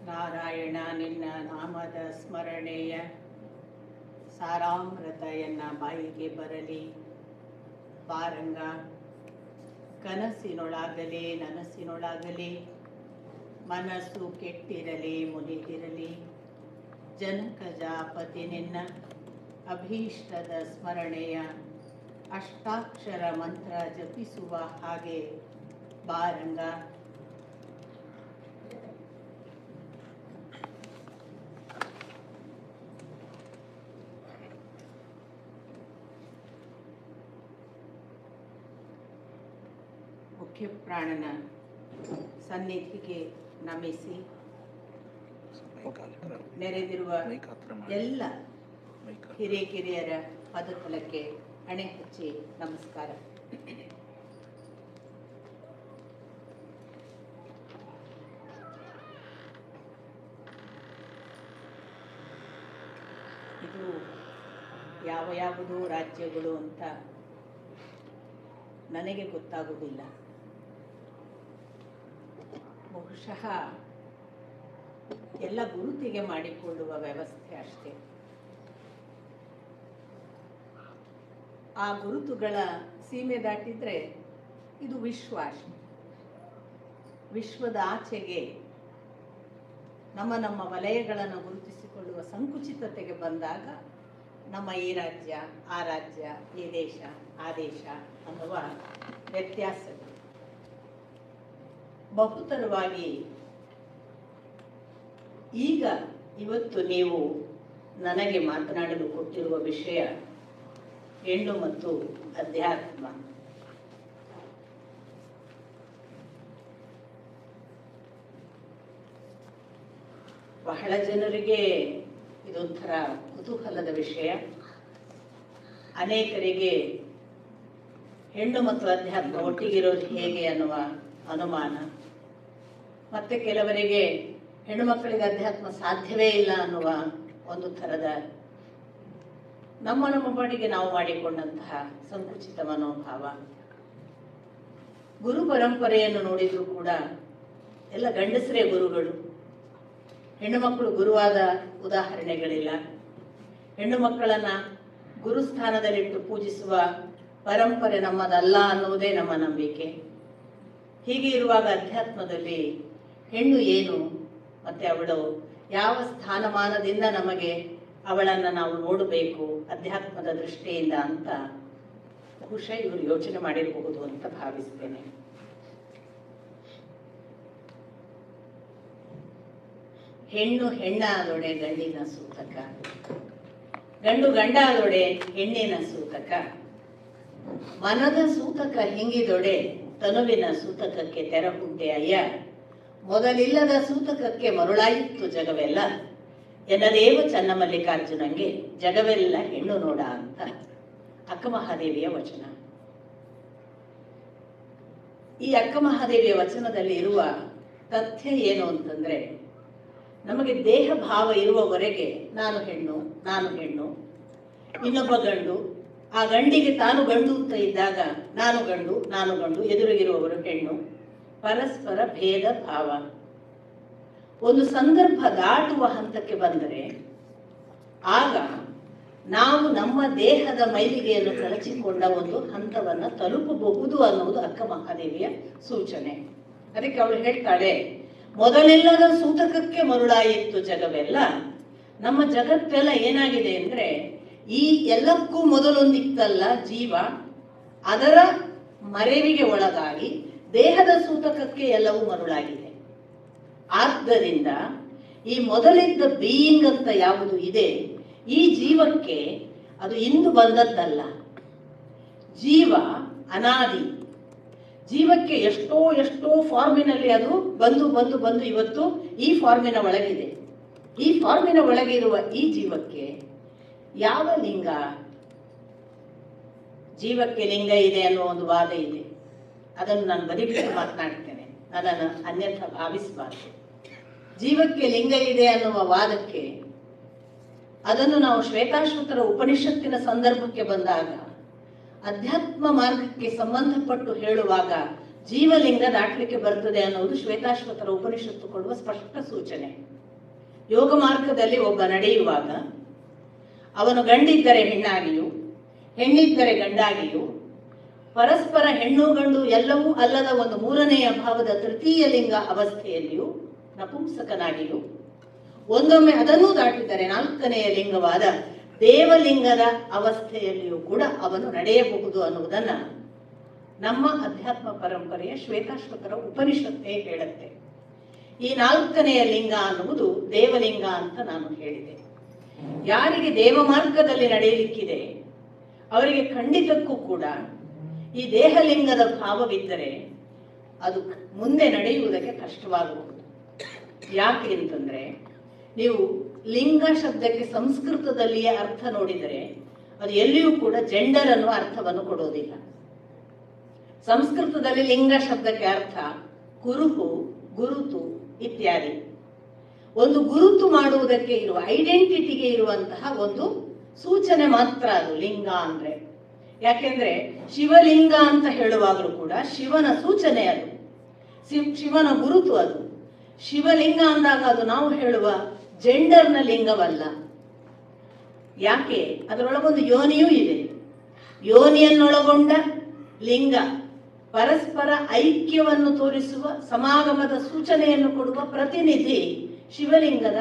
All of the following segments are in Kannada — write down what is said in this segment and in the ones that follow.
ನಾರಾಯಣ ನಿನ್ನ ನಾಮದ ಸ್ಮರಣೆಯ ಸಾರಾಮೃತ ಎನ್ನ ಬಾಯಿಗೆ ಬರಲಿ ಬಾರಂಗ. ಕನಸಿನೊಳಾಗಲಿ ನನಸಿನೊಳಾಗಲಿ ಮನಸ್ಸು ಕೆಟ್ಟಿರಲಿ ಮುನಿದಿರಲಿ. ಜನಕಜಾಪತಿ ನಿನ್ನ ಅಭೀಷ್ಟದ ಸ್ಮರಣೆಯ ಅಷ್ಟಾಕ್ಷರ ಮಂತ್ರ ಜಪಿಸುವ ಹಾಗೆ ಬಾರಂಗ. ಮುಖ್ಯ ಪ್ರಾಣನ ಸನ್ನಿಧಿಗೆ ನಮಿಸಿ ನೆರೆದಿರುವ ಎಲ್ಲ ಹಿರಿಯರ ಪದತಲಕ್ಕೆ ಹಣೆ ಹಚ್ಚಿ ನಮಸ್ಕಾರ. ಇದು ಯಾವುದು ರಾಜ್ಯಗಳು ಅಂತ ನನಗೆ ಗೊತ್ತಾಗುವುದಿಲ್ಲ. ಬಹುಶಃ ಎಲ್ಲ ಗುರುತಿಗೆ ಮಾಡಿಕೊಳ್ಳುವ ವ್ಯವಸ್ಥೆ ಅಷ್ಟೇ. ಆ ಗುರುತುಗಳ ಸೀಮೆ ದಾಟಿದ್ರೆ ಇದು ವಿಶ್ವ ಅಷ್ಟೆ. ವಿಶ್ವದ ಆಚೆಗೆ ನಮ್ಮ ವಲಯಗಳನ್ನು ಗುರುತಿಸಿಕೊಳ್ಳುವ ಸಂಕುಚಿತತೆಗೆ ಬಂದಾಗ ನಮ್ಮ ಈ ರಾಜ್ಯ ಆ ರಾಜ್ಯ, ಈ ದೇಶ ಆ ದೇಶ ಅನ್ನುವ ವ್ಯತ್ಯಾಸಗಳು ಬಹುತರವಾಗಿ ಇವತ್ತು ನೀವು ನನಗೆ ಮಾತನಾಡಲು ಕೊಟ್ಟಿರುವ ವಿಷಯ ಹೆಣ್ಣು ಮತ್ತು ಅಧ್ಯಾತ್ಮ. ಬಹಳ ಜನರಿಗೆ ಇದೊಂಥರ ಕುತೂಹಲದ ವಿಷಯ. ಅನೇಕರಿಗೆ ಹೆಣ್ಣು ಮತ್ತು ಅಧ್ಯಾತ್ಮ ಒಟ್ಟಿಗಿರೋದು ಹೇಗೆ ಅನ್ನುವ ಅನುಮಾನ, ಮತ್ತೆ ಕೆಲವರಿಗೆ ಹೆಣ್ಣು ಮಕ್ಕಳಿಗೆ ಅಧ್ಯಾತ್ಮ ಸಾಧ್ಯವೇ ಇಲ್ಲ ಅನ್ನುವ ಒಂದು ಥರದ ನಮ್ಮ ಪಾಡಿಗೆ ನಾವು ಮಾಡಿಕೊಂಡಂತಹ ಸಂಕುಚಿತ ಮನೋಭಾವ. ಗುರು ಪರಂಪರೆಯನ್ನು ನೋಡಿದ್ರು ಕೂಡ ಎಲ್ಲ ಗಂಡಸರೇ ಗುರುಗಳು, ಹೆಣ್ಣು ಮಕ್ಕಳು ಗುರುವಾದ ಉದಾಹರಣೆಗಳಿಲ್ಲ. ಹೆಣ್ಣು ಮಕ್ಕಳನ್ನ ಗುರುಸ್ಥಾನದಲ್ಲಿಟ್ಟು ಪೂಜಿಸುವ ಪರಂಪರೆ ನಮ್ಮದಲ್ಲ ಅನ್ನುವುದೇ ನಮ್ಮ ನಂಬಿಕೆ. ಹೀಗೆ ಇರುವಾಗ ಅಧ್ಯಾತ್ಮದಲ್ಲಿ ಹೆಣ್ಣು ಏನು, ಮತ್ತೆ ಅವಳು ಯಾವ ಸ್ಥಾನಮಾನದಿಂದ ನಮಗೆ ಅವಳನ್ನು ನಾವು ನೋಡಬೇಕು ಅಧ್ಯಾತ್ಮದ ದೃಷ್ಟಿಯಿಂದ ಅಂತ ಬಹುಶಃ ಇವರು ಯೋಚನೆ ಮಾಡಿರಬಹುದು ಅಂತ ಭಾವಿಸ್ತೇನೆ. ಹೆಣ್ಣು ಹೆಣ್ಣಾದೊಡೆ ಗಂಡಿನ ಸೂತಕ, ಗಂಡು ಗಂಡಾದೊಡೆ ಹೆಣ್ಣಿನ ಸೂತಕ, ಮನದ ಸೂತಕ ಹಿಂಗಿದೊಡೆ ತನುವಿನ ಸೂತಕಕ್ಕೆ ತೆರಹುಂಟೆ ಅಯ್ಯ, ಮೊದಲಿಲ್ಲದ ಸೂತಕಕ್ಕೆ ಮರುಳಾಯಿತು ಜಗವೆಲ್ಲ ಎನ್ನದೇವ ಚನ್ನಮಲ್ಲಿಕಾರ್ಜುನಂಗೆ ಜಗವೆಲ್ಲ ಹೆಣ್ಣು ನೋಡ ಅಂತ ಅಕ್ಕಮಹಾದೇವಿಯ ವಚನ. ಈ ಅಕ್ಕಮಹಾದೇವಿಯ ವಚನದಲ್ಲಿ ಇರುವ ತಥ್ಯ ಏನು ಅಂತಂದ್ರೆ, ನಮಗೆ ದೇಹ ಭಾವ ಇರುವವರೆಗೆ ನಾನು ಹೆಣ್ಣು ನಾನು ಹೆಣ್ಣು, ಇನ್ನೊಬ್ಬ ಗಂಡು, ಆ ಗಂಡಿಗೆ ತಾನು ಗಂಡು ಅಂತ ಇದ್ದಾಗ ನಾನು ಗಂಡು ಎದುರಿಗಿರುವವರು ಹೆಣ್ಣು, ಪರಸ್ಪರ ಭೇದ ಭಾವ. ಒಂದು ಸಂದರ್ಭ ದಾಟುವ ಹಂತಕ್ಕೆ ಬಂದರೆ ಆಗ ನಾವು ನಮ್ಮ ದೇಹದ ಮೈಲಿಗೆಯನ್ನು ಕಳಚಿಕೊಂಡ ಒಂದು ಹಂತವನ್ನ ತಲುಪಬಹುದು ಅನ್ನುವುದು ಅಕ್ಕ ಮಹಾದೇವಿಯ ಸೂಚನೆ. ಅದಕ್ಕೆ ಅವಳು ಹೇಳ್ತಾಳೆ, ಮೊದಲೆಲ್ಲದ ಸೂತಕಕ್ಕೆ ಮರುಳಾಯಿತು ಜಗವೆಲ್ಲ. ನಮ್ಮ ಜಗತ್ತೆಲ್ಲ ಏನಾಗಿದೆ ಅಂದ್ರೆ, ಈ ಎಲ್ಲಕ್ಕೂ ಮೊದಲೊಂದಿತ್ತಲ್ಲ ಜೀವ, ಅದರ ಮರೆವಿಗೆ ಒಳಗಾಗಿ ದೇಹದ ಸೂತಕಕ್ಕೆ ಎಲ್ಲವೂ ಮರುಳಾಗಿದೆ. ಆದ್ದರಿಂದ ಈ ಮೊದಲಿದ್ದ ಬೀಯಿಂಗ್ ಅಂತ ಯಾವುದು ಇದೆ, ಈ ಜೀವಕ್ಕೆ ಅದು ಇಂದು ಬಂದದ್ದಲ್ಲ. ಜೀವ ಅನಾದಿ. ಜೀವಕ್ಕೆ ಎಷ್ಟೋ ಫಾರ್ಮಿನಲ್ಲಿ ಅದು ಬಂದು ಇವತ್ತು ಈ ಫಾರ್ಮಿನ ಒಳಗಿದೆ. ಈ ಫಾರ್ಮಿನ ಒಳಗಿರುವ ಈ ಜೀವಕ್ಕೆ ಯಾವ ಲಿಂಗ? ಜೀವಕ್ಕೆ ಲಿಂಗ ಇದೆ ಅನ್ನೋ ಒಂದು ವಾದ ಇದೆ. ಅದನ್ನು ನಾನು ಬದಿಗಿಟ್ಟು ಮಾತನಾಡ್ತೇನೆ, ನನ್ನನ್ನು ಅನ್ಯಥ ಭಾವಿಸಬಾರದು. ಜೀವಕ್ಕೆ ಲಿಂಗ ಇದೆ ಅನ್ನುವ ವಾದಕ್ಕೆ ಅದನ್ನು ನಾವು ಶ್ವೇತಾಶ್ವತರ ಉಪನಿಷತ್ತಿನ ಸಂದರ್ಭಕ್ಕೆ ಬಂದಾಗ ಅಧ್ಯಾತ್ಮ ಮಾರ್ಗಕ್ಕೆ ಸಂಬಂಧಪಟ್ಟು ಹೇಳುವಾಗ ಜೀವಲಿಂಗ ದಾಟಲಿಕ್ಕೆ ಬರ್ತದೆ ಅನ್ನೋದು ಶ್ವೇತಾಶ್ವತರ ಉಪನಿಷತ್ತು ಕೊಡುವ ಸ್ಪಷ್ಟ ಸೂಚನೆ. ಯೋಗ ಮಾರ್ಗದಲ್ಲಿ ಒಬ್ಬ ನಡೆಯುವಾಗ ಅವನು ಗಂಡಿದ್ದರೆ ಹೆಣ್ಣಾಗಿಯೂ ಹೆಣ್ಣಿದ್ದರೆ ಗಂಡಾಗಿಯೂ ಪರಸ್ಪರ ಹೆಣ್ಣು ಗಂಡು ಎಲ್ಲವೂ ಅಲ್ಲದ ಒಂದು ಮೂರನೆಯ ಭಾವದ ತೃತೀಯ ಲಿಂಗ ಅವಸ್ಥೆಯಲ್ಲಿಯೂ ನಪುಂಸಕನಾಗಿಯೂ ಒಂದೊಮ್ಮೆ ಅದನ್ನೂ ದಾಟಿದರೆ ನಾಲ್ಕನೆಯ ಲಿಂಗವಾದ ದೇವಲಿಂಗದ ಅವಸ್ಥೆಯಲ್ಲಿಯೂ ಕೂಡ ಅವನು ನಡೆಯಬಹುದು ಅನ್ನುವುದನ್ನ ನಮ್ಮ ಅಧ್ಯಾತ್ಮ ಪರಂಪರೆಯ ಶ್ವೇತಾಶ್ವತರ ಉಪನಿಷತ್ತೇ ಹೇಳುತ್ತೆ. ಈ ನಾಲ್ಕನೆಯ ಲಿಂಗ ಅನ್ನುವುದು ದೇವಲಿಂಗ ಅಂತ ನಾನು ಹೇಳಿದೆ. ಯಾರಿಗೆ ದೇವ ಮಾರ್ಗದಲ್ಲಿ ನಡೆಯಲಿಕ್ಕಿದೆ ಅವರಿಗೆ ಖಂಡಿತಕ್ಕೂ ಕೂಡ ಈ ದೇಹಲಿಂಗದ ಭಾವವಿದ್ದರೆ ಅದು ಮುಂದೆ ನಡೆಯುವುದಕ್ಕೆ ಕಷ್ಟವಾಗಬಹುದು. ಯಾಕೆ ಅಂತಂದ್ರೆ, ನೀವು ಲಿಂಗ ಶಬ್ದಕ್ಕೆ ಸಂಸ್ಕೃತದಲ್ಲಿಯೇ ಅರ್ಥ ನೋಡಿದರೆ ಅದು ಎಲ್ಲಿಯೂ ಕೂಡ ಜೆಂಡರ್ ಅನ್ನುವ ಅರ್ಥವನ್ನು ಕೊಡೋದಿಲ್ಲ. ಸಂಸ್ಕೃತದಲ್ಲಿ ಲಿಂಗ ಶಬ್ದಕ್ಕೆ ಅರ್ಥ ಕುರುಹು, ಗುರುತು ಇತ್ಯಾದಿ. ಒಂದು ಗುರುತು ಮಾಡುವುದಕ್ಕೆ ಇರುವ, ಐಡೆಂಟಿಟಿಗೆ ಇರುವಂತಹ ಒಂದು ಸೂಚನೆ ಮಾತ್ರ ಅದು ಲಿಂಗ ಅಂದ್ರೆ. ಯಾಕೆಂದ್ರೆ ಶಿವಲಿಂಗ ಅಂತ ಹೇಳುವಾಗಲೂ ಕೂಡ ಶಿವನ ಸೂಚನೆ ಅದು, ಶಿವನ ಗುರುತು ಅದು. ಶಿವಲಿಂಗ ಅಂದಾಗ ಅದು ನಾವು ಹೇಳುವ ಜೆಂಡರ್ನ ಲಿಂಗವಲ್ಲ. ಯಾಕೆ? ಅದರೊಳಗೊಂದು ಯೋನಿಯೂ ಇದೆ. ಯೋನಿಯನ್ನೊಳಗೊಂಡ ಲಿಂಗ ಪರಸ್ಪರ ಐಕ್ಯವನ್ನು ತೋರಿಸುವ, ಸಮಾಗಮದ ಸೂಚನೆಯನ್ನು ಕೊಡುವ ಪ್ರತಿನಿಧಿ ಶಿವಲಿಂಗದ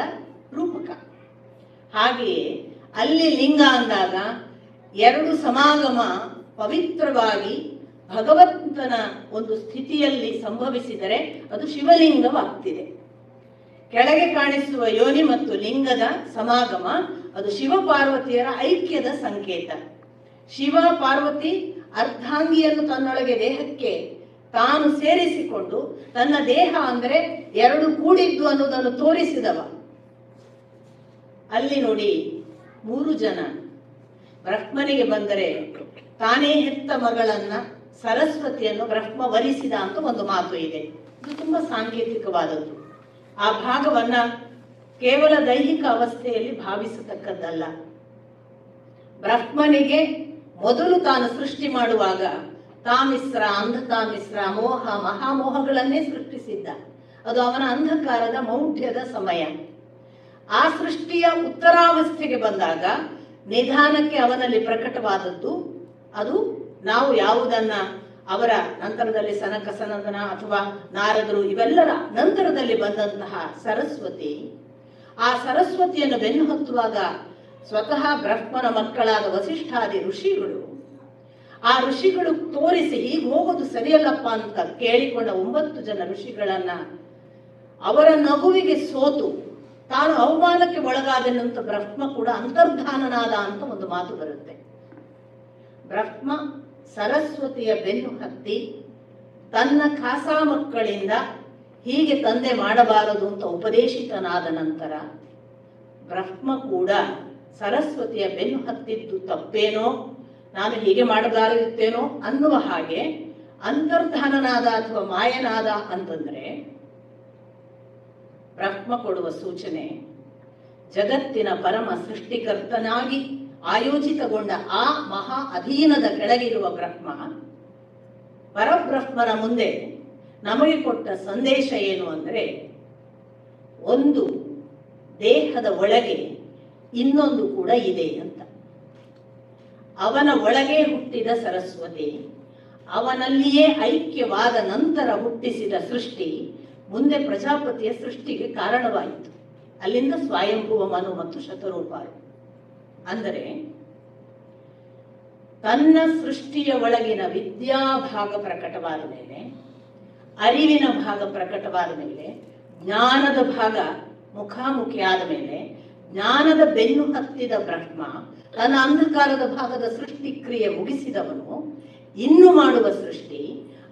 ರೂಪಕ. ಹಾಗೆಯೇ ಅಲ್ಲಿ ಲಿಂಗ ಅಂದಾಗ ಎರಡು ಸಮಾಗಮ ಪವಿತ್ರವಾಗಿ ಭಗವಂತನ ಒಂದು ಸ್ಥಿತಿಯಲ್ಲಿ ಸಂಭವಿಸಿದರೆ ಅದು ಶಿವಲಿಂಗವಾಗ್ತಿದೆ. ಕೆಳಗೆ ಕಾಣಿಸುವ ಯೋನಿ ಮತ್ತು ಲಿಂಗದ ಸಮಾಗಮ ಅದು ಶಿವ ಪಾರ್ವತಿಯರ ಐಕ್ಯದ ಸಂಕೇತ. ಶಿವ ಪಾರ್ವತಿ ಅರ್ಧಾಂಗಿಯನ್ನು ತನ್ನೊಳಗೆ ದೇಹಕ್ಕೆ ತಾನು ಸೇರಿಸಿಕೊಂಡು ತನ್ನ ದೇಹ ಅಂದರೆ ಎರಡು ಕೂಡಿದ್ದು ಅನ್ನೋದನ್ನು ತೋರಿಸಿದವ. ಅಲ್ಲಿ ನೋಡಿ, 3 ಜನ ಬ್ರಹ್ಮನಿಗೆ ಬಂದರೆ ತಾನೇ ಹೆತ್ತ ಮಗಳನ್ನ ಸರಸ್ವತಿಯನ್ನು ಬ್ರಹ್ಮ ವರಿಸಿದ ಅಂತ ಒಂದು ಮಾತು ಇದೆ. ಇದು ತುಂಬಾ ಸಾಂಕೇತಿಕವಾದದ್ದು. ಆ ಭಾಗವನ್ನ ಕೇವಲ ದೈಹಿಕ ಅವಸ್ಥೆಯಲ್ಲಿ ಭಾವಿಸತಕ್ಕದ್ದಲ್ಲ. ಬ್ರಹ್ಮನಿಗೆ ಮೊದಲು ತಾನು ಸೃಷ್ಟಿ ಮಾಡುವಾಗ ತಾಮಿಸ್ರ, ಅಂಧತಾಮಿಸ್ರ, ಮೋಹ, ಮಹಾಮೋಹಗಳನ್ನೇ ಸೃಷ್ಟಿಸಿದ್ದ. ಅದು ಅವನ ಅಂಧಕಾರದ ಮೌಢ್ಯದ ಸಮಯ. ಆ ಸೃಷ್ಟಿಯ ಉತ್ತರಾವಸ್ಥೆಗೆ ಬಂದಾಗ ನಿಧಾನಕ್ಕೆ ಅವನಲ್ಲಿ ಪ್ರಕಟವಾದದ್ದು ಅದು ನಾವು ಯಾವುದನ್ನ ಅವರ ನಂತರದಲ್ಲಿ ಸನಕ ಸನಂದನ ಅಥವಾ ನಾರದರು ಇವೆಲ್ಲರ ನಂತರದಲ್ಲಿ ಬಂದಂತಹ ಸರಸ್ವತಿ, ಆ ಸರಸ್ವತಿಯನ್ನು ಬೆನ್ನು ಹತ್ತುವಾಗ ಸ್ವತಃ ಬ್ರಹ್ಮನ ಮಕ್ಕಳಾದ ವಸಿಷ್ಠಾದಿ ಋಷಿಗಳು, ಆ ಋಷಿಗಳು ತೋರಿಸಿ ಹೀಗೆ ಹೋಗೋದು ಸರಿಯಲ್ಲಪ್ಪ ಅಂತ ಕೇಳಿಕೊಂಡ 9 ಜನ ಋಷಿಗಳನ್ನ ಅವರ ನಗುವಿಗೆ ಸೋತು ತಾನು ಅವಮಾನಕ್ಕೆ ಒಳಗಾದನಂತ ಬ್ರಹ್ಮ ಕೂಡ ಅಂತರ್ಧಾನನಾದ ಅಂತ ಒಂದು ಮಾತು ಬರುತ್ತೆ. ಬ್ರಹ್ಮ ಸರಸ್ವತಿಯ ಬೆನ್ನು ಹತ್ತಿ ತನ್ನ ಖಾಸಾ ಮಕ್ಕಳಿಂದ ಹೀಗೆ ತಂದೆ ಮಾಡಬಾರದು ಅಂತ ಉಪದೇಶಿತನಾದ ನಂತರ ಬ್ರಹ್ಮ ಕೂಡ ಸರಸ್ವತಿಯ ಬೆನ್ನು ಹತ್ತಿದ್ದು ತಪ್ಪೇನೋ, ನಾನು ಹೀಗೆ ಮಾಡಬಾರದಿತ್ತೇನೋ ಅನ್ನುವ ಹಾಗೆ ಅಂತರ್ಧಾನನಾದ ಅಥವಾ ಮಾಯನಾದ ಅಂತಂದ್ರೆ ಬ್ರಹ್ಮ ಕೊಡುವ ಸೂಚನೆ, ಜಗತ್ತಿನ ಪರಮ ಸೃಷ್ಟಿಕರ್ತನಾಗಿ ಆಯೋಜಿತಗೊಂಡ ಆ ಮಹಾ ಅಧೀನದ ಕೆಳಗಿರುವ ಬ್ರಹ್ಮ ಪರಬ್ರಹ್ಮನ ಮುಂದೆ ನಮಗೆ ಕೊಟ್ಟ ಸಂದೇಶ ಏನು ಅಂದರೆ, ಒಂದು ದೇಹದ ಒಳಗೆ ಇನ್ನೊಂದು ಕೂಡ ಇದೆ ಅಂತ. ಅವನ ಒಳಗೆ ಹುಟ್ಟಿದ ಸರಸ್ವತಿ, ಅವನಲ್ಲಿಯೇ ಐಕ್ಯವಾದ ನಂತರ ಹುಟ್ಟಿಸಿದ ಸೃಷ್ಟಿ ಮುಂದೆ ಪ್ರಜಾಪತಿಯ ಸೃಷ್ಟಿಗೆ ಕಾರಣವಾಯಿತು. ಅಲ್ಲಿಂದ ಸ್ವಯಂಭುವ ಮನು ಮತ್ತು ಶತರೂಪಾರು. ಅಂದರೆ ತನ್ನ ಸೃಷ್ಟಿಯ ಒಳಗಿನ ವಿದ್ಯಾಭಾಗ ಪ್ರಕಟವಾದ ಮೇಲೆ, ಅರಿವಿನ ಭಾಗ ಪ್ರಕಟವಾದ ಮೇಲೆ, ಜ್ಞಾನದ ಭಾಗ ಮುಖಾಮುಖಿಯಾದ ಮೇಲೆ, ಜ್ಞಾನದ ಬೆನ್ನು ಹತ್ತಿದ ಬ್ರಹ್ಮ ತನ್ನ ಅಂಧಕಾರದ ಭಾಗದ ಸೃಷ್ಟಿ ಕ್ರಿಯೆ ಮುಗಿಸಿದವನು ಇನ್ನು ಮಾಡುವ ಸೃಷ್ಟಿ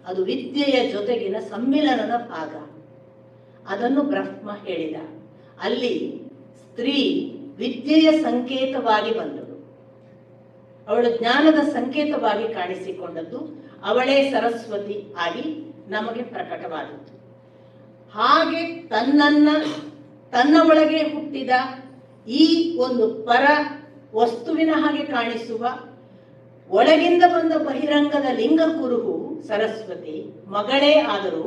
ಅದು ವಿದ್ಯೆಯ ಜೊತೆಗಿನ ಸಮ್ಮಿಲನದ ಭಾಗ. ಅದನ್ನು ಬ್ರಹ್ಮ ಹೇಳಿದ. ಅಲ್ಲಿ ಸ್ತ್ರೀ ವಿದ್ಯೆಯ ಸಂಕೇತವಾಗಿ ಬಂದಳು, ಅವಳು ಜ್ಞಾನದ ಸಂಕೇತವಾಗಿ ಕಾಣಿಸಿಕೊಂಡದ್ದು, ಅವಳೇ ಸರಸ್ವತಿ ಆಗಿ ನಮಗೆ ಪ್ರಕಟವಾದದ್ದು. ಹಾಗೆ ತನ್ನ ಒಳಗೆ ಹುಟ್ಟಿದ ಈ ಒಂದು ಪರ ವಸ್ತುವಿನ ಹಾಗೆ ಕಾಣಿಸುವ ಒಳಗಿಂದ ಬಂದ ಬಹಿರಂಗದ ಲಿಂಗ ಕುರುಹು ಸರಸ್ವತಿ ಮಗಳೇ ಆದರೂ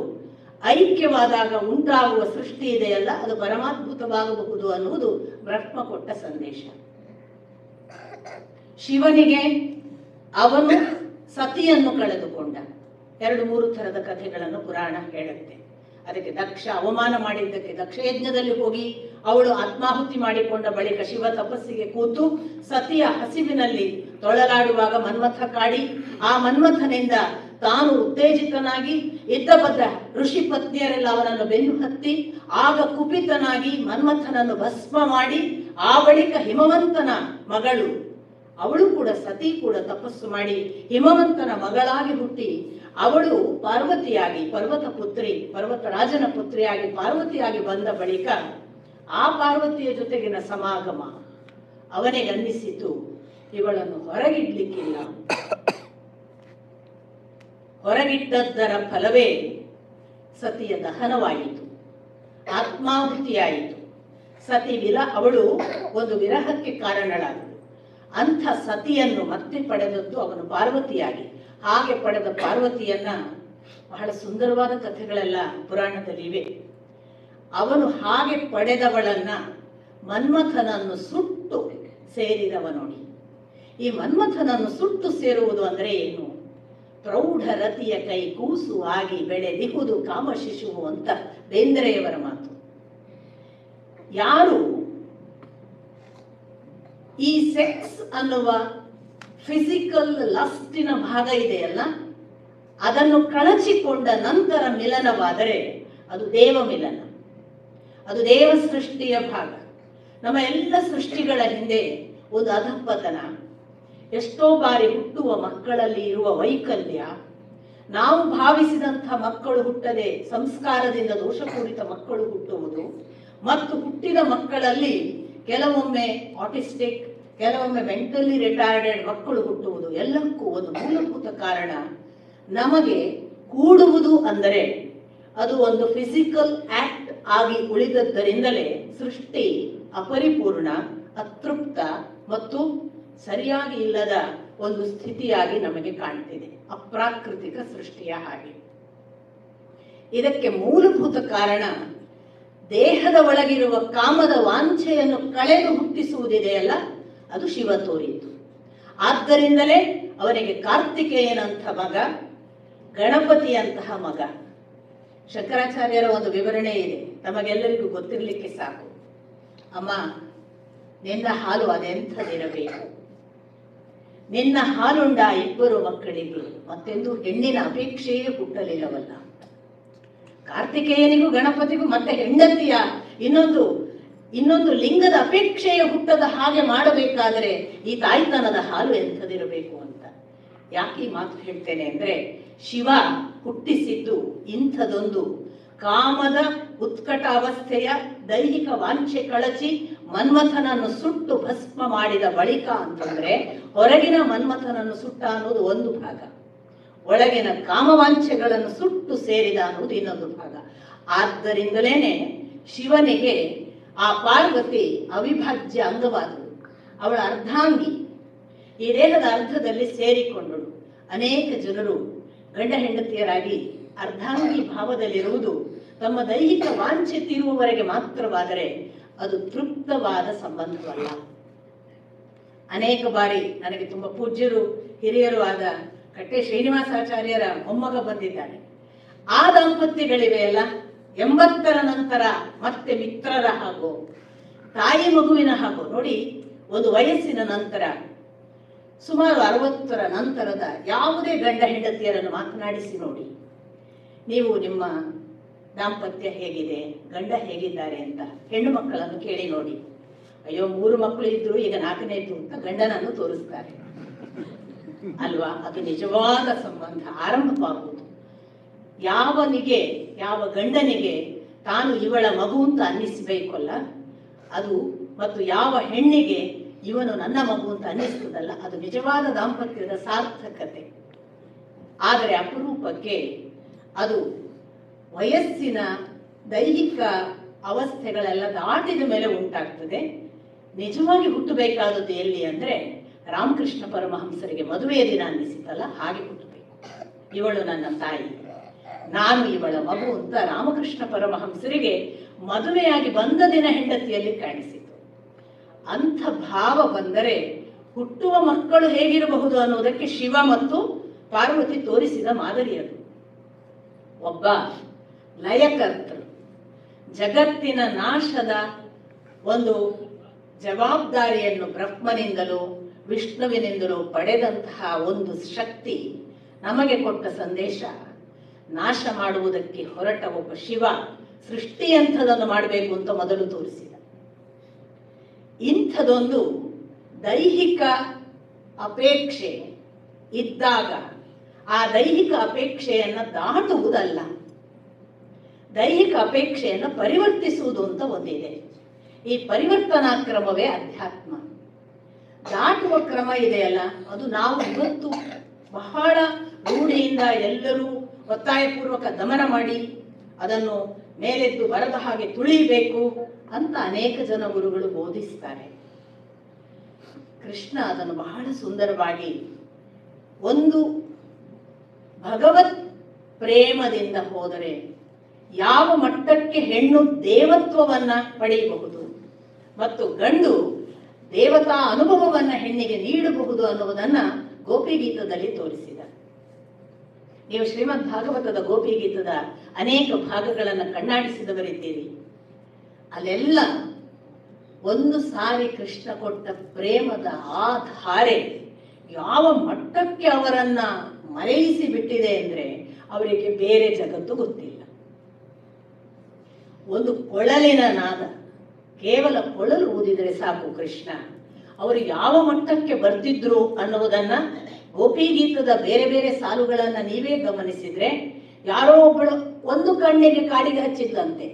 ಐಕ್ಯವಾದಾಗ ಉಂಟಾಗುವ ಸೃಷ್ಟಿ ಇದೆಯಲ್ಲ ಅದು ಪರಮಾದ್ಭುತವಾಗಬಹುದು ಅನ್ನುವುದು ಬ್ರಹ್ಮ ಕೊಟ್ಟ ಸಂದೇಶ. ಶಿವನಿಗೆ ಅವನು ಸತಿಯನ್ನು ಕಳೆದುಕೊಂಡ 2-3 ಥರದ ಕಥೆಗಳನ್ನು ಪುರಾಣ ಹೇಳುತ್ತೆ. ಅದಕ್ಕೆ ದಕ್ಷ ಅವಮಾನ ಮಾಡಿದ್ದಕ್ಕೆ ದಕ್ಷ ಯಜ್ಞದಲ್ಲಿ ಹೋಗಿ ಅವಳು ಆತ್ಮಾಹುತಿ ಮಾಡಿಕೊಂಡ ಬಳಿಕ ಶಿವ ತಪಸ್ಸಿಗೆ ಕೂತು ಸತಿಯ ಹಸಿವಿನಲ್ಲಿ ತೊಳಲಾಡುವಾಗ ಮನ್ಮಥ ಕಾಡಿ ಆ ಮನ್ಮಥನಿಂದ ತಾನು ಉತ್ತೇಜಿತನಾಗಿ ಇದ್ದಬದ್ದ ಋಷಿ ಪತ್ನಿಯರೆಲ್ಲ ಅವನನ್ನು ಬೆನ್ನು ಹತ್ತಿ ಆಗ ಕುಪಿತನಾಗಿ ಮನ್ಮಥನನ್ನು ಭಸ್ಮ ಮಾಡಿ ಆ ಬಳಿಕ ಹಿಮವಂತನ ಮಗಳು ಅವಳು ಕೂಡ ಸತಿ ಕೂಡ ತಪಸ್ಸು ಮಾಡಿ ಹಿಮವಂತನ ಮಗಳಾಗಿ ಹುಟ್ಟಿ ಅವಳು ಪಾರ್ವತಿಯಾಗಿ ಪರ್ವತರಾಜನ ಪುತ್ರಿಯಾಗಿ ಪಾರ್ವತಿಯಾಗಿ ಬಂದ ಬಳಿಕ ಆ ಪಾರ್ವತಿಯ ಜೊತೆಗಿನ ಸಮಾಗಮ ಅವನಿಗೆ ಅನ್ನಿಸಿತು, ಇವಳನ್ನು ಹೊರಗಿಡ್ಲಿಕ್ಕಿಲ್ಲ. ಹೊರಗಿಟ್ಟದ್ದರ ಫಲವೇ ಸತಿಯ ದಹನವಾಯಿತು, ಆತ್ಮಾಹುತಿಯಾಯಿತು. ಸತಿ ಅವಳು ಒಂದು ವಿರಹಕ್ಕೆ ಕಾರಣಳಾದಳು. ಅಂಥ ಸತಿಯನ್ನು ಮತ್ತೆ ಪಡೆದದ್ದು ಅವನು ಪಾರ್ವತಿಯಾಗಿ. ಹಾಗೆ ಪಡೆದ ಪಾರ್ವತಿಯನ್ನ ಬಹಳ ಸುಂದರವಾದ ಕಥೆಗಳೆಲ್ಲ ಪುರಾಣದಲ್ಲಿವೆ. ಅವನು ಹಾಗೆ ಪಡೆದವಳನ್ನ ಮನ್ಮಥನನ್ನು ಸುಟ್ಟು ಸೇರಿದವ ನೋಡಿ. ಈ ಮನ್ಮಥನನ್ನು ಸುಟ್ಟು ಸೇರುವುದು ಅಂದ್ರೆ ಏನು? ಪ್ರೌಢ ರತಿಯ ಕೈ ಕೂಸು ಆಗಿ ಬೆಳೆದಿಹುದು ಕಾಮ ಶಿಶುವು ಅಂತ ಬೇಂದ್ರೆಯವರ ಮಾತು. ಯಾರು ಈ ಸೆಕ್ಸ್ ಅನ್ನುವ ಫಿಸಿಕಲ್ ಲಸ್ಟಿನ ಭಾಗ ಇದೆಯಲ್ಲ, ಅದನ್ನು ಕಳಚಿಕೊಂಡ ನಂತರ ಮಿಲನವಾದರೆ ಅದು ದೇವ ಮಿಲನ, ಅದು ದೇವ ಸೃಷ್ಟಿಯ ಭಾಗ. ನಮ್ಮ ಎಲ್ಲ ಸೃಷ್ಟಿಗಳ ಹಿಂದೆ ಒಂದು ಅಧಃಪತನ, ಎಷ್ಟೋ ಬಾರಿ ಹುಟ್ಟುವ ಮಕ್ಕಳಲ್ಲಿ ಇರುವ ವೈಕಲ್ಯ, ನಾವು ಭಾವಿಸಿದಂಥ ಮಕ್ಕಳು ಹುಟ್ಟದೆ ಸಂಸ್ಕಾರದಿಂದ ದೋಷಪೂರಿತ ಮಕ್ಕಳು ಹುಟ್ಟುವುದು, ಮತ್ತು ಹುಟ್ಟಿದ ಮಕ್ಕಳಲ್ಲಿ ಕೆಲವೊಮ್ಮೆ ಆಟಿಸ್ಟಿಕ್, ಕೆಲವೊಮ್ಮೆ ಮೆಂಟಲಿ ರಿಟಾರ್ಡೆಡ್ ಮಕ್ಕಳು ಹುಟ್ಟುವುದು. ಎಲ್ಲಕ್ಕೂ ಒಂದು ಮೂಲಭೂತ ಕಾರಣ, ನಮಗೆ ಕೂಡುವುದು ಅಂದರೆ ಅದು ಒಂದು ಫಿಸಿಕಲ್ ಆಕ್ಟ್ ಆಗಿ ಉಳಿದದ್ದರಿಂದಲೇ ಸೃಷ್ಟಿ ಅಪರಿಪೂರ್ಣ, ಅತೃಪ್ತ ಮತ್ತು ಸರಿಯಾಗಿ ಇಲ್ಲದ ಒಂದು ಸ್ಥಿತಿಯಾಗಿ ನಮಗೆ ಕಾಣ್ತಿದೆ, ಅಪ್ರಾಕೃತಿಕ ಸೃಷ್ಟಿಯ ಹಾಗೆ. ಇದಕ್ಕೆ ಮೂಲಭೂತ ಕಾರಣ ದೇಹದ ಒಳಗಿರುವ ಕಾಮದ ವಾಂಛೆಯನ್ನು ಕಳೆದು ಹುಟ್ಟಿಸುವುದಿದೆಯಲ್ಲ, ಅದು ಶಿವ ತೋರಿತು. ಆದ್ದರಿಂದಲೇ ಅವನಿಗೆ ಕಾರ್ತಿಕೇಯನಂಥ ಮಗ, ಗಣಪತಿಯಂತಹ ಮಗ. ಶಂಕರಾಚಾರ್ಯರ ಒಂದು ವಿವರಣೆ ಇದೆ, ತಮಗೆಲ್ಲರಿಗೂ ಗೊತ್ತಿರಲಿಕ್ಕೆ ಸಾಕು. ಅಮ್ಮ, ನಿನ್ನ ಹಾಲು ಅದೆಂಥದಿರಬೇಕು, ನಿನ್ನ ಹಾಲುಂಡ 2 ಮಕ್ಕಳಿಗೆ ಮತ್ತೆಂದು ಹೆಣ್ಣಿನ ಅಪೇಕ್ಷೆಯೇ ಹುಟ್ಟಲಿಲ್ಲವಲ್ಲ. ಕಾರ್ತಿಕೇಯನಿಗೂ ಗಣಪತಿಗೂ ಮತ್ತೆ ಹೆಂಡತಿಯ ಇನ್ನೊಂದು ಲಿಂಗದ ಅಪೇಕ್ಷೆಯ ಹುಟ್ಟದ ಹಾಗೆ ಮಾಡಬೇಕಾದರೆ ಈ ತಾಯ್ತನದ ಹಾಲು ಎಂಥದಿರಬೇಕು ಅಂತ. ಯಾಕೆ ಈ ಮಾತು ಹೇಳ್ತೇನೆ ಅಂದ್ರೆ, ಶಿವ ಹುಟ್ಟಿಸಿದ್ದು ಇಂಥದೊಂದು ಕಾಮದ ಉತ್ಕಟ ಅವಸ್ಥೆಯ ದೈಹಿಕ ವಾಂಛೆ ಕಳಚಿ ಮನ್ಮಥನನ್ನು ಸುಟ್ಟು ಭಸ್ಮ ಮಾಡಿದ ಬಳಿಕ ಅಂತಂದ್ರೆ, ಹೊರಗಿನ ಮನ್ಮಥನನ್ನು ಸುಟ್ಟ ಅನ್ನೋದು ಒಂದು ಭಾಗ, ಒಳಗಿನ ಕಾಮವಾಂಛೆಗಳನ್ನು ಸುಟ್ಟು ಸೇರಿದ ಅನ್ನೋದು ಇನ್ನೊಂದು ಭಾಗ. ಆದ್ದರಿಂದಲೇನೆ ಶಿವನಿಗೆ ಆ ಪಾರ್ವತಿ ಅವಿಭಾಜ್ಯ ಅಂಗವಾದಳು, ಅವಳ ಅರ್ಧಾಂಗಿ, ಈ ದೇಹದ ಅರ್ಧದಲ್ಲಿ ಸೇರಿಕೊಂಡಳು. ಅನೇಕ ಜನರು ಗಂಡ ಹೆಂಡತಿಯರಾಗಿ ಅರ್ಧಾಂಗಿ ಭಾವದಲ್ಲಿರುವುದು ತಮ್ಮ ದೈಹಿಕ ವಾಂಛೆ ತೀರುವವರೆಗೆ ಮಾತ್ರವಾದರೆ ಅದು ತೃಪ್ತವಾದ ಸಂಬಂಧವಲ್ಲ. ಅನೇಕ ಬಾರಿ ನನಗೆ ತುಂಬ ಪೂಜ್ಯರು ಹಿರಿಯರು ಆದ ಕಟ್ಟೆ ಶ್ರೀನಿವಾಸಾಚಾರ್ಯರ ಮೊಮ್ಮಗ ಬಂದಿದ್ದಾನೆ. ಆ ದಾಂಪತ್ಯಗಳಿವೆಯಲ್ಲ, 80ರ ನಂತರ ಮತ್ತೆ ಮಿತ್ರರ ಹಾಗೂ ತಾಯಿ ಮಗುವಿನ ಹಾಗೂ ನೋಡಿ, ಒಂದು ವಯಸ್ಸಿನ ನಂತರ ಸುಮಾರು 60ರ ನಂತರದ ಯಾವುದೇ ಗಂಡ ಹೆಂಡತಿಯರನ್ನು ಮಾತನಾಡಿಸಿ ನೋಡಿ, ನೀವು ನಿಮ್ಮ ದಾಂಪತ್ಯ ಹೇಗಿದೆ, ಗಂಡ ಹೇಗಿದ್ದಾರೆ ಅಂತ ಹೆಣ್ಣು ಮಕ್ಕಳನ್ನು ಕೇಳಿ ನೋಡಿ. ಅಯ್ಯೋ 3 ಮಕ್ಕಳು ಇದ್ರು, ಈಗ 4ನೇದು ಅಂತ ಗಂಡನನ್ನು ತೋರಿಸ್ತಾರೆ ಅಲ್ವಾ? ಅದು ನಿಜವಾದ ಸಂಬಂಧ ಆರಂಭವಾಗುವುದು. ಯಾವ ಗಂಡನಿಗೆ ತಾನು ಇವಳ ಮಗು ಅಂತ ಅನ್ನಿಸಬೇಕಲ್ಲ ಅದು, ಮತ್ತು ಯಾವ ಹೆಣ್ಣಿಗೆ ಇವನು ನನ್ನ ಮಗು ಅಂತ ಅನ್ನಿಸ್ತದಲ್ಲ, ಅದು ನಿಜವಾದ ದಾಂಪತ್ಯದ ಸಾರ್ಥಕತೆ. ಆದರೆ ಅಪರೂಪಕ್ಕೆ ಅದು ವಯಸ್ಸಿನ ದೈಹಿಕ ಅವಸ್ಥೆಗಳೆಲ್ಲ ದಾಟಿದ ಮೇಲೆ ಉಂಟಾಗ್ತದೆ. ನಿಜವಾಗಿ ಹುಟ್ಟಬೇಕಾದದ್ದು ಎಲ್ಲಿ ಅಂದ್ರೆ, ರಾಮಕೃಷ್ಣ ಪರಮಹಂಸರಿಗೆ ಮದುವೆಯ ದಿನ ಅನ್ನಿಸಿತಲ್ಲ, ಹಾಗೆ ಹುಟ್ಟಬೇಕು. ಇವಳು ನನ್ನ ತಾಯಿ, ನಾನು ಇವಳ ಮಗು ಅಂತ ರಾಮಕೃಷ್ಣ ಪರಮಹಂಸರಿಗೆ ಮದುವೆಯಾಗಿ ಬಂದ ದಿನ ಹೆಂಡತಿಯಲ್ಲಿ ಕಾಣಿಸಿತು. ಅಂಥ ಭಾವ ಬಂದರೆ ಹುಟ್ಟುವ ಮಕ್ಕಳು ಹೇಗಿರಬಹುದು ಅನ್ನೋದಕ್ಕೆ ಶಿವ ಮತ್ತು ಪಾರ್ವತಿ ತೋರಿಸಿದ ಮಾದರಿಯದು. ಒಬ್ಬ ಲಯಕರ್ತರು ಜಗತ್ತಿನ ನಾಶದ ಒಂದು ಜವಾಬ್ದಾರಿಯನ್ನು ಬ್ರಹ್ಮನಿಂದಲೂ ವಿಷ್ಣುವಿನಿಂದಲೂ ಪಡೆದಂತಹ ಒಂದು ಶಕ್ತಿ ನಮಗೆ ಕೊಟ್ಟ ಸಂದೇಶ, ನಾಶ ಮಾಡುವುದಕ್ಕೆ ಹೊರಟ ಒಬ್ಬ ಶಿವ ಸೃಷ್ಟಿಯಂಥದನ್ನು ಮಾಡಬೇಕು ಅಂತ ಮೊದಲು ತೋರಿಸಿದ. ಇಂಥದೊಂದು ದೈಹಿಕ ಅಪೇಕ್ಷೆ ಇದ್ದಾಗ ಆ ದೈಹಿಕ ಅಪೇಕ್ಷೆಯನ್ನು ದಾಟುವುದಲ್ಲ, ದೈಹಿಕ ಅಪೇಕ್ಷೆಯನ್ನು ಪರಿವರ್ತಿಸುವುದು ಅಂತ ಒಂದಿದೆ. ಈ ಪರಿವರ್ತನಾ ಕ್ರಮವೇ ಅಧ್ಯಾತ್ಮ. ದಾಟುವ ಕ್ರಮ ಇದೆಯಲ್ಲ, ಅದು ನಾವು ಇವತ್ತು ಬಹಳ ರೂಢಿಯಿಂದ ಎಲ್ಲರೂ ಒತ್ತಾಯಪೂರ್ವಕ ದಮನ ಮಾಡಿ ಅದನ್ನು ಮೇಲೆದ್ದು ಬರದ ಹಾಗೆ ತುಳಿಬೇಕು ಅಂತ ಅನೇಕ ಜನ ಗುರುಗಳು ಬೋಧಿಸ್ತಾರೆ. ಕೃಷ್ಣ ಅದನ್ನು ಬಹಳ ಸುಂದರವಾಗಿ ಒಂದು ಭಗವತ್ ಪ್ರೇಮದಿಂದ ಹೋದರೆ ಯಾವ ಮಟ್ಟಕ್ಕೆ ಹೆಣ್ಣು ದೇವತ್ವವನ್ನ ಪಡೆಯಬಹುದು ಮತ್ತು ಗಂಡು ದೇವತಾ ಅನುಭವವನ್ನ ಹೆಣ್ಣಿಗೆ ನೀಡಬಹುದು ಅನ್ನುವುದನ್ನ ಗೋಪಿಗೀತದಲ್ಲಿ ತೋರಿಸಿದ. ನೀವು ಶ್ರೀಮದ್ ಭಾಗವತದ ಗೋಪಿಗೀತದ ಅನೇಕ ಭಾಗಗಳನ್ನು ಕಣ್ಣಾಡಿಸಿದವರಿದ್ದೀರಿ. ಅಲ್ಲೆಲ್ಲ ಒಂದು ಸಾರಿ ಕೃಷ್ಣ ಕೊಟ್ಟ ಪ್ರೇಮದ ಆ ಧಾರೆ ಯಾವ ಮಟ್ಟಕ್ಕೆ ಅವರನ್ನ ಮರೆಯಿಸಿ ಬಿಟ್ಟಿದೆ ಅಂದ್ರೆ ಅವರಿಗೆ ಬೇರೆ ಜಗತ್ತು ಗೊತ್ತಿಲ್ಲ. ಒಂದು ಕೊಳಲಿನ ನಾದ, ಕೇವಲ ಕೊಳಲು ಊದಿದರೆ ಸಾಕು ಕೃಷ್ಣ ಅವರು ಯಾವ ಮಟ್ಟಕ್ಕೆ ಬರ್ತಿದ್ರು ಅನ್ನುವುದನ್ನ ಗೋಪಿಗೀತದ ಬೇರೆ ಬೇರೆ ಸಾಲುಗಳನ್ನ ನೀವೇ ಗಮನಿಸಿದ್ರೆ ಯಾರೋ ಒಬ್ಬಳು ಒಂದು ಕಣ್ಣಿಗೆ ಕಾಡಿಗೆ ಹಚ್ಚಿದ್ದಂತೆ,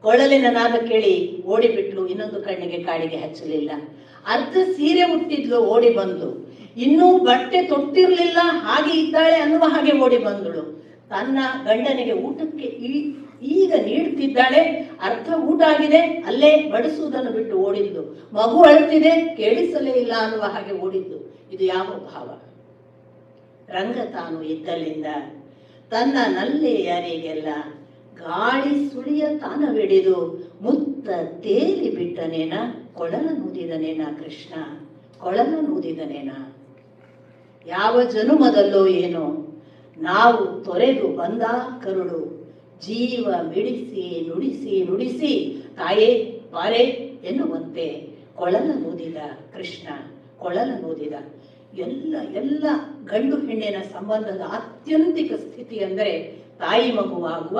ಕೊಳಲಿನ ನಾದ ಕೇಳಿ ಓಡಿಬಿಟ್ಲು, ಇನ್ನೊಂದು ಕಣ್ಣಿಗೆ ಕಾಡಿಗೆ ಹಚ್ಚಲಿಲ್ಲ. ಅರ್ಧ ಸೀರೆ ಉಟ್ಟಿದ್ಲು, ಓಡಿ ಬಂದು, ಇನ್ನೂ ಬಟ್ಟೆ ತೊಟ್ಟಿರ್ಲಿಲ್ಲ, ಹಾಗೆ ಇದ್ದಾಳೆ ಅನ್ನುವ ಹಾಗೆ ಓಡಿ ಬಂದಳು. ತನ್ನ ಗಂಡನಿಗೆ ಊಟಕ್ಕೆ ಈಗ ನೀಡುತ್ತಿದ್ದಾಳೆ, ಅರ್ಧ ಊಟ ಆಗಿದೆ, ಅಲ್ಲೇ ಬಡಿಸುವುದನ್ನು ಬಿಟ್ಟು ಓಡಿದ್ದು. ಮಗು ಅಳುತ್ತಿದೆ, ಕೇಳಿಸಲೇ ಇಲ್ಲ ಅನ್ನುವ ಹಾಗೆ ಓಡಿದ್ದು. ಇದು ಯಾವ ಭಾವ? ರಂಗ ತಾನು ಇದ್ದಲ್ಲಿಂದ ತನ್ನ ನಲ್ಲೆಯರಿಗೆಲ್ಲ ಗಾಳಿ ಸುಳಿಯ ತಾನವಿಡಿದು ಮುತ್ತ ತೇಲಿ ಬಿಟ್ಟನೇನ, ಕೊಳಲ ನೂದಿದನೇನ ಕೃಷ್ಣ, ಕೊಳಲ ನೂದಿದನೇನ. ಯಾವ ಜನುಮದಲ್ಲೋ ಏನೋ ನಾವು ತೊರೆದು ಬಂದ ಕರುಳು, ಜೀವ ಮಿಡಿಸಿ ನುಡಿಸಿ ನುಡಿಸಿ ತಾಯೇ ಬಾರೆ ಎನ್ನುವಂತೆ ಕೊಳಲ ನೂದಿದ ಕೃಷ್ಣ, ಕೊಳಲ ನೂದಿದ. ಎಲ್ಲ ಗಂಡು ಹೆಣ್ಣಿನ ಸಂಬಂಧದ ಆತ್ಯಂತಿಕ ಸ್ಥಿತಿ ಅಂದರೆ ತಾಯಿ ಮಗುವಾಗುವ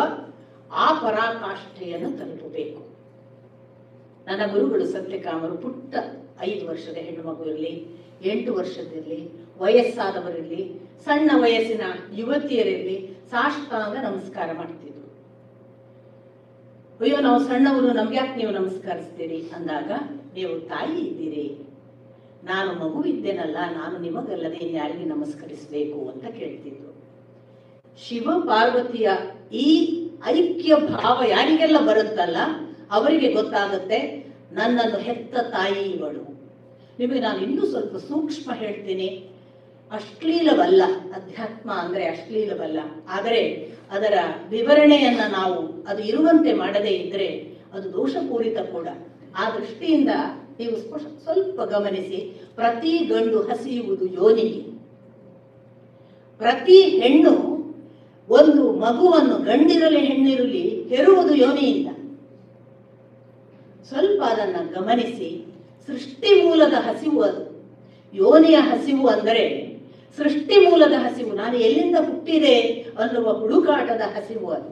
ಆ ಪರಾಕಾಷ್ಠೆಯನ್ನು ತಲುಪಬೇಕು. ನನ್ನ ಗುರುಗಳು ಸತ್ಯಕಾಮರು ಪುಟ್ಟ 5 ವರ್ಷದ ಹೆಣ್ಣು ಮಗು ಇರಲಿ, 8 ವರ್ಷದಿರಲಿ, ವಯಸ್ಸಾದವರಿರಲಿ, ಸಣ್ಣ ವಯಸ್ಸಿನ ಯುವತಿಯರಿರಲಿ ಸಾಷ್ಟಾಂಗ ನಮಸ್ಕಾರ ಮಾಡ್ತಿದ್ರು. ಅಯ್ಯೋ ನಾವು ಸಣ್ಣವರು, ನಮ್ಗ್ಯಾಕೆ ನೀವು ನಮಸ್ಕರಿಸ್ತೀರಿ ಅಂದಾಗ, ನೀವು ತಾಯಿ ಇದ್ದೀರಿ, ನಾನು ಮಗು ಇದ್ದೇನಲ್ಲ, ನಾನು ನಿಮಗಲ್ಲದೆ ಇನ್ಯಾರಿಗೆ ನಮಸ್ಕರಿಸಬೇಕು ಅಂತ ಕೇಳ್ತಿದ್ರು. ಶಿವ ಪಾರ್ವತಿಯ ಈ ಐಕ್ಯ ಭಾವ ಯಾರಿಗೆಲ್ಲ ಬರುತ್ತಲ್ಲ ಅವರಿಗೆ ಗೊತ್ತಾಗುತ್ತೆ, ನನ್ನನ್ನು ಹೆತ್ತ ತಾಯಿ ಇವಳು. ನಿಮಗೆ ನಾನು ಇನ್ನೂ ಸ್ವಲ್ಪ ಸೂಕ್ಷ್ಮ ಹೇಳ್ತೀನಿ. ಅಶ್ಲೀಲವಲ್ಲ, ಅಧ್ಯಾತ್ಮ ಅಂದ್ರೆ ಅಶ್ಲೀಲವಲ್ಲ. ಆದರೆ ಅದರ ವಿವರಣೆಯನ್ನ ನಾವು ಅದು ಇರುವಂತೆ ಮಾಡದೇ ಇದ್ರೆ ಅದು ದೋಷಪೂರಿತ ಕೂಡ. ಆ ದೃಷ್ಟಿಯಿಂದ ನೀವು ಸ್ವಲ್ಪ ಗಮನಿಸಿ. ಪ್ರತಿ ಗಂಡು ಹಸಿಯುವುದು ಯೋನಿಗೆ, ಪ್ರತಿ ಹೆಣ್ಣು ಒಂದು ಮಗುವನ್ನು, ಗಂಡಿರಲಿ ಹೆಣ್ಣಿರಲಿ, ಹೆರುವುದು ಯೋನಿಯಿಂದ. ಸ್ವಲ್ಪ ಅದನ್ನ ಗಮನಿಸಿ. ಸೃಷ್ಟಿ ಮೂಲದ ಹಸಿವು ಅದು. ಯೋನಿಯ ಹಸಿವು ಅಂದರೆ ಸೃಷ್ಟಿ ಮೂಲದ ಹಸಿವು, ನಾನು ಎಲ್ಲಿಂದ ಹುಟ್ಟಿದೆ ಅನ್ನುವ ಹುಡುಕಾಟದ ಹಸಿವು ಅದು.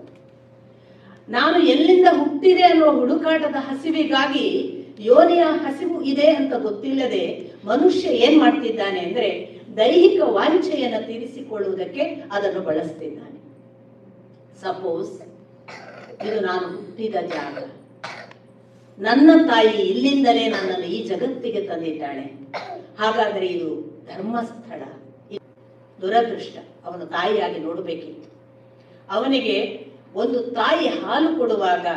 ನಾನು ಎಲ್ಲಿಂದ ಹುಟ್ಟಿದೆ ಅನ್ನುವ ಹುಡುಕಾಟದ ಹಸಿವಿಗಾಗಿ ಯೋನಿಯ ಹಸಿವು ಇದೆ ಅಂತ ಗೊತ್ತಿಲ್ಲದೆ ಮನುಷ್ಯ ಏನ್ ಮಾಡ್ತಿದ್ದಾನೆ ಅಂದ್ರೆ ದೈಹಿಕ ವಾಂಛೆಯನ್ನು ತೀರಿಸಿಕೊಳ್ಳುವುದಕ್ಕೆ ಅದನ್ನು ಬಳಸ್ತಿದ್ದಾನೆ. ಸಪೋಸ್ ಇದು ನಾನು ಹುಟ್ಟಿದ ಜಾಗ, ನನ್ನ ತಾಯಿ ಇಲ್ಲಿಂದಲೇ ನನ್ನನ್ನು ಈ ಜಗತ್ತಿಗೆ ತಂದಿದ್ದಾಳೆ, ಹಾಗಾದ್ರೆ ಇದು ಧರ್ಮಸ್ಥಳ. ದುರದೃಷ್ಟ, ಅವನು ತಾಯಿಯಾಗಿ ನೋಡಬೇಕಿತ್ತು. ಅವನಿಗೆ ಒಂದು ತಾಯಿ ಹಾಲು ಕೊಡುವಾಗ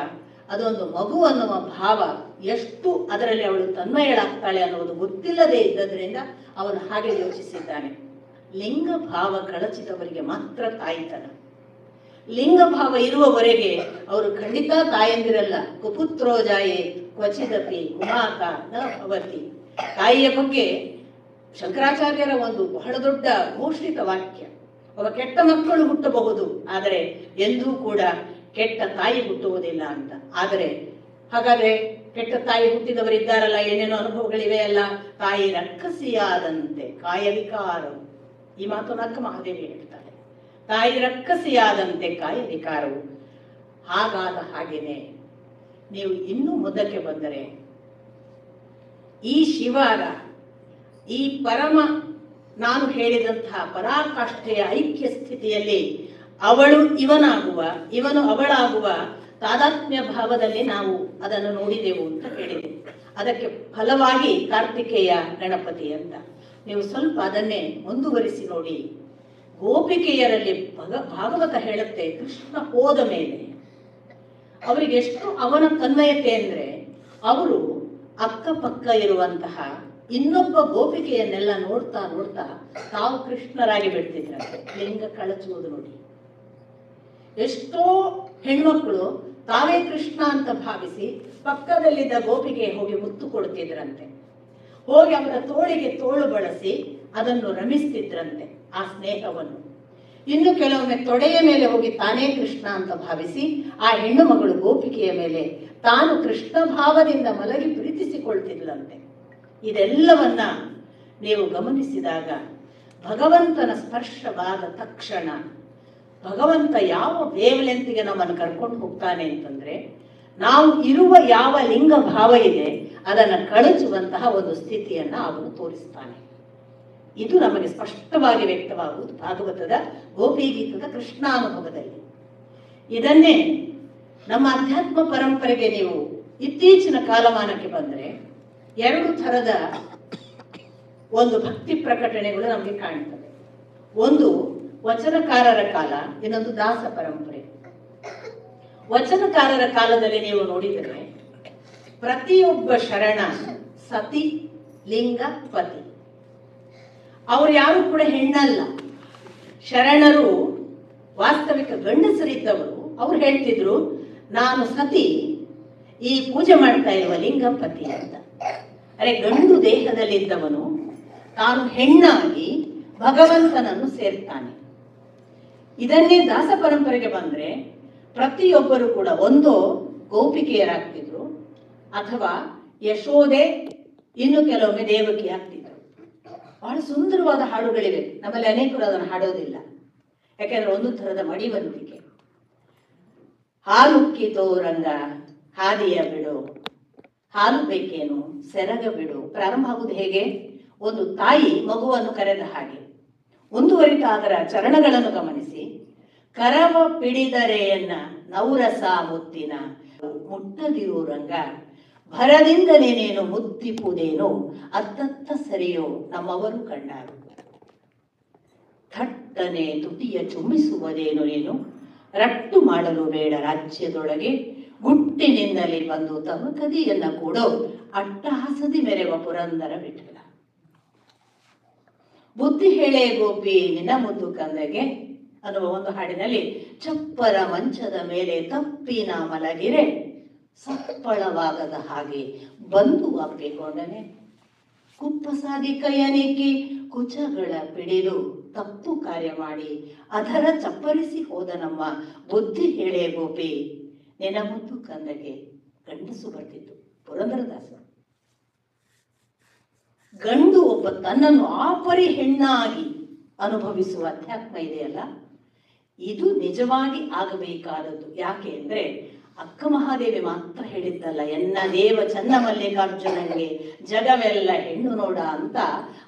ಅದೊಂದು ಮಗು ಅನ್ನುವ ಭಾವ, ಎಷ್ಟು ಅದರಲ್ಲಿ ಅವಳು ತನ್ಮಯಳಾಗ್ತಾಳೆ ಅನ್ನುವುದು ಗೊತ್ತಿಲ್ಲದೆ ಇದ್ದದ್ರಿಂದ ಅವನು ಹಾಗೆ ಯೋಚಿಸಿದ್ದಾನೆ. ಲಿಂಗ ಭಾವ ಕಳಚಿದವರಿಗೆ ಮಾತ್ರ ತಾಯಿತನ. ಲಿಂಗಭಾವ ಇರುವವರೆಗೆ ಅವರು ಖಂಡಿತ ತಾಯಂದಿರಲ್ಲ. ಕುಪುತ್ರೋ ಜಾಯೇ ಕ್ವಚಿದಪಿ ಕುಮಾತ ನ ಭವತಿ. ತಾಯಿಯ ಬಗ್ಗೆ ಶಂಕರಾಚಾರ್ಯರ ಒಂದು ಬಹಳ ದೊಡ್ಡ ಘೋಷಿತ ವಾಕ್ಯ. ಒಬ್ಬ ಕೆಟ್ಟ ಮಕ್ಕಳು ಹುಟ್ಟಬಹುದು, ಆದರೆ ಎಂದೂ ಕೂಡ ಕೆಟ್ಟ ತಾಯಿ ಹುಟ್ಟುವುದಿಲ್ಲ ಅಂತ. ಆದರೆ ಹಾಗಾದ್ರೆ ಕೆಟ್ಟ ತಾಯಿ ಹುಟ್ಟಿದವರಿದ್ದಾರಲ್ಲ, ಏನೇನೋ ಅನುಭವಗಳಿವೆ ಅಲ್ಲ. ತಾಯಿ ರಕ್ಕಸಿಯಾದಂತೆ ಕಾಯವಿಕಾರವು, ಈ ಮಾತು ನಕ್ಕ ಮಹಾದೇವಿ ಹೇಳ್ತಾರೆ. ತಾಯಿ ರಕ್ಕಸಿಯಾದಂತೆ ಕಾಯವಿಕಾರವು. ಹಾಗಾದ ಹಾಗೇನೆ ನೀವು ಇನ್ನೂ ಮುಂದಕ್ಕೆ ಬಂದರೆ ಈ ಶಿವರ ಈ ಪರಮ ನಾನು ಹೇಳಿದಂತಹ ಪರಾಕಾಷ್ಠೆಯ ಐಕ್ಯ ಸ್ಥಿತಿಯಲ್ಲಿ ಅವಳು ಇವನಾಗುವ, ಇವನು ಅವಳಾಗುವ ತಾದಾತ್ಮ್ಯ ಭಾವದಲ್ಲಿ ನಾವು ಅದನ್ನು ನೋಡಿದೆವು ಅಂತ ಹೇಳಿದೆ. ಅದಕ್ಕೆ ಫಲವಾಗಿ ಕಾರ್ತಿಕೇಯ ಗಣಪತಿ ಅಂತ. ನೀವು ಸ್ವಲ್ಪ ಅದನ್ನೇ ಮುಂದುವರಿಸಿ ನೋಡಿ. ಗೋಪಿಕೆಯರಲ್ಲಿ ಭಾಗವತ ಹೇಳುತ್ತೆ, ಕೃಷ್ಣ ಹೋದ ಮೇಲೆ ಅವರಿಗೆ ಎಷ್ಟು ಅವನ ತನ್ಮಯತೆ ಅಂದ್ರೆ, ಅವರು ಅಕ್ಕಪಕ್ಕ ಇರುವಂತಹ ಇನ್ನೊಬ್ಬ ಗೋಪಿಕೆಯನ್ನೆಲ್ಲ ನೋಡ್ತಾ ನೋಡ್ತಾ ತಾವು ಕೃಷ್ಣರಾಗಿ ಬಿಡ್ತಿದ್ರಂತೆ. ಲಿಂಗ ಕಳಚುವುದು ನೋಡಿ. ಎಷ್ಟೋ ಹೆಣ್ಮಕ್ಳು ತಾವೇ ಕೃಷ್ಣ ಅಂತ ಭಾವಿಸಿ ಪಕ್ಕದಲ್ಲಿದ್ದ ಗೋಪಿಗೆ ಹೋಗಿ ಮುತ್ತು ಕೊಡ್ತಿದ್ರಂತೆ. ಹೋಗಿ ಅವರ ತೋಳಿಗೆ ತೋಳು ಬಳಸಿ ಅದನ್ನು ರಮಿಸ್ತಿದ್ರಂತೆ, ಆ ಸ್ನೇಹವನ್ನು. ಇನ್ನು ಕೆಲವೊಮ್ಮೆ ತೊಡೆಯ ಮೇಲೆ ಹೋಗಿ ತಾನೇ ಕೃಷ್ಣ ಅಂತ ಭಾವಿಸಿ ಆ ಹೆಣ್ಣು ಮಗಳು ಗೋಪಿಕೆಯ ಮೇಲೆ ತಾನು ಕೃಷ್ಣ ಭಾವದಿಂದ ಮಲಗಿ ಪ್ರೀತಿಸಿಕೊಳ್ತಿದ್ಲಂತೆ. ಇದೆಲ್ಲವನ್ನ ನೀವು ಗಮನಿಸಿದಾಗ ಭಗವಂತನ ಸ್ಪರ್ಶವಾದ ತಕ್ಷಣ ಭಗವಂತ ಯಾವ ವೇವ್ಲೆಂತ್ಗೆ ನಮ್ಮನ್ನು ಕರ್ಕೊಂಡು ಹೋಗ್ತಾನೆ ಅಂತಂದ್ರೆ, ನಾವು ಇರುವ ಯಾವ ಲಿಂಗ ಭಾವ ಇದೆ ಅದನ್ನು ಕಳಚುವಂತಹ ಒಂದು ಸ್ಥಿತಿಯನ್ನ ಅವನು ತೋರಿಸ್ತಾನೆ. ಇದು ನಮಗೆ ಸ್ಪಷ್ಟವಾಗಿ ವ್ಯಕ್ತವಾಗುವುದು ಭಾಗವತದ ಗೋಪಿಗೀತದ ಕೃಷ್ಣಾನುಭವದಲ್ಲಿ. ಇದನ್ನೇ ನಮ್ಮ ಅಧ್ಯಾತ್ಮ ಪರಂಪರೆಗೆ ನೀವು ಇತ್ತೀಚಿನ ಕಾಲಮಾನಕ್ಕೆ ಬಂದರೆ ಎರಡು ಥರದ ಒಂದು ಭಕ್ತಿ ಪ್ರಕಟಣೆಗಳು ನಮಗೆ ಕಾಣ್ತವೆ. ಒಂದು ವಚನಕಾರರ ಕಾಲ, ಇನ್ನೊಂದು ದಾಸ ಪರಂಪರೆ. ವಚನಕಾರರ ಕಾಲದಲ್ಲಿ ನೀವು ನೋಡಿದರೆ ಪ್ರತಿಯೊಬ್ಬ ಶರಣ ಸತಿ ಲಿಂಗ ಪತಿ. ಅವರು ಯಾರು ಕೂಡ ಹೆಣ್ಣಲ್ಲ, ಶರಣರು ವಾಸ್ತವಿಕ ಗಂಡಸರಿದ್ದವರು. ಅವ್ರು ಹೇಳ್ತಿದ್ರು, ನಾನು ಸತಿ, ಈ ಪೂಜೆ ಮಾಡ್ತಾ ಇರುವ ಲಿಂಗಪತಿ ಅಂತ. ಅರೆ, ಗಂಡು ದೇಹದಲ್ಲಿದ್ದವನು ತಾನು ಹೆಣ್ಣಾಗಿ ಭಗವಂತನನ್ನು ಸೇರ್ತಾನೆ. ಇದನ್ನೇ ದಾಸ ಪರಂಪರೆಗೆ ಬಂದ್ರೆ ಪ್ರತಿಯೊಬ್ಬರು ಕೂಡ ಒಂದು ಗೋಪಿಕೆಯರಾಗ್ತಿದ್ರು, ಅಥವಾ ಯಶೋದೆ, ಇನ್ನು ಕೆಲವೊಮ್ಮೆ ದೇವಕಿ ಆಗ್ತಿದ್ರು. ಬಹಳ ಸುಂದರವಾದ ಹಾಡುಗಳಿವೆ, ನಮ್ಮಲ್ಲಿ ಅನೇಕರು ಅದನ್ನು ಹಾಡೋದಿಲ್ಲ. ಯಾಕೆಂದ್ರೆ ಒಂದು ಥರದ ಮಡಿವಂತಿಕೆ. ಹಾಲುಕ್ಕಿತೋ ರಂಗ ಹಾದಿಯ ಬಿಡು, ಹಾಲು ಬೇಕೇನು ಸೆರಗ ಬಿಡು. ಪ್ರಾರಂಭ ಆಗುವುದು ಹೇಗೆ? ಒಂದು ತಾಯಿ ಮಗುವನ್ನು ಕರೆದ ಹಾಗೆ. ಮುಂದುವರಿತ ಅದರ ಚರಣಗಳನ್ನು ಗಮನಿಸಿ. ಕರವ ಪಿಡಿದರೆಯನ್ನ ನೌರಸ ಮುತ್ತಿನ ಮುಟ್ಟದಿರು ರಂಗ, ಭರದಿಂದಲೇನೇನು ಮುತ್ತಿಪುದೇನು ಅತ್ತತ್ತ ಸರಿಯೋ ನಮ್ಮವರು ಕಂಡಾರು. ಥಟ್ಟನೆ ತುಟಿಯ ಚುಮ್ಮಿಸುವುದೇನು ನೀನು, ರಟ್ಟು ಮಾಡಲು ಬೇಡ ರಾಜ್ಯದೊಳಗೆ, ಗುಟ್ಟಿನಿಂದಲೇ ಬಂದು ತಮಕದಿಯನ್ನ ಕೂಡೋ ಅಟ್ಟಹಾಸದಿ ಮೆರೆವ ಪುರಂದರ ವಿಠಲ. ಬುದ್ಧಿ ಹೇಳೇ ಗೋಪಿ ನಿನ್ನ ಮುದ್ದು ಕಂದಗೆ ಅನ್ನುವ ಒಂದು ಹಾಡಿನಲ್ಲಿ, ಚಪ್ಪರ ಮಂಚದ ಮೇಲೆ ತಪ್ಪಿನ ಮಲಗಿರೆ ಸಪ್ಪಳವಾಗದ ಹಾಗೆ ಬಂದು ಅಪ್ಪಿಕೊಂಡನೆ, ಕುಪ್ಪಸಾದಿ ಕೈಯನಿಕ್ಕಿ ಕುಚಗಳ ಪಿಡಿದು ತಪ್ಪು ಕಾರ್ಯ ಮಾಡಿ ಅದರ ಚಪ್ಪರಿಸಿ ಹೋದ ನಮ್ಮ ಬುದ್ಧಿ ಹೇಳೇ ಗೋಪಿ ನಿನ್ನ ಮುದ್ದು ಕಂದಗೆ. ಗಂಡಸು ಬರ್ತಿತ್ತು ಪುರಂದರದಾಸರು. ಗಂಡು ಒಬ್ಬ ತನ್ನನ್ನು ಆಪರಿ ಹೆಣ್ಣಾಗಿ ಅನುಭವಿಸುವ ಅಧ್ಯಾತ್ಮ ಇದೆಯಲ್ಲ, ಇದು ನಿಜವಾಗಿ ಆಗಬೇಕಾದದ್ದು. ಯಾಕೆ ಅಂದ್ರೆ ಅಕ್ಕ ಮಹಾದೇವಿ ಮಾತ್ರ ಹೇಳಿದ್ದಲ್ಲ, ಎನ್ನ ದೇವ ಚನ್ನ ಮಲ್ಲಿಕಾರ್ಜುನನಿಗೆ ಜಗವೆಲ್ಲ ಹೆಣ್ಣು ನೋಡ ಅಂತ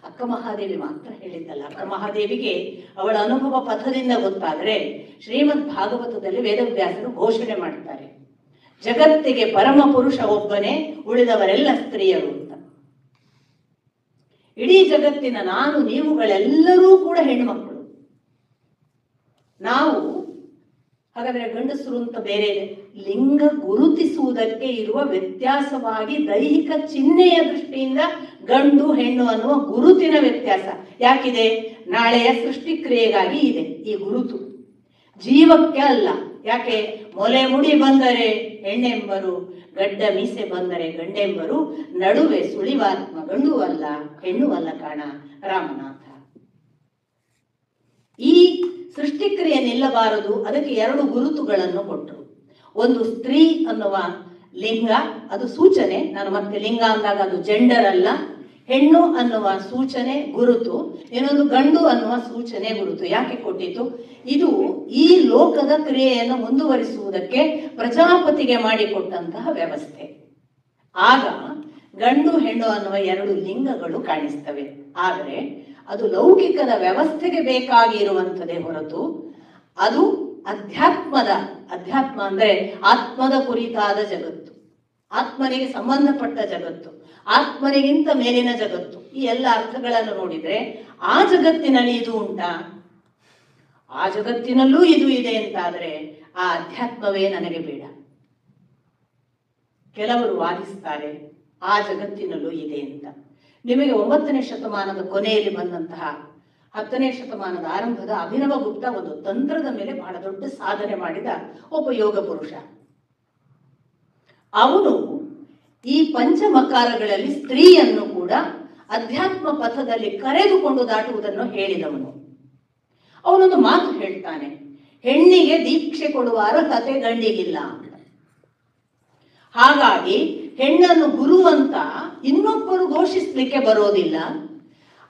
ಅಕ್ಕ ಮಹಾದೇವಿ ಮಾತ್ರ ಹೇಳಿದ್ದಲ್ಲ. ಅಕ್ಕ ಮಹಾದೇವಿಗೆ ಅವಳ ಅನುಭವ ಪಥದಿಂದ ಗೊತ್ತಾದ್ರೆ ಶ್ರೀಮದ್ ಭಾಗವತದಲ್ಲಿ ವೇದವ್ಯಾಸರು ಘೋಷಣೆ ಮಾಡ್ತಾರೆ, ಜಗತ್ತಿಗೆ ಪರಮ ಪುರುಷ ಒಬ್ಬನೇ, ಉಳಿದವರೆಲ್ಲ ಸ್ತ್ರೀಯರು ಅಂತ. ಇಡೀ ಜಗತ್ತಿನ ನಾನು ನೀವುಗಳೆಲ್ಲರೂ ಕೂಡ ಹೆಣ್ಣುಮಕ್ಕಳು. ನಾವು ಹಾಗಾದ್ರೆ ಗಂಡಸರು ಅಂತ ಬೇರೆ ಇದೆ. ಲಿಂಗ ಗುರುತಿಸುವುದಕ್ಕೆ ಇರುವ ವ್ಯತ್ಯಾಸವಾಗಿ ದೈಹಿಕ ಚಿಹ್ನೆಯ ದೃಷ್ಟಿಯಿಂದ ಗಂಡು ಹೆಣ್ಣು ಅನ್ನುವ ಗುರುತಿನ ವ್ಯತ್ಯಾಸ ಯಾಕಿದೆ? ನಾಳೆಯ ಸೃಷ್ಟಿ ಕ್ರಿಯೆಗಾಗಿ ಇದೆ ಈ ಗುರುತು. ಜೀವಕ್ಕೆ ಅಲ್ಲ. ಯಾಕೆ? ಮೊಲೆ ಮುಡಿ ಬಂದರೆ ಹೆಣ್ಣೆಂಬರು, ಗಡ್ಡ ಮೀಸೆ ಬಂದರೆ ಗಂಡೆಂಬರು, ನಡುವೆ ಸುಳಿವಾತ್ಮ ಗಂಡು ಅಲ್ಲ ಹೆಣ್ಣು ಅಲ್ಲ ಕಾಣ ರಾಮನಾಥ. ಈ ಸೃಷ್ಟಿಕ್ರಿಯೆ ನಿಲ್ಲಬಾರದು. ಅದಕ್ಕೆ 2 ಗುರುತುಗಳನ್ನು ಕೊಟ್ಟರು. ಒಂದು ಸ್ತ್ರೀ ಅನ್ನುವ ಲಿಂಗ, ಅದು ಸೂಚನೆ. ನಾನು ಮತ್ತೆ ಲಿಂಗ ಅಂದಾಗ ಅದು ಜೆಂಡರ್ ಅಲ್ಲ. ಹೆಣ್ಣು ಅನ್ನುವ ಸೂಚನೆ ಗುರುತು, ಇನ್ನೊಂದು ಗಂಡು ಅನ್ನುವ ಸೂಚನೆ ಗುರುತು. ಯಾಕೆ ಕೊಟ್ಟಿತು? ಇದು ಈ ಲೋಕದ ಕ್ರಿಯೆಯನ್ನು ಮುಂದುವರಿಸುವುದಕ್ಕೆ ಪ್ರಜಾಪತಿಗೆ ಮಾಡಿಕೊಟ್ಟಂತಹ ವ್ಯವಸ್ಥೆ. ಆಗ ಗಂಡು ಹೆಣ್ಣು ಅನ್ನುವ 2 ಲಿಂಗಗಳು ಕಾಣಿಸ್ತವೆ. ಆದರೆ ಅದು ಲೌಕಿಕದ ವ್ಯವಸ್ಥೆಗೆ ಬೇಕಾಗಿರುವಂಥದ್ದೇ ಹೊರತು ಅದು ಅಧ್ಯಾತ್ಮ ಅಂದ್ರೆ ಆತ್ಮದ ಕುರಿತಾದ ಜಗತ್ತು, ಆತ್ಮನಿಗೆ ಸಂಬಂಧಪಟ್ಟ ಜಗತ್ತು, ಆತ್ಮನಿಗಿಂತ ಮೇಲಿನ ಜಗತ್ತು. ಈ ಎಲ್ಲ ಅರ್ಥಗಳನ್ನು ನೋಡಿದ್ರೆ ಆ ಜಗತ್ತಿನಲ್ಲಿ ಇದು ಉಂಟಾ? ಆ ಜಗತ್ತಿನಲ್ಲೂ ಇದು ಇದೆ ಅಂತಾದ್ರೆ ಆ ಅಧ್ಯಾತ್ಮವೇ ನನಗೆ ಬೇಡ. ಕೆಲವರು ವಾದಿಸ್ತಾರೆ ಆ ಜಗತ್ತಿನಲ್ಲೂ ಇದೆ ಅಂತ. ನಿಮಗೆ 9ನೇ ಶತಮಾನದ ಕೊನೆಯಲ್ಲಿ ಬಂದಂತಹ 10ನೇ ಶತಮಾನದ ಆರಂಭದ ಅಭಿನವ ಗುಪ್ತ ಒಂದು ತಂತ್ರದ ಮೇಲೆ ಬಹಳ ದೊಡ್ಡ ಸಾಧನೆ ಮಾಡಿದ ಒಬ್ಬ ಯೋಗ ಪುರುಷ. ಅವನು ಈ ಪಂಚಮಕಾರಗಳಲ್ಲಿ ಸ್ತ್ರೀಯನ್ನು ಕೂಡ ಅಧ್ಯಾತ್ಮ ಪಥದಲ್ಲಿ ಕರೆದುಕೊಂಡು ದಾಟುವುದನ್ನು ಹೇಳಿದವನು. ಅವನೊಂದು ಮಾತು ಹೇಳ್ತಾನೆ, ಹೆಣ್ಣಿಗೆ ದೀಕ್ಷೆ ಕೊಡುವ ಅರ್ಹತೆ ಗಂಡಿಗಿಲ್ಲ ಅಂತ. ಹಾಗಾಗಿ ಹೆಣ್ಣನ್ನು ಗುರು ಅಂತ ಇನ್ನೊಬ್ಬರು ಘೋಷಿಸ್ಲಿಕ್ಕೆ ಬರೋದಿಲ್ಲ.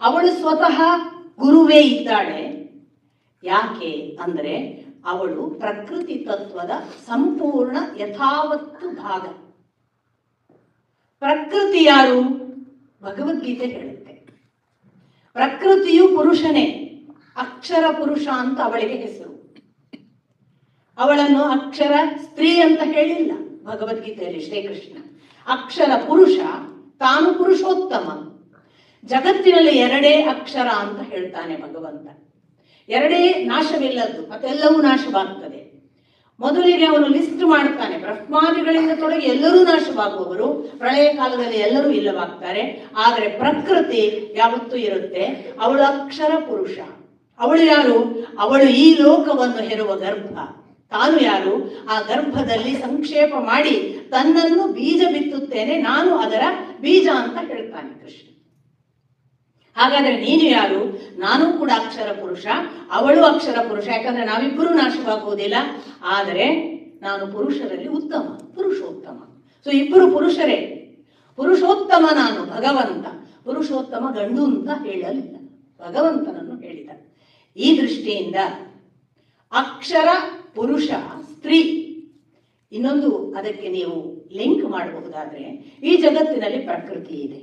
ಅವಳು ಸ್ವತಃ ಗುರುವೇ ಇದ್ದಾಳೆ. ಯಾಕೆ ಅಂದ್ರೆ ಅವಳು ಪ್ರಕೃತಿ ತತ್ವದ ಸಂಪೂರ್ಣ ಯಥಾವತ್ತು ಭಾಗ. ಪ್ರಕೃತಿ ಯಾರು? ಭಗವದ್ಗೀತೆ ಹೇಳುತ್ತೆ ಪ್ರಕೃತಿಯು ಪುರುಷನೇ, ಅಕ್ಷರ ಪುರುಷ ಅಂತ ಅವಳಿಗೆ ಹೆಸರು. ಅವಳನ್ನು ಅಕ್ಷರ ಸ್ತ್ರೀ ಅಂತ ಹೇಳಿಲ್ಲ ಭಗವದ್ಗೀತೆಯಲ್ಲಿ ಶ್ರೀಕೃಷ್ಣ. ಅಕ್ಷರ ಪುರುಷ, ತಾನು ಪುರುಷೋತ್ತಮ. ಜಗತ್ತಿನಲ್ಲಿ 2 ಅಕ್ಷರ ಅಂತ ಹೇಳ್ತಾನೆ ಭಗವಂತ. 2 ನಾಶವಿಲ್ಲದ್ದು, ಮತ್ತೆಲ್ಲವೂ ನಾಶವಾಗ್ತದೆ. ಮೊದಲಿಗೆ ಅವನು ಲಿಸ್ಟ್ ಮಾಡ್ತಾನೆ, ಬ್ರಹ್ಮಾದಿಗಳಿಂದ ತೊಡಗಿ ಎಲ್ಲರೂ ನಾಶವಾಗುವವರು, ಪ್ರಳಯ ಕಾಲದಲ್ಲಿ ಎಲ್ಲರೂ ಇಲ್ಲವಾಗ್ತಾರೆ. ಆದರೆ ಪ್ರಕೃತಿ ಯಾವತ್ತೂ ಇರುತ್ತೆ. ಅವಳು ಅಕ್ಷರ ಪುರುಷ. ಅವಳು ಯಾರು? ಅವಳು ಈ ಲೋಕವನ್ನು ಹೆರುವ ಗರ್ಭ. ತಾನು ಯಾರು? ಆ ಗರ್ಭದಲ್ಲಿ ಸಂಕ್ಷೇಪ ಮಾಡಿ ತನ್ನನ್ನು ಬೀಜ ಬಿತ್ತುತ್ತೇನೆ, ನಾನು ಅದರ ಬೀಜ ಅಂತ ಹೇಳ್ತಾನೆ ಕೃಷ್ಣ. ಹಾಗಾದ್ರೆ ನೀನು ಯಾರು? ನಾನು ಕೂಡ ಅಕ್ಷರ ಪುರುಷ, ಅವಳು ಅಕ್ಷರ ಪುರುಷ. ಯಾಕಂದ್ರೆ ನಾವಿಬ್ಬರು ನಾಶವಾಗುವುದಿಲ್ಲ. ಆದರೆ ನಾನು ಪುರುಷರಲ್ಲಿ ಉತ್ತಮ, ಪುರುಷೋತ್ತಮ. ಸೊ ಇಬ್ಬರು ಪುರುಷರೇ. ಪುರುಷೋತ್ತಮ ನಾನು ಭಗವಂತ. ಪುರುಷೋತ್ತಮ ಗಂಡು ಅಂತ ಹೇಳಲಿಲ್ಲ, ಭಗವಂತನನ್ನು ಹೇಳಿದ. ಈ ದೃಷ್ಟಿಯಿಂದ ಅಕ್ಷರ ಪುರುಷ ಸ್ತ್ರೀ. ಇನ್ನೊಂದು ಅದಕ್ಕೆ ನೀವು ಲಿಂಕ್ ಮಾಡಬಹುದಾದ್ರೆ, ಈ ಜಗತ್ತಿನಲ್ಲಿ ಪ್ರಕೃತಿ ಇದೆ.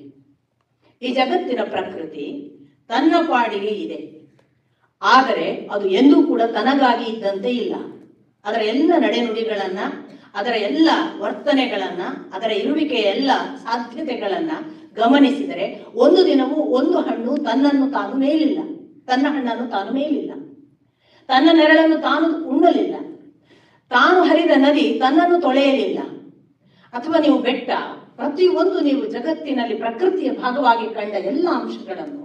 ಈ ಜಗತ್ತಿನ ಪ್ರಕೃತಿ ತನ್ನ ಪಾಡಿಗೆ ಇದೆ. ಆದರೆ ಅದು ಎಂದೂ ಕೂಡ ತನಗಾಗಿ ಇದ್ದಂತೆ ಇಲ್ಲ. ಅದರ ಎಲ್ಲ ನಡೆನುಡಿಗಳನ್ನ, ಅದರ ಎಲ್ಲ ವರ್ತನೆಗಳನ್ನ, ಅದರ ಇರುವಿಕೆಯ ಎಲ್ಲ ಸಾಧ್ಯತೆಗಳನ್ನ ಗಮನಿಸಿದರೆ ಒಂದು ದಿನವೂ ಒಂದು ಹಣ್ಣು ತನ್ನನ್ನು ತಾನು ಮೇಲಿಲ್ಲ, ತನ್ನ ಹಣ್ಣನ್ನು ತಾನು ಮೇಲಿಲ್ಲ, ತನ್ನ ನೆರಳನ್ನು ತಾನು ಉಣ್ಣಲಿಲ್ಲ, ತಾನು ಹರಿದ ನದಿ ತನ್ನನ್ನು ತೊಳೆಯಲಿಲ್ಲ. ಅಥವಾ ನೀವು ಬೆಟ್ಟ, ಪ್ರತಿಯೊಂದು ನೀವು ಜಗತ್ತಿನಲ್ಲಿ ಪ್ರಕೃತಿಯ ಭಾಗವಾಗಿ ಕಂಡ ಎಲ್ಲ ಅಂಶಗಳನ್ನು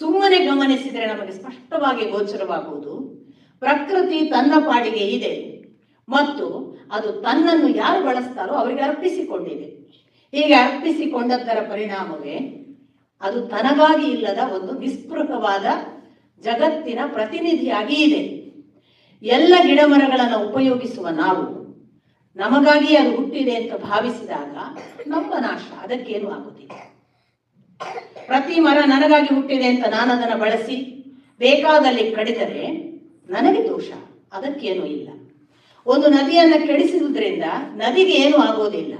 ಸುಮ್ಮನೆ ಗಮನಿಸಿದರೆ ನಮಗೆ ಸ್ಪಷ್ಟವಾಗಿ ಗೋಚರವಾಗುವುದು. ಪ್ರಕೃತಿ ತನ್ನ ಪಾಡಿಗೆ ಇದೆ ಮತ್ತು ಅದು ತನ್ನನ್ನು ಯಾರು ಬಳಸ್ತಾರೋ ಅವರಿಗೆ ಅರ್ಪಿಸಿಕೊಂಡಿದೆ. ಹೀಗೆ ಅರ್ಪಿಸಿಕೊಂಡದ್ದರ ಪರಿಣಾಮವೇ ಅದು ತನಗಾಗಿ ಇಲ್ಲದ ಒಂದು ನಿಸ್ಪೃಹವಾದ ಜಗತ್ತಿನ ಪ್ರತಿನಿಧಿಯಾಗಿ ಇದೆ. ಎಲ್ಲ ಗಿಡಮರಗಳನ್ನು ಉಪಯೋಗಿಸುವ ನಾವು ನಮಗಾಗಿ ಅದು ಹುಟ್ಟಿದೆ ಅಂತ ಭಾವಿಸಿದಾಗ ನಮ್ಮ ನಾಶ, ಅದಕ್ಕೇನು ಆಗುವುದಿಲ್ಲ. ಪ್ರತಿ ಮರ ನನಗಾಗಿ ಹುಟ್ಟಿದೆ ಅಂತ ನಾನು ಅದನ್ನು ಬಳಸಿ ಬೇಕಾದಲ್ಲಿ ಕಡಿದರೆ ನನಗೆ ದೋಷ, ಅದಕ್ಕೇನು ಇಲ್ಲ. ಒಂದು ನದಿಯನ್ನು ಕೆಡಿಸುವುದರಿಂದ ನದಿಗೆ ಏನು ಆಗೋದಿಲ್ಲ.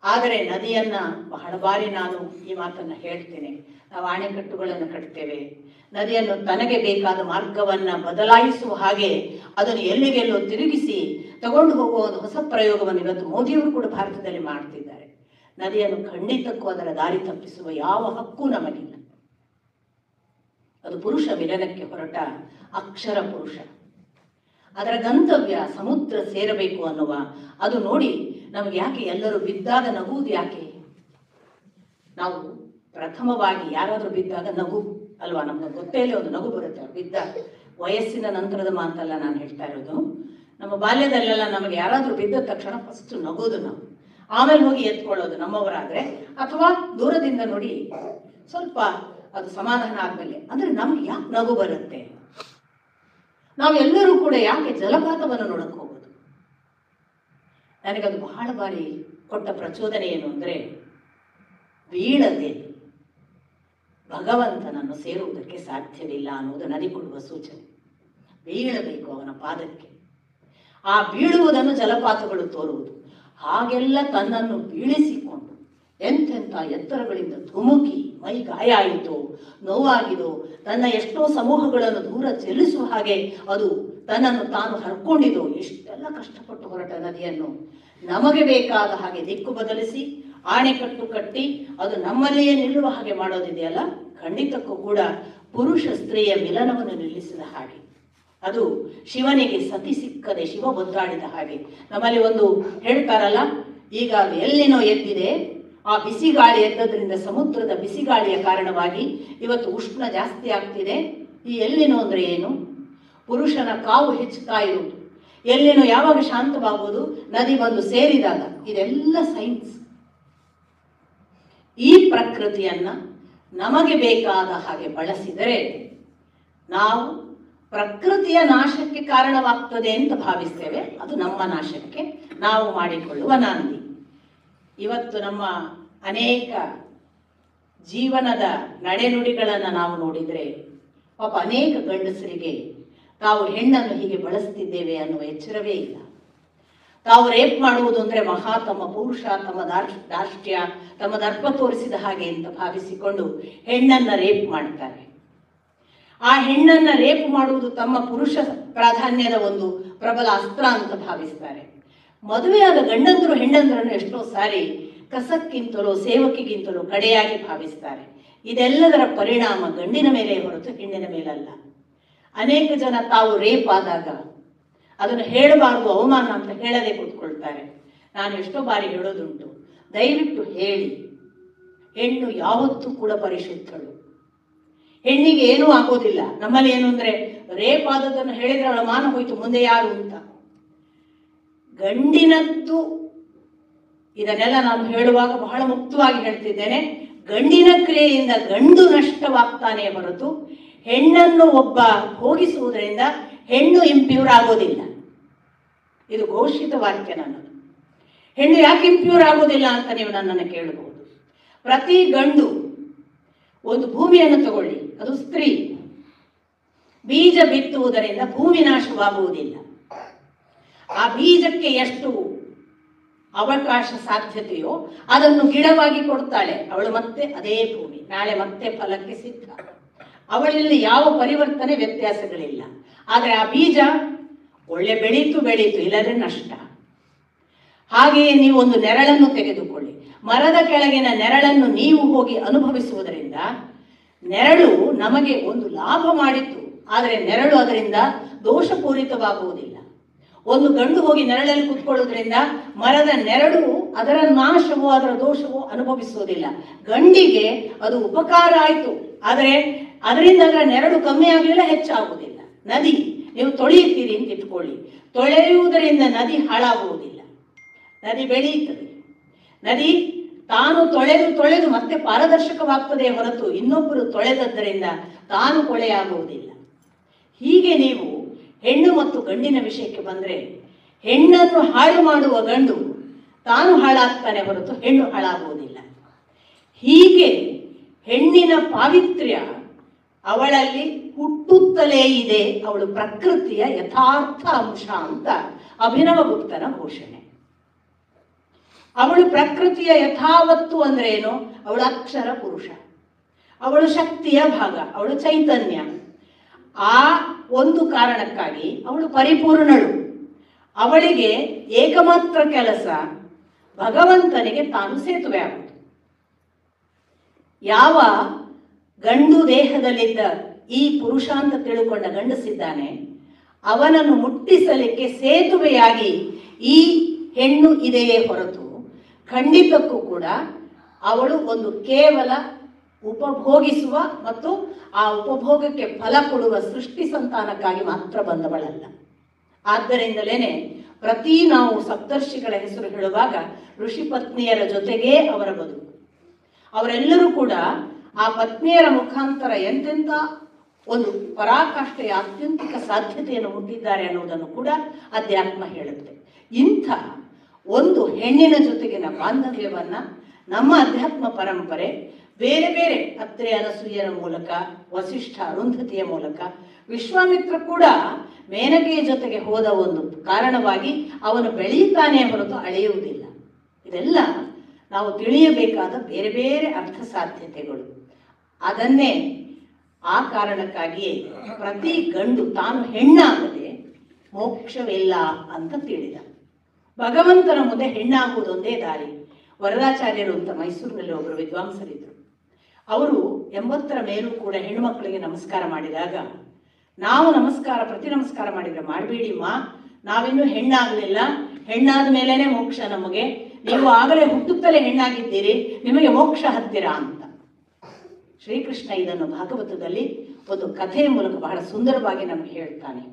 ಆದರೆ ನದಿಯನ್ನ ಬಹಳ ಬಾರಿ ನಾನು ಈ ಮಾತನ್ನು ಹೇಳ್ತೇನೆ, ನಾವು ಅಣೆಕಟ್ಟುಗಳನ್ನು ಕಟ್ತೇವೆ, ನದಿಯನ್ನು ತನಗೆ ಬೇಕಾದ ಮಾರ್ಗವನ್ನ ಬದಲಾಯಿಸುವ ಹಾಗೆ ಅದನ್ನು ಎಲ್ಲಿಗೆಲ್ಲೋ ತಿರುಗಿಸಿ ತಗೊಂಡು ಹೋಗುವ ಒಂದು ಹೊಸ ಪ್ರಯೋಗವನ್ನು ಇವತ್ತು ಮೋದಿಯವರು ಕೂಡ ಭಾರತದಲ್ಲಿ ಮಾಡ್ತಿದ್ದಾರೆ. ನದಿಯನ್ನು ಖಂಡಿತಕ್ಕೂ ಅದರ ದಾರಿ ತಪ್ಪಿಸುವ ಯಾವ ಹಕ್ಕು ನಮಗಿಲ್ಲ. ಅದು ಪುರುಷ ಮಿಲನಕ್ಕೆ ಹೊರಟ ಅಕ್ಷರ ಪುರುಷ. ಅದರ ಗಂತವ್ಯ ಸಮುದ್ರ ಸೇರಬೇಕು ಅನ್ನುವ ಅದು ನೋಡಿ ನಮ್ಗೆ ಯಾಕೆ ಎಲ್ಲರೂ ಬಿದ್ದಾಗ ನಗುವುದು ಯಾಕೆ? ನಾವು ಪ್ರಥಮವಾಗಿ ಯಾರಾದರೂ ಬಿದ್ದಾಗ ನಗು ಅಲ್ವಾ, ನಮ್ಗೆ ಗೊತ್ತೇ ಇಲ್ಲ, ಒಂದು ನಗು ಬರುತ್ತೆ. ಅವ್ರು ಬಿದ್ದ ವಯಸ್ಸಿನ ನಂತರದ ಮಾತಲ್ಲ ನಾನು ಹೇಳ್ತಾ ಇರೋದು. ನಮ್ಮ ಬಾಲ್ಯದಲ್ಲೆಲ್ಲ ನಮಗೆ ಯಾರಾದರೂ ಬಿದ್ದ ತಕ್ಷಣ ಫಸ್ಟ್ ನಗೋದು ನಾವು, ಆಮೇಲೆ ಹೋಗಿ ಎತ್ಕೊಳ್ಳೋದು ನಮ್ಮವರಾದರೆ, ಅಥವಾ ದೂರದಿಂದ ನೋಡಿ ಸ್ವಲ್ಪ ಅದು ಸಮಾಧಾನ ಆದಮೇಲೆ. ಅಂದರೆ ನಮ್ಗೆ ಯಾಕೆ ನಗು ಬರುತ್ತೆ? ನಾವೆಲ್ಲರೂ ಕೂಡ ಯಾಕೆ ಜಲಪಾತವನ್ನು ನೋಡಕ್ಕೆ ಹೋಗೋದು? ನನಗದು ಬಹಳ ಬಾರಿ ಕೊಟ್ಟ ಪ್ರಚೋದನೆ ಏನು ಅಂದರೆ, ಬೀಳದೆ ಭಗವಂತನನ್ನು ಸೇರುವುದಕ್ಕೆ ಸಾಧ್ಯವಿಲ್ಲ ಅನ್ನೋದು ನನಗೆ ಕೊಡುವ ಸೂಚನೆ. ಬೀಳಬೇಕು ಅವನ ಪಾದಕ್ಕೆ. ಆ ಬೀಳುವುದನ್ನು ಜಲಪಾತಗಳು ತೋರುವುದು. ಹಾಗೆಲ್ಲ ತನ್ನನ್ನು ಬೀಳಿಸಿಕೊಂಡು ಎಂತೆಂಥ ಎತ್ತರಗಳಿಂದ ಧುಮುಕಿ ಮೈ ಗಾಯ ಆಯಿತು, ನೋವಾಗಿದೋ, ತನ್ನ ಎಷ್ಟೋ ಸಮೂಹಗಳನ್ನು ದೂರ ಚೆಲ್ಲಿಸುವ ಹಾಗೆ ಅದು ತನ್ನನ್ನು ತಾನು ಹರ್ಕೊಂಡಿದೋ, ಎಷ್ಟೆಲ್ಲ ಕಷ್ಟಪಟ್ಟು ಹೊರಟ ನದಿಯನ್ನು ನಮಗೆ ಬೇಕಾದ ಹಾಗೆ ದಿಕ್ಕು ಬದಲಿಸಿ ಆಣೆಕಟ್ಟು ಕಟ್ಟಿ ಅದು ನಮ್ಮಲ್ಲಿಯೇ ನಿಲ್ಲುವ ಹಾಗೆ ಮಾಡೋದಿದೆಯಲ್ಲ, ಖಂಡಿತಕ್ಕೂ ಕೂಡ ಪುರುಷ ಸ್ತ್ರೀಯ ಮಿಲನವನ್ನು ನಿಲ್ಲಿಸಿದ ಹಾಗೆ. ಅದು ಶಿವನಿಗೆ ಸತಿ ಸಿಕ್ಕದೆ ಶಿವ ಒದ್ದಾಡಿದ ಹಾಗೆ. ನಮ್ಮಲ್ಲಿ ಒಂದು ಹೇಳ್ತಾರಲ್ಲ, ಈಗ ಅದು ಎಲ್ಲಿನೋ ಎದ್ದಿದೆ, ಆ ಬಿಸಿಗಾಳಿ ಎದ್ದದ್ರಿಂದ ಸಮುದ್ರದ ಬಿಸಿಗಾಳಿಯ ಕಾರಣವಾಗಿ ಇವತ್ತು ಉಷ್ಣ ಜಾಸ್ತಿ ಆಗ್ತಿದೆ. ಈ ಎಲ್ಲಿನೋ ಅಂದರೆ ಏನು? ಪುರುಷನ ಕಾವು ಹೆಚ್ಚುತ್ತಾ ಇರುವುದು. ಎಲ್ಲಿನೋ ಯಾವಾಗ ಶಾಂತವಾಗುವುದು? ನದಿ ಬಂದು ಸೇರಿದಾಗ. ಇದೆಲ್ಲ ಸೈನ್ಸ್. ಈ ಪ್ರಕೃತಿಯನ್ನ ನಮಗೆ ಬೇಕಾದ ಹಾಗೆ ಬಳಸಿದರೆ ನಾವು ಪ್ರಕೃತಿಯ ನಾಶಕ್ಕೆ ಕಾರಣವಾಗ್ತದೆ ಅಂತ ಭಾವಿಸ್ತೇವೆ. ಅದು ನಮ್ಮ ನಾಶಕ್ಕೆ ನಾವು ಮಾಡಿಕೊಳ್ಳುವ ನಾಂದಿ. ಇವತ್ತು ನಮ್ಮ ಅನೇಕ ಜೀವನದ ನಡೆನುಡಿಗಳನ್ನು ನಾವು ನೋಡಿದರೆ, ಪಾಪ ಅನೇಕ ಗಂಡಸರಿಗೆ ತಾವು ಹೆಣ್ಣನ್ನು ಹೀಗೆ ಬಳಸ್ತಿದ್ದೇವೆ ಅನ್ನುವ ಎಚ್ಚರವೇ ಇಲ್ಲ. ತಾವು ರೇಪ್ ಮಾಡುವುದು ಅಂದರೆ ಮಹಾ ತಮ್ಮ ಪೌರುಷ, ತಮ್ಮ ದಾರ್ಷ್ಟ್ಯ, ತಮ್ಮ ದರ್ಪ ತೋರಿಸಿದ ಹಾಗೆ ಅಂತ ಭಾವಿಸಿಕೊಂಡು ಹೆಣ್ಣನ್ನು ರೇಪ್ ಮಾಡ್ತಾರೆ. ಆ ಹೆಣ್ಣನ್ನು ರೇಪ್ ಮಾಡುವುದು ತಮ್ಮ ಪುರುಷ ಪ್ರಾಧಾನ್ಯದ ಒಂದು ಪ್ರಬಲ ಅಸ್ತ್ರ ಅಂತ ಭಾವಿಸ್ತಾರೆ. ಮದುವೆಯಾದ ಗಂಡಂದರು ಹೆಣ್ಣಂದರನ್ನು ಎಷ್ಟೋ ಸಾರಿ ಕಸಕ್ಕಿಂತಲೋ ಸೇವಕಿಗಿಂತಲೋ ಕಡೆಯಾಗಿ ಭಾವಿಸ್ತಾರೆ. ಇದೆಲ್ಲದರ ಪರಿಣಾಮ ಗಂಡಿನ ಮೇಲೆ ಹೊರತು ಹೆಣ್ಣಿನ ಮೇಲಲ್ಲ. ಅನೇಕ ಜನ ತಾವು ರೇಪ್ ಆದಾಗ ಅದನ್ನು ಹೇಳಬಾರದು, ಅವಮಾನ ಅಂತ ಹೇಳದೆ ಕೂತ್ಕೊಳ್ತಾರೆ. ನಾನು ಎಷ್ಟೋ ಬಾರಿ ಹೇಳೋದುಂಟು, ದಯವಿಟ್ಟು ಹೇಳಿ. ಹೆಣ್ಣು ಯಾವತ್ತೂ ಕೂಡ ಪರಿಶುದ್ಧಳು. ಹೆಣ್ಣಿಗೆ ಏನೂ ಆಗೋದಿಲ್ಲ. ನಮ್ಮಲ್ಲಿ ಏನು ಅಂದರೆ, ರೇಪ್ ಆದದನ್ನು ಹೇಳಿದರೆ ಅವಳ ಮಾನ ಹೋಯ್ತು, ಮುಂದೆ ಯಾರು ಅಂತ. ಗಂಡಿನದ್ದು ಇದನ್ನೆಲ್ಲ ನಾನು ಹೇಳುವಾಗ ಬಹಳ ಮುಕ್ತವಾಗಿ ಹೇಳ್ತಿದ್ದೇನೆ. ಗಂಡಿನ ಕ್ರಿಯೆಯಿಂದ ಗಂಡು ನಷ್ಟವಾಗ್ತಾನೆ ಹೊರತು ಹೆಣ್ಣನ್ನು ಒಬ್ಬ ಭೋಗಿಸುವುದರಿಂದ ಹೆಣ್ಣು ಇಂಪ್ಯೂರ್ ಆಗೋದಿಲ್ಲ. ಇದು ಘೋಷಿತ ವಾಕ್ಯ ನನ್ನದು. ಹೆಣ್ಣು ಯಾಕೆ ಇಂಪ್ಯೂರ್ ಆಗೋದಿಲ್ಲ ಅಂತ ನೀವು ನನ್ನನ್ನು ಕೇಳಬಹುದು. ಪ್ರತಿ ಗಂಡು ಒಂದು ಭೂಮಿಯನ್ನು ತಗೊಳ್ಳಿ, ಅದು ಸ್ತ್ರೀ, ಬೀಜ ಬಿತ್ತುವುದರಿಂದ ಭೂಮಿ ನಾಶವಾಗುವುದಿಲ್ಲ. ಆ ಬೀಜಕ್ಕೆ ಎಷ್ಟು ಅವಕಾಶ ಸಾಧ್ಯತೆಯೋ ಅದನ್ನು ಗಿಡವಾಗಿ ಕೊಡ್ತಾಳೆ ಅವಳು. ಮತ್ತೆ ಅದೇ ಭೂಮಿ ನಾಳೆ ಮತ್ತೆ ಫಲಕ್ಕೆ ಸಿದ್ಧ. ಅವಳಲ್ಲಿ ಯಾವ ಪರಿವರ್ತನೆ ವ್ಯತ್ಯಾಸಗಳಿಲ್ಲ. ಆದರೆ ಆ ಬೀಜ ಒಳ್ಳೆ ಬೆಳೀತು, ಇಲ್ಲದ್ರೆ ನಷ್ಟ. ಹಾಗೆಯೇ ನೀವು ಒಂದು ನೆರಳನ್ನು ತೆಗೆದುಕೊಳ್ಳಿ. ಮರದ ಕೆಳಗಿನ ನೆರಳನ್ನು ನೀವು ಹೋಗಿ ಅನುಭವಿಸುವುದರಿಂದ ನೆರಳು ನಮಗೆ ಒಂದು ಲಾಭ ಮಾಡಿತ್ತು, ಆದರೆ ನೆರಳು ಅದರಿಂದ ದೋಷಪೂರಿತವಾಗುವುದಿಲ್ಲ. ಒಂದು ಗಂಡು ಹೋಗಿ ನೆರಳಲ್ಲಿ ಕೂತ್ಕೊಳ್ಳೋದ್ರಿಂದ ಮರದ ನೆರಳು ಅದರ ನಾಶವೋ ಅದರ ದೋಷವೋ ಅನುಭವಿಸುವುದಿಲ್ಲ. ಗಂಡಿಗೆ ಅದು ಉಪಕಾರ ಆಯಿತು, ಆದರೆ ಅದರಿಂದ ಅದರ ನೆರಳು ಕಮ್ಮಿ ಆಗಲಿಲ್ಲ, ಹೆಚ್ಚಾಗುವುದಿಲ್ಲ. ನದಿ ನೀವು ತೊಳೆಯುತ್ತೀರಿ ಅಂತ ಇಟ್ಕೊಳ್ಳಿ, ತೊಳೆಯುವುದರಿಂದ ನದಿ ಹಾಳಾಗುವುದಿಲ್ಲ, ನದಿ ಬೆಳೆಯುತ್ತದೆ. ನದಿ ತಾನು ತೊಳೆದು ಮತ್ತೆ ಪಾರದರ್ಶಕವಾಗ್ತದೆ ಹೊರತು ಇನ್ನೊಬ್ಬರು ತೊಳೆದದ್ದರಿಂದ ತಾನು ಕೊಳೆಯಾಗುವುದಿಲ್ಲ. ಹೀಗೆ ನೀವು ಹೆಣ್ಣು ಮತ್ತು ಗಂಡಿನ ವಿಷಯಕ್ಕೆ ಬಂದರೆ, ಹೆಣ್ಣನ್ನು ಹಾಳು ಮಾಡುವ ಗಂಡು ತಾನು ಹಾಳಾಗ್ತಾನೆ ಹೊರತು ಹೆಣ್ಣು ಹಾಳಾಗುವುದಿಲ್ಲ. ಹೀಗೆ ಹೆಣ್ಣಿನ ಪಾವಿತ್ರ್ಯ ಅವಳಲ್ಲಿ ಹುಟ್ಟುತ್ತಲೇ ಇದೆ. ಅವಳು ಪ್ರಕೃತಿಯ ಯಥಾರ್ಥ ಅಂಶ ಅಂತ ಅಭಿನವಗುಪ್ತನ ಘೋಷಣೆ. ಅವಳು ಪ್ರಕೃತಿಯ ಯಥಾವತ್ತು ಅಂದ್ರೆ ಏನು? ಅವಳು ಅಕ್ಷರ ಪುರುಷ, ಅವಳು ಶಕ್ತಿಯ ಭಾಗ, ಅವಳು ಚೈತನ್ಯ. ಆ ಒಂದು ಕಾರಣಕ್ಕಾಗಿ ಅವಳು ಪರಿಪೂರ್ಣಳು. ಅವಳಿಗೆ ಏಕಮಾತ್ರ ಕೆಲಸ ಭಗವಂತನಿಗೆ ತಾನು ಸೇತುವೆ ಆಗುವುದು. ಯಾವ ಗಂಡು ದೇಹದಲ್ಲಿದ್ದ ಈ ಪುರುಷ ಅಂತ ತಿಳ್ಕೊಂಡ ಗಂಡಸಿದ್ದಾನೆ, ಅವನನ್ನು ಮುಟ್ಟಿಸಲಿಕ್ಕೆ ಸೇತುವೆಯಾಗಿ ಈ ಹೆಣ್ಣು ಇದೆಯೇ ಹೊರತು ಖಂಡಿತಕ್ಕೂ ಕೂಡ ಅವಳು ಒಂದು ಕೇವಲ ಉಪಭೋಗಿಸುವ ಮತ್ತು ಆ ಉಪಭೋಗಕ್ಕೆ ಫಲ ಕೊಡುವ ಸೃಷ್ಟಿ ಸಂತಾನಕ್ಕಾಗಿ ಮಾತ್ರ ಬಂದವಳಲ್ಲ. ಆದ್ದರಿಂದಲೇ ಪ್ರತಿ ನಾವು ಸಪ್ತರ್ಷಿಗಳ ಹೆಸರು ಹೇಳುವಾಗ ಋಷಿ ಪತ್ನಿಯರ ಜೊತೆಗೇ ಅವರ ಬದುಕು. ಅವರೆಲ್ಲರೂ ಕೂಡ ಆ ಪತ್ನಿಯರ ಮುಖಾಂತರ ಎಂತೆಂಥ ಒಂದು ಪರಾಕಾಷ್ಠೆಯ ಅತ್ಯಂತಿಕ ಸಾಧ್ಯತೆಯನ್ನು ಮುಟ್ಟಿದ್ದಾರೆ ಅನ್ನೋದನ್ನು ಕೂಡ ಅಧ್ಯಾತ್ಮ ಹೇಳುತ್ತೆ. ಇಂಥ ಒಂದು ಹೆಣ್ಣಿನ ಜೊತೆಗಿನ ಬಾಂಧವ್ಯವನ್ನ ನಮ್ಮ ಅಧ್ಯಾತ್ಮ ಪರಂಪರೆ ಬೇರೆ ಬೇರೆ ಅತ್ರೆ ಅನಸೂಯರ ಮೂಲಕ, ವಸಿಷ್ಠ ಅರುಂಧತಿಯ ಮೂಲಕ, ವಿಶ್ವಾಮಿತ್ರ ಕೂಡ ಮೇನಕೆಯ ಜೊತೆಗೆ ಹೋದ ಒಂದು ಕಾರಣವಾಗಿ ಅವನು ಬೆಳೆಯುತ್ತಾನೆ ಹೊರತು ಅಳೆಯುವುದಿಲ್ಲ. ಇದೆಲ್ಲ ನಾವು ತಿಳಿಯಬೇಕಾದ ಬೇರೆ ಬೇರೆ ಅರ್ಥ ಸಾಧ್ಯತೆಗಳು. ಅದನ್ನೇ ಆ ಕಾರಣಕ್ಕಾಗಿಯೇ ಪ್ರತಿ ಗಂಡು ತಾನು ಹೆಣ್ಣಾಗದೆ ಮೋಕ್ಷವಿಲ್ಲ ಅಂತ ತಿಳಿದ. ಭಗವಂತನ ಮುಂದೆ ಹೆಣ್ಣಾಗುವುದೊಂದೇ ದಾರಿ. ವರದಾಚಾರ್ಯರು ಅಂತ ಮೈಸೂರಿನಲ್ಲಿ ಒಬ್ಬರು ವಿದ್ವಾಂಸರಿದ್ದರು. ಅವರು 80ರ ಮೇಲೂ ಕೂಡ ಹೆಣ್ಣುಮಕ್ಕಳಿಗೆ ನಮಸ್ಕಾರ ಮಾಡಿದಾಗ, ನಾವು ಪ್ರತಿ ನಮಸ್ಕಾರ ಮಾಡಿದ್ರೆ ಮಾಡಬೇಡಿಮ್ಮ, ನಾವಿನ್ನೂ ಹೆಣ್ಣಾಗಲಿಲ್ಲ, ಹೆಣ್ಣಾದ ಮೇಲೇನೆ ಮೋಕ್ಷ ನಮಗೆ, ನೀವು ಆಗಲೇ ಹುಟ್ಟುತ್ತಲೇ ಹೆಣ್ಣಾಗಿದ್ದೀರಿ, ನಿಮಗೆ ಮೋಕ್ಷ ಹತ್ತಿರ ಅಂತ. ಶ್ರೀಕೃಷ್ಣ ಇದನ್ನು ಭಾಗವತದಲ್ಲಿ ಒಂದು ಕಥೆಯ ಮೂಲಕ ಬಹಳ ಸುಂದರವಾಗಿ ನಮಗೆ ಹೇಳ್ತಾನೆ.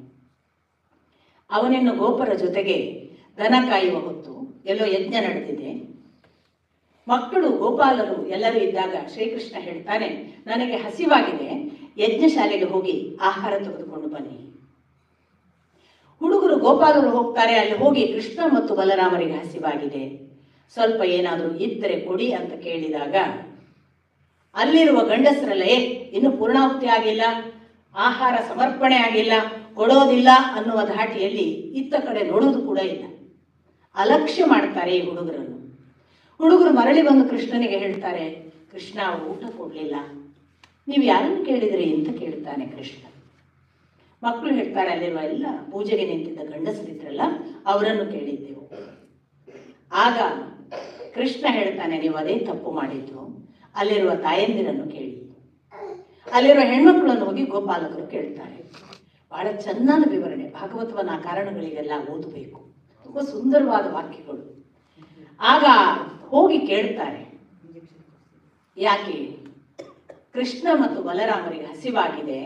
ಅವನಿನ್ನು ಗೋಪರ ಜೊತೆಗೆ ದನ ಕಾಯುವ ಹೊತ್ತು ಎಲ್ಲೋ ಯಜ್ಞ ನಡೆದಿದೆ. ಮಕ್ಕಳು ಗೋಪಾಲರು ಎಲ್ಲರೂ ಇದ್ದಾಗ ಶ್ರೀಕೃಷ್ಣ ಹೇಳ್ತಾನೆ, ನನಗೆ ಹಸಿವಾಗಿದೆ, ಯಜ್ಞಶಾಲೆಗೆ ಹೋಗಿ ಆಹಾರ ತೆಗೆದುಕೊಂಡು ಬನ್ನಿ. ಹುಡುಗರು ಗೋಪಾಲರು ಹೋಗ್ತಾರೆ. ಅಲ್ಲಿ ಹೋಗಿ ಕೃಷ್ಣ ಮತ್ತು ಬಲರಾಮರಿಗೆ ಹಸಿವಾಗಿದೆ, ಸ್ವಲ್ಪ ಏನಾದರೂ ಇದ್ದರೆ ಕೊಡಿ ಅಂತ ಕೇಳಿದಾಗ ಅಲ್ಲಿರುವ ಗಂಡಸರಲ್ಲೇ ಇನ್ನು ಪೂರ್ಣಾಹುತಿ ಆಗಿಲ್ಲ, ಆಹಾರ ಸಮರ್ಪಣೆ ಆಗಿಲ್ಲ, ಕೊಡೋದಿಲ್ಲ ಅನ್ನುವ ಧಾಟಿಯಲ್ಲಿ ಇತ್ತ ಕಡೆ ನೋಡೋದು ಕೂಡ ಇಲ್ಲ. ಅಲಕ್ಷ್ಯ ಮಾಡ್ತಾರೆ ಈ ಹುಡುಗರನ್ನು. ಹುಡುಗರು ಮರಳಿ ಬಂದು ಕೃಷ್ಣನಿಗೆ ಹೇಳ್ತಾರೆ, ಕೃಷ್ಣ ಊಟ ಕೊಡಲಿಲ್ಲ, ನೀವು ಯಾರನ್ನು ಕೇಳಿದ್ರಿ ಅಂತ ಕೇಳ್ತಾನೆ ಕೃಷ್ಣ. ಮಕ್ಕಳು ಹೇಳ್ತಾರೆ, ಅಲ್ಲಿರುವ ಎಲ್ಲ ಪೂಜೆಗೆ ನಿಂತಿದ್ದ ಗಂಡಸರಿದ್ರಲ್ಲ ಅವರನ್ನು ಕೇಳಿದ್ದೆವು. ಆಗ ಕೃಷ್ಣ ಹೇಳ್ತಾನೆ, ನೀವು ಅದೇ ತಪ್ಪು ಮಾಡಿದ್ದು, ಅಲ್ಲಿರುವ ತಾಯಂದಿರನ್ನು ಕೇಳಿ. ಅಲ್ಲಿರುವ ಹೆಣ್ಮಕ್ಳನ್ನು ಹೋಗಿ ಗೋಪಾಲಕರು ಕೇಳ್ತಾರೆ. ಬಹಳ ಚೆನ್ನಾದ ವಿವರಣೆ. ಭಾಗವತವನ್ನ ಆ ಕಾರಣಗಳಿಗೆಲ್ಲ ಓದಬೇಕು, ತುಂಬ ಸುಂದರವಾದ ವಾಕ್ಯಗಳು. ಆಗ ಹೋಗಿ ಕೇಳ್ತಾರೆ, ಯಾಕೆ ಕೃಷ್ಣ ಮತ್ತು ಬಲರಾಮರಿಗೆ ಹಸಿವಾಗಿದೆ,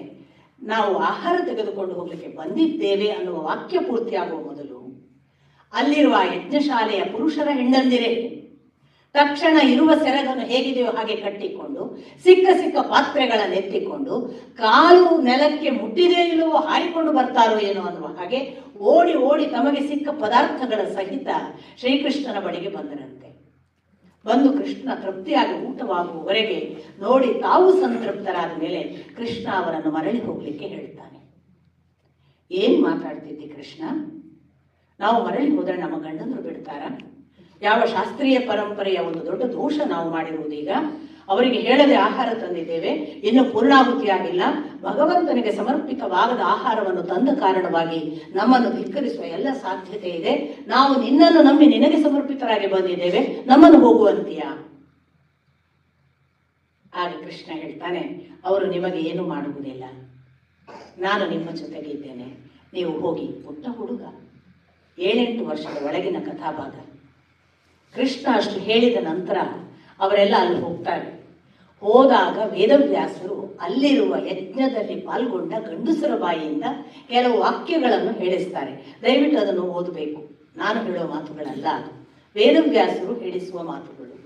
ನಾವು ಆಹಾರ ತೆಗೆದುಕೊಂಡು ಹೋಗ್ಲಿಕ್ಕೆ ಬಂದಿದ್ದೇವೆ ಅನ್ನುವ ವಾಕ್ಯ ಪೂರ್ತಿಯಾಗುವ ಮೊದಲು ಅಲ್ಲಿರುವ ಯಜ್ಞಶಾಲೆಯ ಪುರುಷರ ಹೆಂಡಂದಿರೇ ತಕ್ಷಣ ಇರುವ ಸೆರಗನ್ನು ಹೇಗಿದೆಯೋ ಹಾಗೆ ಕಟ್ಟಿಕೊಂಡು ಸಿಕ್ಕ ಸಿಕ್ಕ ಪಾತ್ರೆಗಳನ್ನು ಎತ್ತಿಕೊಂಡು ಕಾಲು ನೆಲಕ್ಕೆ ಮುಟ್ಟಿದೇ ಇಲ್ಲವೋ ಹಾರಿಕೊಂಡು ಬರ್ತಾರೋ ಏನೋ ಅನ್ನುವ ಹಾಗೆ ಓಡಿ ಓಡಿ ತಮಗೆ ಸಿಕ್ಕ ಪದಾರ್ಥಗಳ ಸಹಿತ ಶ್ರೀಕೃಷ್ಣನ ಬಳಿಗೆ ಬಂದರಂತೆ. ಬಂದು ಕೃಷ್ಣ ತೃಪ್ತಿಯಾಗಿ ಊಟವಾಗುವವರೆಗೆ ನೋಡಿ ತಾವು ಸಂತೃಪ್ತರಾದ ಮೇಲೆ ಕೃಷ್ಣ ಅವರನ್ನು ಮರಳಿ ಹೋಗ್ಲಿಕ್ಕೆ ಹೇಳ್ತಾನೆ. ಏನ್ ಮಾತಾಡ್ತಿದ್ದಿ ಕೃಷ್ಣ, ನಾವು ಮರಳಿ ಹೋದರೆ ನಮ್ಮ ಗಂಡಂದ್ರು ಬಿಡ್ತಾರ? ಯಾವ ಶಾಸ್ತ್ರೀಯ ಪರಂಪರೆಯ ಒಂದು ದೊಡ್ಡ ದೋಷ ನಾವು ಮಾಡಿರುವುದೀಗ. ಅವರಿಗೆ ಹೇಳದೆ ಆಹಾರ ತಂದಿದ್ದೇವೆ, ಇನ್ನು ಪೂರ್ಣಾಹುತಿಯಾಗಿಲ್ಲ, ಭಗವಂತನಿಗೆ ಸಮರ್ಪಿತವಾಗದ ಆಹಾರವನ್ನು ತಂದ ಕಾರಣವಾಗಿ ನಮ್ಮನ್ನು ಧಿಕ್ಕರಿಸುವ ಎಲ್ಲ ಸಾಧ್ಯತೆ ಇದೆ. ನಾವು ನಿನ್ನನ್ನು ನಂಬಿ ನಿನಗೆ ಸಮರ್ಪಿತರಾಗಿ ಬಂದಿದ್ದೇವೆ, ನಮ್ಮನ್ನು ಹೋಗುವಂತೀಯ? ಆಗ ಕೃಷ್ಣ ಹೇಳ್ತಾನೆ, ಅವರು ನಿಮಗೆ ಏನು ಮಾಡುವುದಿಲ್ಲ, ನಾನು ನಿಮ್ಮ ಜೊತೆಗಿದ್ದೇನೆ, ನೀವು ಹೋಗಿ. ಪುಟ್ಟ ಹುಡುಗ, 7-8 ವರ್ಷದ ಒಳಗಿನ ಕಥಾಭಾಗ. ಕೃಷ್ಣ ಅಷ್ಟು ಹೇಳಿದ ನಂತರ ಅವರೆಲ್ಲ ಅಲ್ಲಿ ಹೋಗ್ತಾರೆ. ಹೋದಾಗ ವೇದವ್ಯಾಸರು ಅಲ್ಲಿರುವ ಯಜ್ಞದಲ್ಲಿ ಪಾಲ್ಗೊಂಡ ಗಂಡಸರ ಬಾಯಿಯಿಂದ ಕೆಲವು ವಾಕ್ಯಗಳನ್ನು ಹೇಳಿಸ್ತಾರೆ. ದಯವಿಟ್ಟು ಅದನ್ನು ಓದಬೇಕು, ನಾನು ಹೇಳುವ ಮಾತುಗಳಲ್ಲ, ವೇದವ್ಯಾಸರು ಹೇಳಿಸುವ ಮಾತುಗಳು.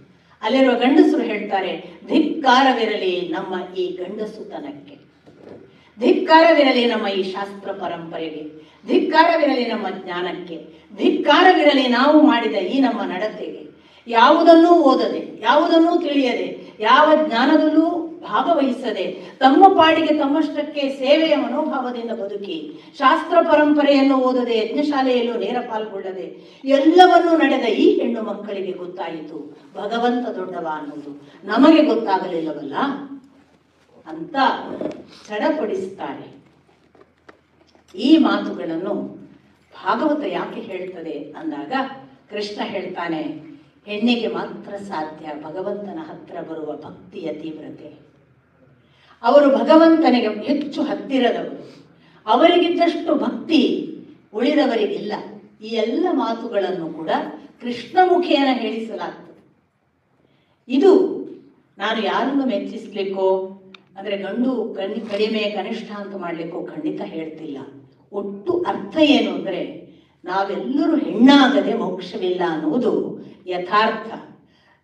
ಅಲ್ಲಿರುವ ಗಂಡಸರು ಹೇಳ್ತಾರೆ, ಧಿಕ್ಕಾರವಿರಲಿ ನಮ್ಮ ಈ ಗಂಡಸುತನಕ್ಕೆ, ಧಿಕ್ಕಾರವಿರಲಿ ನಮ್ಮ ಈ ಶಾಸ್ತ್ರ ಪರಂಪರೆಗೆ, ಧಿಕ್ಕಾರವಿರಲಿ ನಮ್ಮ ಜ್ಞಾನಕ್ಕೆ, ಧಿಕ್ಕಾರವಿರಲಿ ನಾವು ಮಾಡಿದ ಈ ನಮ್ಮ ನಡತೆಗೆ. ಯಾವುದನ್ನೂ ಓದದೆ, ಯಾವುದನ್ನೂ ತಿಳಿಯದೆ, ಯಾವ ಜ್ಞಾನದಲ್ಲೂ ಭಾಗವಹಿಸದೆ, ತಮ್ಮ ಪಾಡಿಗೆ ತಮ್ಮಷ್ಟಕ್ಕೆ ಸೇವೆಯ ಮನೋಭಾವದಿಂದ ಬದುಕಿ, ಶಾಸ್ತ್ರ ಪರಂಪರೆಯನ್ನು ಓದದೆ, ಯಜ್ಞಶಾಲೆಯಲ್ಲೂ ನೇರ ಪಾಲ್ಗೊಳ್ಳದೆ ಎಲ್ಲವನ್ನೂ ನಡೆದ ಈ ಹೆಣ್ಣು ಮಕ್ಕಳಿಗೆ ಗೊತ್ತಾಯಿತು ಭಗವಂತ ದೊಡ್ಡವ ಅನ್ನೋದು, ನಮಗೆ ಗೊತ್ತಾಗಲಿಲ್ಲವಲ್ಲ ಅಂತ ಚಡಪಡಿಸ್ತಾರೆ. ಈ ಮಾತುಗಳನ್ನು ಭಾಗವತ ಯಾಕೆ ಹೇಳ್ತದೆ ಅಂದಾಗ ಕೃಷ್ಣ ಹೇಳ್ತಾನೆ, ಹೆಣ್ಣಿಗೆ ಮಾತ್ರ ಸಾಧ್ಯ ಭಗವಂತನ ಹತ್ತಿರ ಬರುವ ಭಕ್ತಿಯ ತೀವ್ರತೆ. ಅವರು ಭಗವಂತನಿಗೆ ಹೆಚ್ಚು ಹತ್ತಿರದವರು, ಅವರಿಗಿದ್ದಷ್ಟು ಭಕ್ತಿ ಉಳಿದವರಿಗಿಲ್ಲ. ಈ ಎಲ್ಲ ಮಾತುಗಳನ್ನು ಕೂಡ ಕೃಷ್ಣ ಮುಖೇನ ಹೇಳಿಸಲಾಗ್ತದೆ. ಇದು ನಾನು ಯಾರನ್ನು ಮೆಚ್ಚಿಸ್ಲಿಕ್ಕೋ ಅಂದರೆ ಗಂಡು ಕಡಿಮೆ ಕನಿಷ್ಠ ಅಂತ ಮಾಡಲಿಕ್ಕೋ ಖಂಡಿತ ಹೇಳ್ತಿಲ್ಲ. ಒಟ್ಟು ಅರ್ಥ ಏನು ಅಂದರೆ ನಾವೆಲ್ಲರೂ ಹೆಣ್ಣಾಗದೆ ಮೋಕ್ಷವಿಲ್ಲ ಅನ್ನುವುದು ಯಥಾರ್ಥ.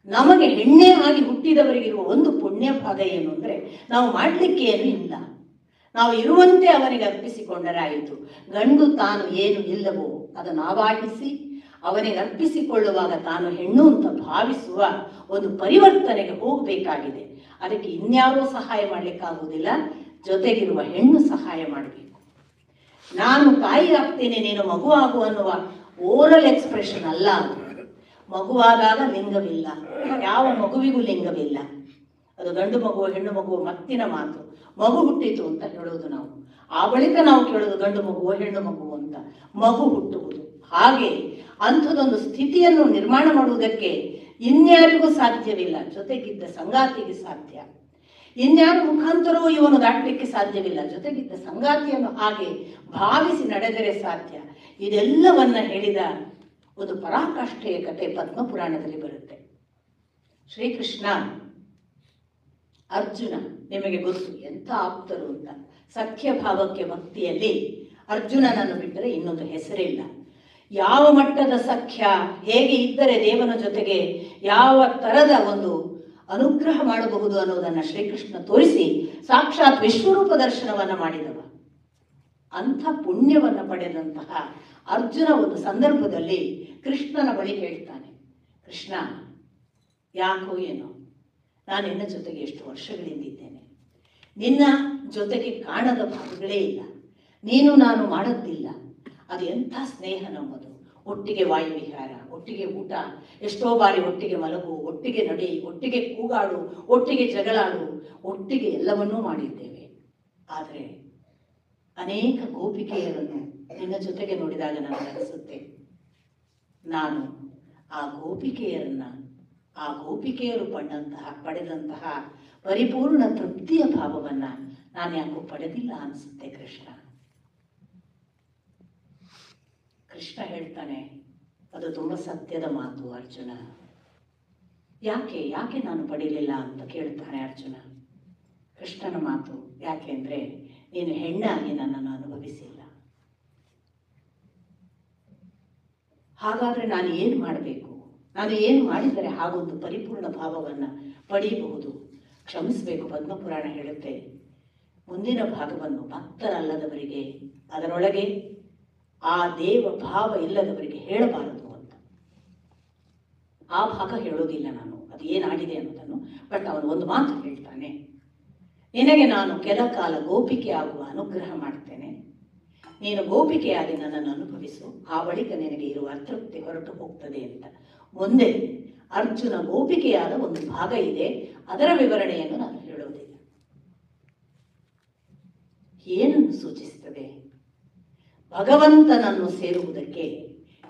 ನಮಗೆ ಹೆಣ್ಣೇ ಆಗಿ ಹುಟ್ಟಿದವರಿಗಿರುವ ಒಂದು ಪುಣ್ಯ ಭಾಗ ಏನು ಅಂದರೆ ನಾವು ಮಾಡಲಿಕ್ಕೆ ಏನು ಇಲ್ಲ, ನಾವು ಇರುವಂತೆ ಅವನಿಗೆ ಅರ್ಪಿಸಿಕೊಂಡರೆ ಆಯಿತು. ಗಂಡು ತಾನು ಏನು ಇಲ್ಲವೋ ಅದನ್ನು ಆವಾಹಿಸಿ ಅವನಿಗೆ ಅರ್ಪಿಸಿಕೊಳ್ಳುವಾಗ ತಾನು ಹೆಣ್ಣು ಅಂತ ಭಾವಿಸುವ ಒಂದು ಪರಿವರ್ತನೆಗೆ ಹೋಗಬೇಕಾಗಿದೆ. ಅದಕ್ಕೆ ಇನ್ಯಾರೂ ಸಹಾಯ ಮಾಡಲಿಕ್ಕಾಗುವುದಿಲ್ಲ, ಜೊತೆಗಿರುವ ಹೆಣ್ಣು ಸಹಾಯ ಮಾಡಬೇಕು. ನಾನು ತಾಯಿ ಆಗ್ತೇನೆ ನೀನು ಮಗುವಾಗು ಅನ್ನುವ ಓರಲ್ ಎಕ್ಸ್ಪ್ರೆಷನ್ ಅಲ್ಲ ಅದು. ಮಗುವಾದಾಗ ಲಿಂಗವಿಲ್ಲ, ಯಾವ ಮಗುವಿಗೂ ಲಿಂಗವಿಲ್ಲ. ಅದು ಗಂಡು ಮಗುವ ಹೆಣ್ಣು ಮಗುವ ಮತ್ತಿನ ಮಾತು. ಮಗು ಹುಟ್ಟಿತು ಅಂತ ಹೇಳೋದು ನಾವು, ಆ ಬಳಿಕ ನಾವು ಕೇಳೋದು ಗಂಡು ಮಗುವ ಹೆಣ್ಣು ಮಗುವು ಅಂತ. ಮಗು ಹುಟ್ಟುವುದು ಹಾಗೆ ಅಂಥದೊಂದು ಸ್ಥಿತಿಯನ್ನು ನಿರ್ಮಾಣ ಮಾಡುವುದಕ್ಕೆ ಇನ್ಯಾರಿಗೂ ಸಾಧ್ಯವಿಲ್ಲ, ಜೊತೆಗಿದ್ದ ಸಂಗಾತಿಗೆ ಸಾಧ್ಯ. ಇನ್ಯಾರ ಮುಖಾಂತರವೂ ಇವನು ದಾಟಲಿಕ್ಕೆ ಸಾಧ್ಯವಿಲ್ಲ, ಜೊತೆಗಿದ್ದ ಸಂಗಾತಿಯನ್ನು ಹಾಗೆ ಭಾವಿಸಿ ನಡೆದರೆ ಸಾಧ್ಯ. ಇದೆಲ್ಲವನ್ನ ಹೇಳಿದ ಒಂದು ಪರಾಕಾಷ್ಠೆಯ ಕಥೆ ಪದ್ಮಪುರಾಣದಲ್ಲಿ ಬರುತ್ತೆ. ಶ್ರೀಕೃಷ್ಣ ಅರ್ಜುನ ನಿಮಗೆ ಗೊತ್ತು ಎಂಥ ಆಪ್ತರು ಅಂತ. ಸಖ್ಯ ಭಾವಕ್ಕೆ ಭಕ್ತಿಯಲ್ಲಿ ಅರ್ಜುನನನ್ನು ಬಿಟ್ಟರೆ ಇನ್ನೊಂದು ಹೆಸರಿಲ್ಲ. ಯಾವ ಮಟ್ಟದ ಸಖ್ಯ, ಹೇಗೆ ಇದ್ದರೆ ದೇವನ ಜೊತೆಗೆ ಯಾವ ತರದ ಒಂದು ಅನುಗ್ರಹ ಮಾಡಬಹುದು ಅನ್ನೋದನ್ನು ಶ್ರೀಕೃಷ್ಣ ತೋರಿಸಿ ಸಾಕ್ಷಾತ್ ವಿಶ್ವರೂಪ ದರ್ಶನವನ್ನ ಮಾಡಿದವ. ಅಂಥ ಪುಣ್ಯವನ್ನು ಪಡೆದಂತಹ ಅರ್ಜುನ ಒಂದು ಸಂದರ್ಭದಲ್ಲಿ ಕೃಷ್ಣನ ಬಳಿ ಹೇಳ್ತಾನೆ, ಕೃಷ್ಣ ಯಾಕೋ ಏನೋ ನಾನು ನಿನ್ನ ಜೊತೆಗೆ ಎಷ್ಟು ವರ್ಷಗಳಿಂದಿದ್ದೇನೆ, ನಿನ್ನ ಜೊತೆಗೆ ಕಾಣದ ಭಾಗಗಳೇ ಇಲ್ಲ, ನೀನು ನಾನು ಮಾಡದ್ದಿಲ್ಲ. ಅದು ಎಂಥ ಸ್ನೇಹ ನಮ್ಮದು. ಒಟ್ಟಿಗೆ ವಾಯುವಿಹಾರ, ಒಟ್ಟಿಗೆ ಊಟ, ಎಷ್ಟೋ ಬಾರಿ ಒಟ್ಟಿಗೆ ಮಲಗು, ಒಟ್ಟಿಗೆ ನಡಿ, ಒಟ್ಟಿಗೆ ಕೂಗಾಡು, ಒಟ್ಟಿಗೆ ಜಗಳಾಡು, ಒಟ್ಟಿಗೆ ಎಲ್ಲವನ್ನೂ ಮಾಡಿದ್ದೇವೆ. ಆದರೆ ಅನೇಕ ಗೋಪಿಕೆಯರನ್ನು ನಿನ್ನ ಜೊತೆಗೆ ನೋಡಿದಾಗ ನನಗನಿಸುತ್ತೆ, ನಾನು ಆ ಗೋಪಿಕೆಯರು ಪಡೆದಂತಹ ಪರಿಪೂರ್ಣ ತೃಪ್ತಿಯ ಭಾವವನ್ನ ನಾನು ಯಾಕೋ ಪಡೆದಿಲ್ಲ ಅನಿಸುತ್ತೆ ಕೃಷ್ಣ. ಕೃಷ್ಣ ಹೇಳ್ತಾನೆ, ಅದು ತುಂಬ ಸತ್ಯದ ಮಾತು ಅರ್ಜುನ. ಯಾಕೆ ನಾನು ಪಡೀಲಿಲ್ಲ ಅಂತ ಕೇಳ್ತಾನೆ ಅರ್ಜುನ. ಕೃಷ್ಣನ ಮಾತು ಯಾಕೆ ಅಂದರೆ ನೀನು ಹೆಣ್ಣಾಗಿ ನನ್ನನ್ನು ಅನುಭವಿಸಿಲ್ಲ. ಹಾಗಾದ್ರೆ ನಾನು ಏನು ಮಾಡಬೇಕು, ನಾನು ಏನು ಮಾಡಿದರೆ ಹಾಗೊಂದು ಪರಿಪೂರ್ಣ ಭಾವವನ್ನು ಪಡೆಯಬಹುದು. ಕ್ಷಮಿಸಬೇಕು. ಪದ್ಮಪುರಾಣ ಹೇಳುತ್ತೆ, ಮುಂದಿನ ಭಾಗವನ್ನು ಭಕ್ತರಲ್ಲದವರಿಗೆ, ಅದರೊಳಗೆ ಆ ದೇವ ಭಾವ ಇಲ್ಲದವರಿಗೆ ಹೇಳಬಾರದು ಅಂತ. ಆ ಭಾಗ ಹೇಳೋದಿಲ್ಲ ನಾನು, ಅದು ಏನಾಗಿದೆ ಅನ್ನೋದನ್ನು. ಬಟ್ ಅವನು ಒಂದು ಮಾತು ಹೇಳ್ತಾನೆ, ನಿನಗೆ ನಾನು ಕೆಲ ಕಾಲ ಗೋಪಿಕೆ ಆಗುವ ಅನುಗ್ರಹ ಮಾಡ್ತೇನೆ, ನೀನು ಗೋಪಿಕೆಯಾಗಿ ನನ್ನನ್ನು ಅನುಭವಿಸು, ಆ ಬಳಿಕ ನಿನಗೆ ಇರುವ ಅತೃಪ್ತಿ ಹೊರಟು ಹೋಗ್ತದೆ ಅಂತ. ಮುಂದೆ ಅರ್ಜುನ ಗೋಪಿಕೆಯಾದ ಒಂದು ಭಾಗ ಇದೆ, ಅದರ ವಿವರಣೆಯನ್ನು ನಾನು ಹೇಳೋದಿಲ್ಲ. ಏನನ್ನು ಸೂಚಿಸುತ್ತದೆ? ಭಗವಂತನನ್ನು ಸೇರುವುದಕ್ಕೆ